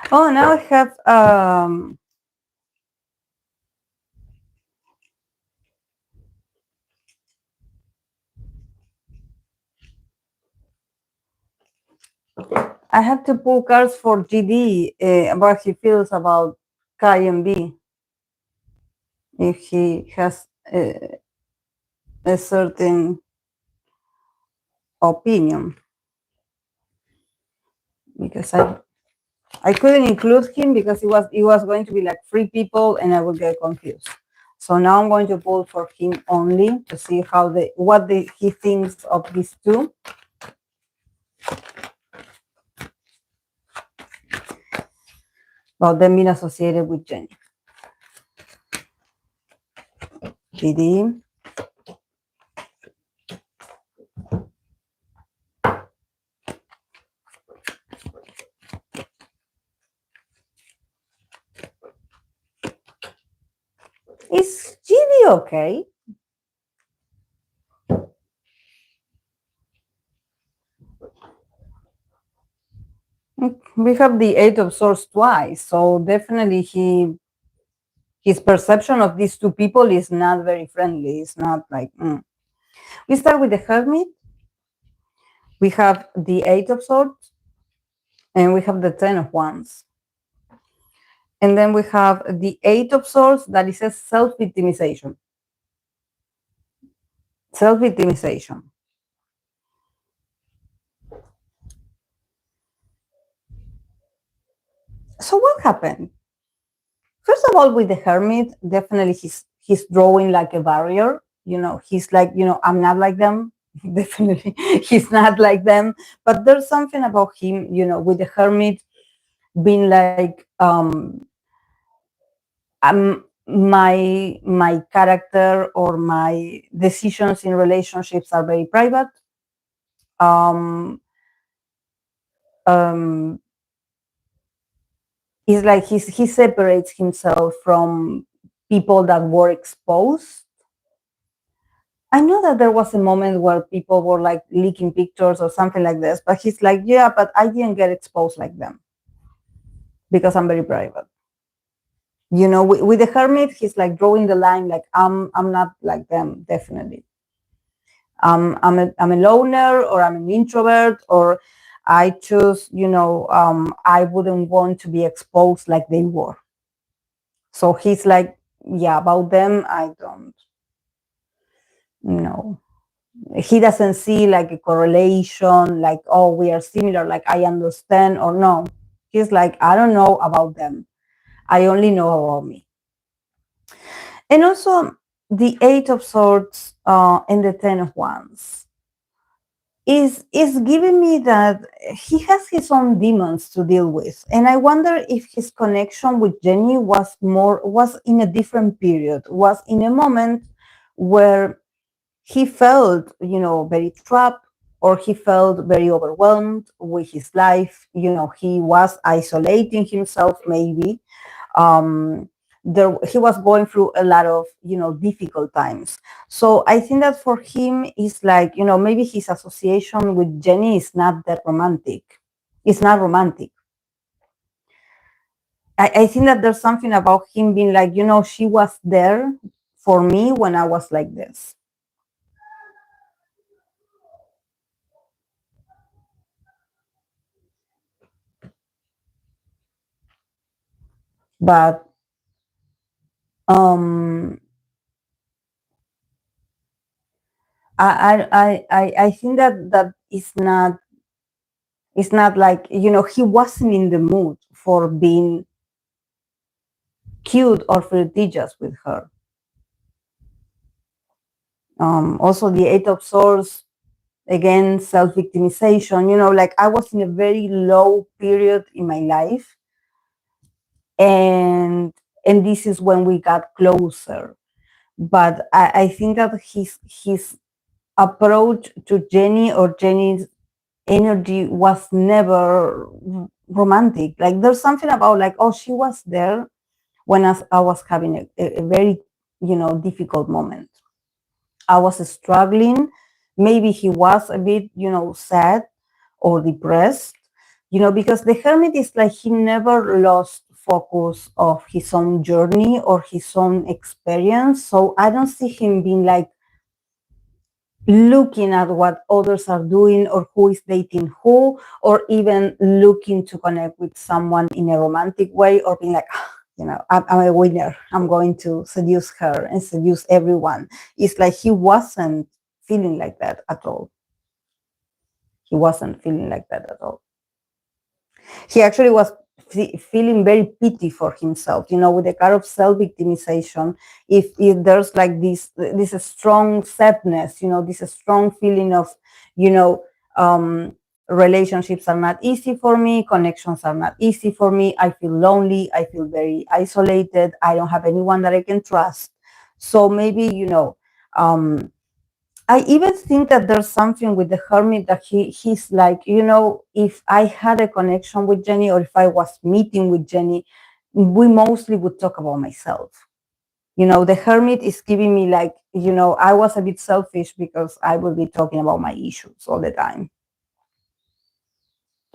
Oh, now I have I have to pull cards for GD, what he feels about Kai and B, if he has a certain opinion, because I couldn't include him because it was going to be like 3 people and I would get confused. So now I'm going to pull for him only to see what he thinks of these two. About them being associated with Jenny. GD. Is GD okay? We have the 8 of Swords twice, so definitely his perception of these two people is not very friendly. It's not like, We start with the Hermit. We have the 8 of Swords, and we have the 10 of Wands. And then we have the 8 of Swords that is a self-victimization. Self-victimization. So what happened? First of all, with the Hermit, definitely he's drawing like a barrier. He's like, I'm not like them. Definitely, he's not like them. But there's something about him, with the Hermit being like, my character or my decisions in relationships are very private. It's like he separates himself from people that were exposed. I know that there was a moment where people were like leaking pictures or something like this, but he's like, yeah, but I didn't get exposed like them because I'm very private. With the Hermit, he's like drawing the line, like I'm not like them, definitely. I'm a loner, or I'm an introvert, or I choose, I wouldn't want to be exposed like they were. So he's like, yeah, about them, I don't know. He doesn't see like a correlation, like, oh, we are similar, like I understand, or no. He's like, I don't know about them. I only know about me. And also the 8 of Swords and the 10 of Wands is giving me that he has his own demons to deal with. And I wonder if his connection with Jenny was in a different period, was in a moment where he felt, very trapped, or he felt very overwhelmed with his life. He was isolating himself, maybe. He was going through a lot of, difficult times. So I think that for him, it's like, maybe his association with Jenny is not that romantic. It's not romantic. I think that there's something about him being like, she was there for me when I was like this. But I think that it's not like, he wasn't in the mood for being cute or flirtatious with her. Also, the Eight of Swords, again, self-victimization. Like I was in a very low period in my life, and this is when we got closer. But I think that his approach to Jenny, or Jenny's energy, was never romantic. Like there's something about like, oh, she was there when I was having a very difficult moment. I was struggling. Maybe he was a bit sad or depressed, because the hermit is like he never lost focus of his own journey or his own experience. So I don't see him being like looking at what others are doing or who is dating who, or even looking to connect with someone in a romantic way, or being like, I'm a winner, I'm going to seduce her and seduce everyone. It's like he wasn't feeling like that at all. He wasn't feeling like that at all. He actually was feeling very pity for himself, with the kind of self-victimization. If there's like this strong sadness, this strong feeling of, relationships are not easy for me, connections are not easy for me, I feel lonely, I feel very isolated, I don't have anyone that I can trust. So maybe, I even think that there's something with the hermit that he's like, if I had a connection with Jenny, or if I was meeting with Jenny, we mostly would talk about myself. The hermit is giving me like, I was a bit selfish because I would be talking about my issues all the time.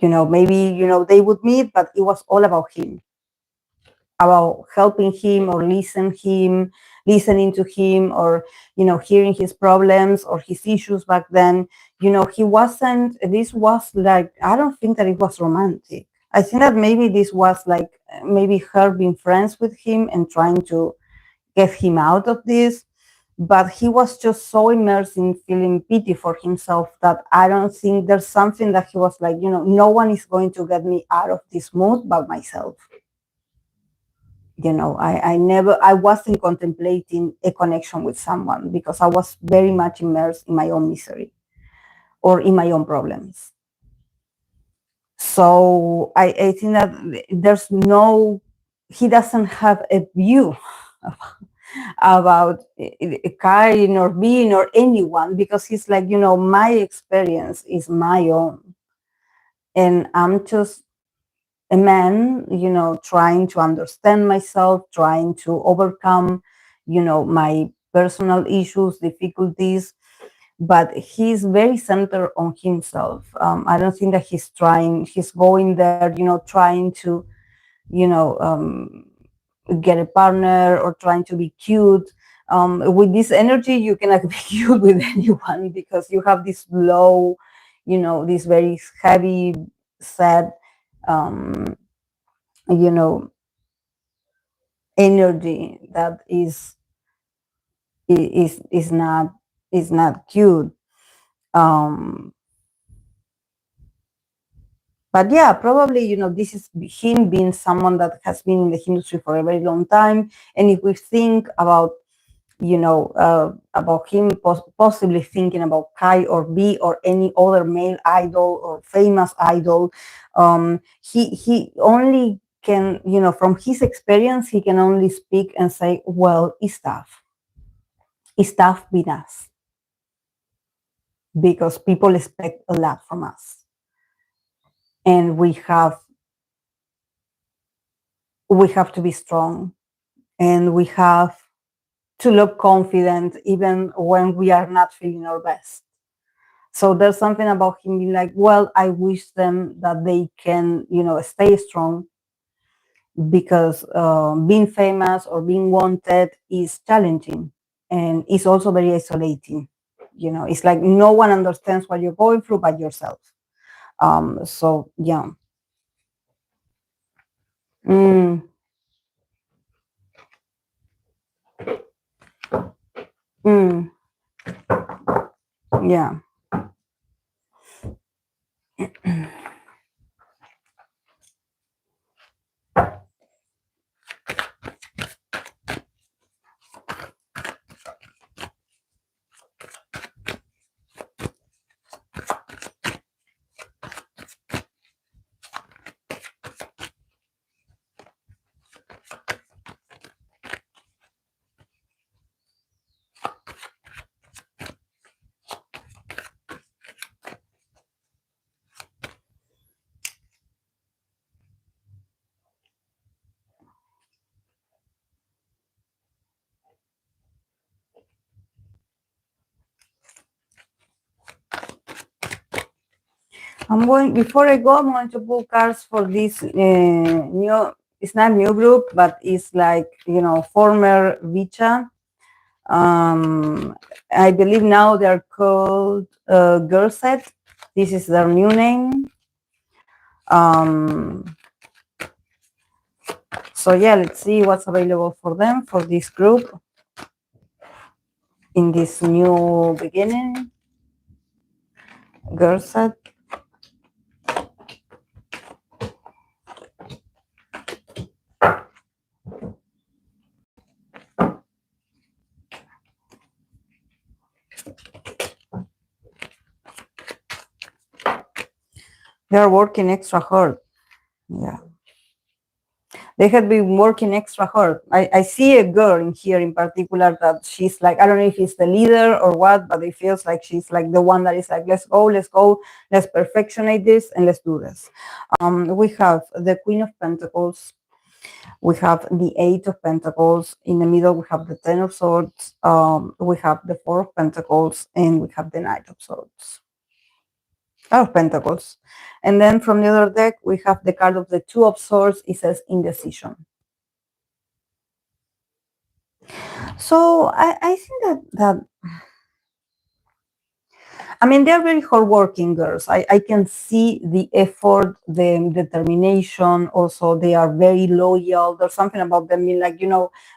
Maybe, they would meet, but it was all about him, about helping him or listening to him, or hearing his problems or his issues back then. He wasn't, this was like, I don't think that it was romantic. I think that maybe this was like, maybe her being friends with him and trying to get him out of this. But he was just so immersed in feeling pity for himself that I don't think there's something that he was like, no one is going to get me out of this mood but myself. I wasn't contemplating a connection with someone because I was very much immersed in my own misery or in my own problems. So I think that he doesn't have a view about Kai or being or anyone, because he's like, my experience is my own. And I'm just a man, trying to understand myself, trying to overcome, my personal issues, difficulties. But he's very centered on himself. I don't think that he's going there, trying to, get a partner or trying to be cute. With this energy, you cannot be cute with anyone because you have this low, this very heavy, sad, energy that is not cute. But yeah, probably, this is him being someone that has been in the industry for a very long time. And if we think about, about him possibly thinking about Kai or B or any other male idol or famous idol, he only can, from his experience, he can only speak and say, well, it's tough. It's tough being us. Because people expect a lot from us. And we have to be strong, and we have to look confident even when we are not feeling our best. So there's something about him being like, well, I wish them that they can, stay strong, because being famous or being wanted is challenging, and it's also very isolating. It's like no one understands what you're going through but yourself. So yeah. Mm. Mm. Yeah. Before I go, I'm going to pull cards for this new, it's not new group, but it's like, former VCHA. I believe now they're called Girlset. This is their new name. So yeah, let's see what's available for them, for this group, in this new beginning. Girlset. They are working extra hard. Yeah. They had been working extra hard. I see a girl in here in particular that she's like, I don't know if it's the leader or what, but it feels like she's like the one that is like, let's go, let's perfectionate this and let's do this. We have the Queen of Pentacles. We have the Eight of Pentacles. In the middle, we have the Ten of Swords. We have the Four of Pentacles, and we have the Knight of Swords. Of Pentacles. And then from the other deck, we have the card of the Two of Swords. It says indecision. So I think that I mean, they're very hardworking girls. I can see the effort, the determination. Also, they are very loyal. There's something about them being like,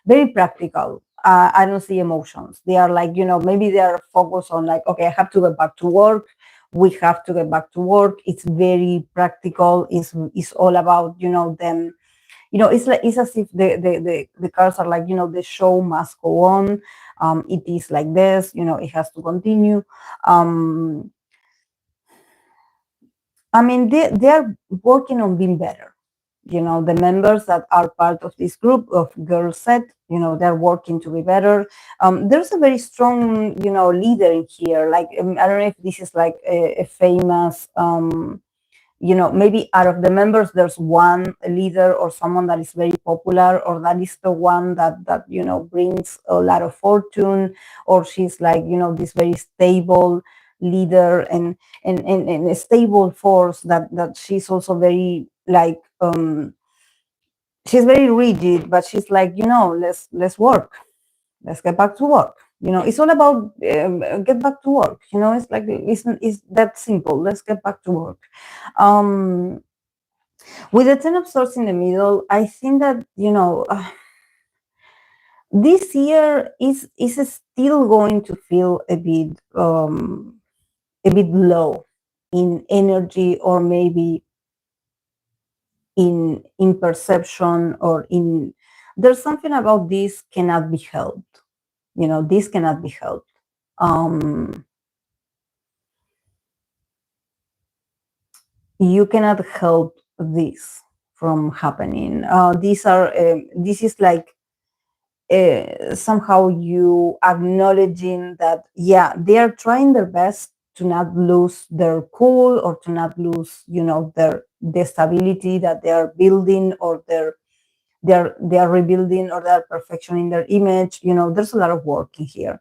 very practical. I don't see emotions. They are like, maybe they are focused on like, okay, I have to get back to work. We have to get back to work. It's very practical. It's all about, them. It's as if the cards are like, the show must go on. It is like this, it has to continue. I mean, they are working on being better. The members that are part of this group of Girlset, they're working to be better. There's a very strong, leader in here. Like, I don't know if this is like a famous, maybe out of the members, there's one leader or someone that is very popular, or that is the one that brings a lot of fortune, or she's like, this very stable leader and a stable force that she's also very like, she's very rigid, but she's like, let's work. Let's get back to work. It's all about get back to work. It's like, it's that simple. Let's get back to work. With the Ten of Swords in the middle, I think that, this year is still going to feel a bit low in energy, or maybe in perception, or in, there's something about this cannot be helped. This cannot be helped. You cannot help this from happening. This is like somehow you acknowledging that, yeah, they are trying their best to not lose their cool, or to not lose, the stability that they are building, or they are rebuilding, or they are perfectioning their image. There's a lot of work in here.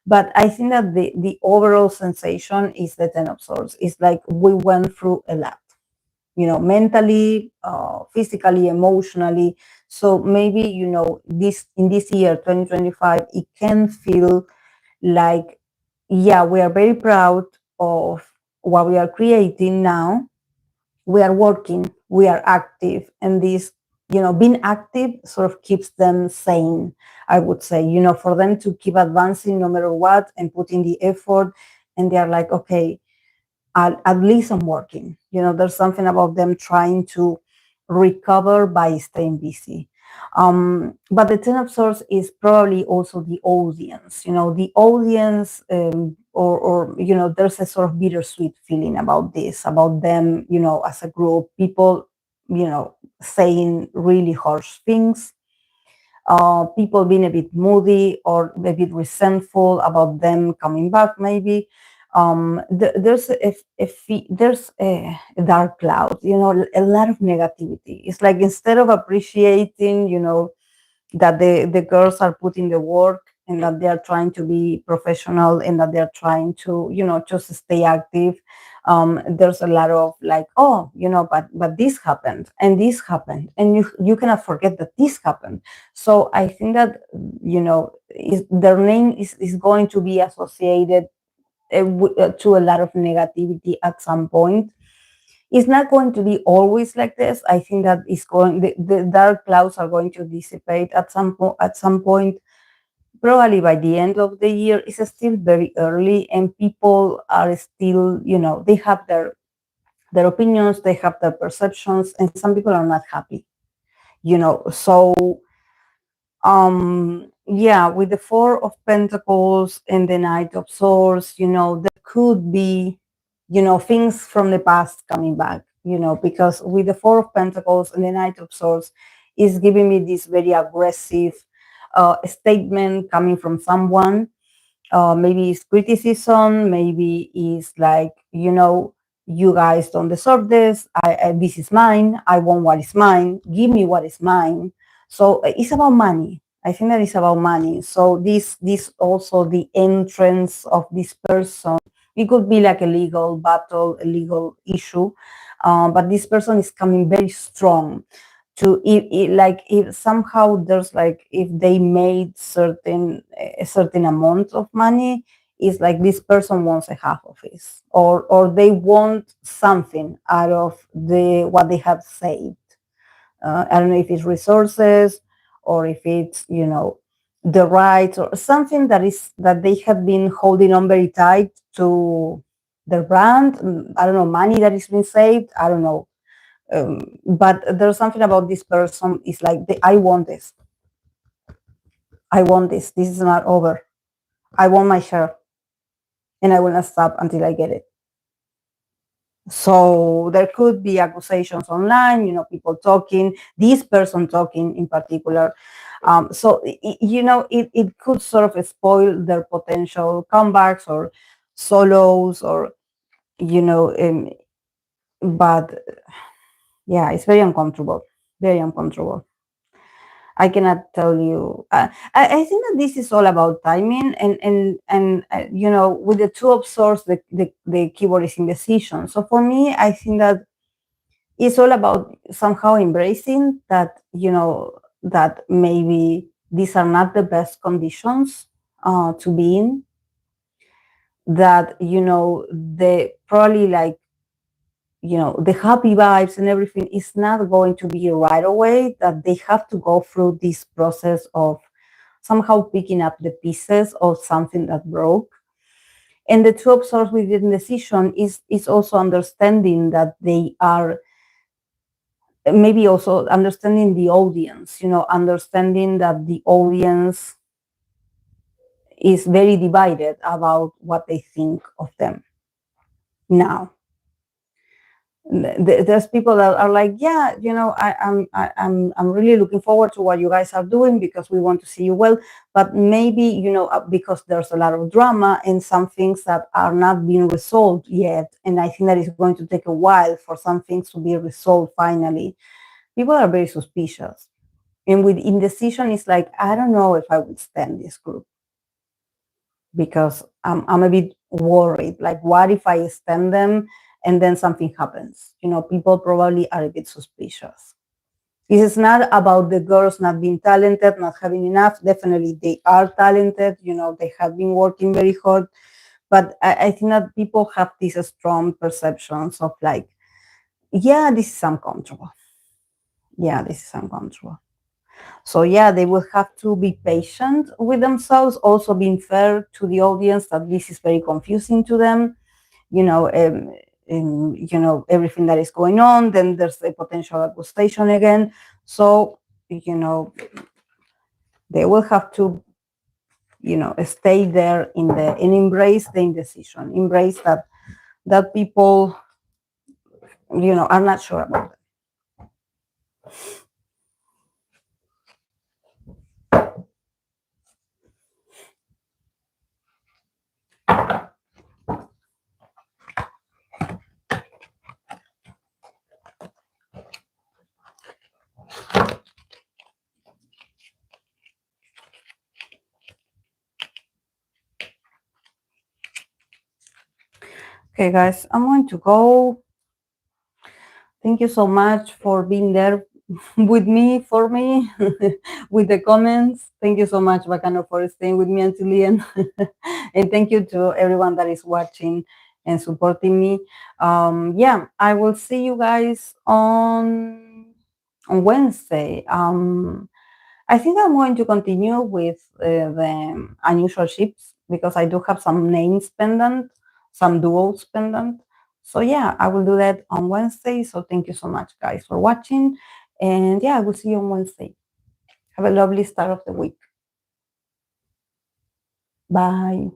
But I think that the overall sensation is the Ten of Swords. It's like we went through a lot, mentally, physically, emotionally. So maybe, this in this year, 2025, it can feel like, yeah, we are very proud of what we are creating now. We are working, we are active, and this, being active sort of keeps them sane, I would say, for them to keep advancing no matter what, and putting the effort. And they are like, okay, at least I'm working. There's something about them trying to recover by staying busy. But the Ten of Swords is probably also the audience. The audience, or there's a sort of bittersweet feeling about this, about them, as a group, people, saying really harsh things. People being a bit moody, or a bit resentful about them coming back, maybe. There's a dark cloud, a lot of negativity. It's like, instead of appreciating, that the girls are putting the work, and that they are trying to be professional, and that they're trying to, just stay active, There's a lot of like, oh, but this happened and this happened, and you cannot forget that this happened. So I think that their name is going to be associated to a lot of negativity at some point. It's not going to be always like this. I think that the dark clouds are going to dissipate at some point. Probably by the end of the year. It's still very early, and people are still, they have their opinions, they have their perceptions, and some people are not happy. So yeah, with the Four of Pentacles and the Knight of Swords, there could be, things from the past coming back, because with the Four of Pentacles and the Knight of Swords is giving me this very aggressive statement coming from someone. Maybe it's criticism, maybe it's like, you guys don't deserve this. This is mine. I want what is mine. Give me what is mine. So it's about money. I think that it's about money. So this also the entrance of this person. It could be like a legal battle, a legal issue, but this person is coming very strong. To if somehow there's like, if they made a certain amount of money, it's like this person wants a half of it, or they want something out of what they have saved. I don't know if it's resources, or if it's the rights, or something that they have been holding on very tight to their brand. I don't know, money that is being saved. I don't know. But there's something about this person. It's like, I want this. I want this. This is not over. I want my share, and I will not stop until I get it. So there could be accusations online, people talking, this person talking in particular. So, it could sort of spoil their potential comebacks or solos, or, but yeah, it's very uncomfortable, very uncomfortable. I cannot tell you. I think that this is all about timing, and with the Two of Swords, the keyword is indecision. So for me, I think that it's all about somehow embracing that, that maybe these are not the best conditions to be in. That they probably like, the happy vibes and everything is not going to be right away, that they have to go through this process of somehow picking up the pieces of something that broke. And the Two of Swords with indecision is also understanding that they are, maybe also understanding the audience, understanding that the audience is very divided about what they think of them now. There's people that are like, yeah, I'm really looking forward to what you guys are doing, because we want to see you well. But maybe, because there's a lot of drama and some things that are not being resolved yet, and I think that it's going to take a while for some things to be resolved finally. People are very suspicious, and with indecision, it's like, I don't know if I would stand this group, because I'm a bit worried. Like, what if I stand them and then something happens? People probably are a bit suspicious. This is not about the girls not being talented, not having enough. Definitely they are talented. They have been working very hard. But I think that people have these strong perceptions of like, yeah, this is uncomfortable. Yeah, this is uncomfortable. So yeah, they will have to be patient with themselves, also being fair to the audience that this is very confusing to them. Everything that is going on, then there's a potential accusation again. So, they will have to, stay there and embrace the indecision, embrace that people, are not sure about it. Okay, guys, I'm going to go. Thank you so much for being there with me, for me, with the comments. Thank you so much, Bacano, for staying with me until the end. And thank you to everyone that is watching and supporting me. Yeah, I will see you guys on Wednesday. I think I'm going to continue with the unusual ships because I do have some names pendant, some duos pendant. So yeah, I will do that on Wednesday. So thank you so much, guys, for watching. And yeah, I will see you on Wednesday. Have a lovely start of the week. Bye.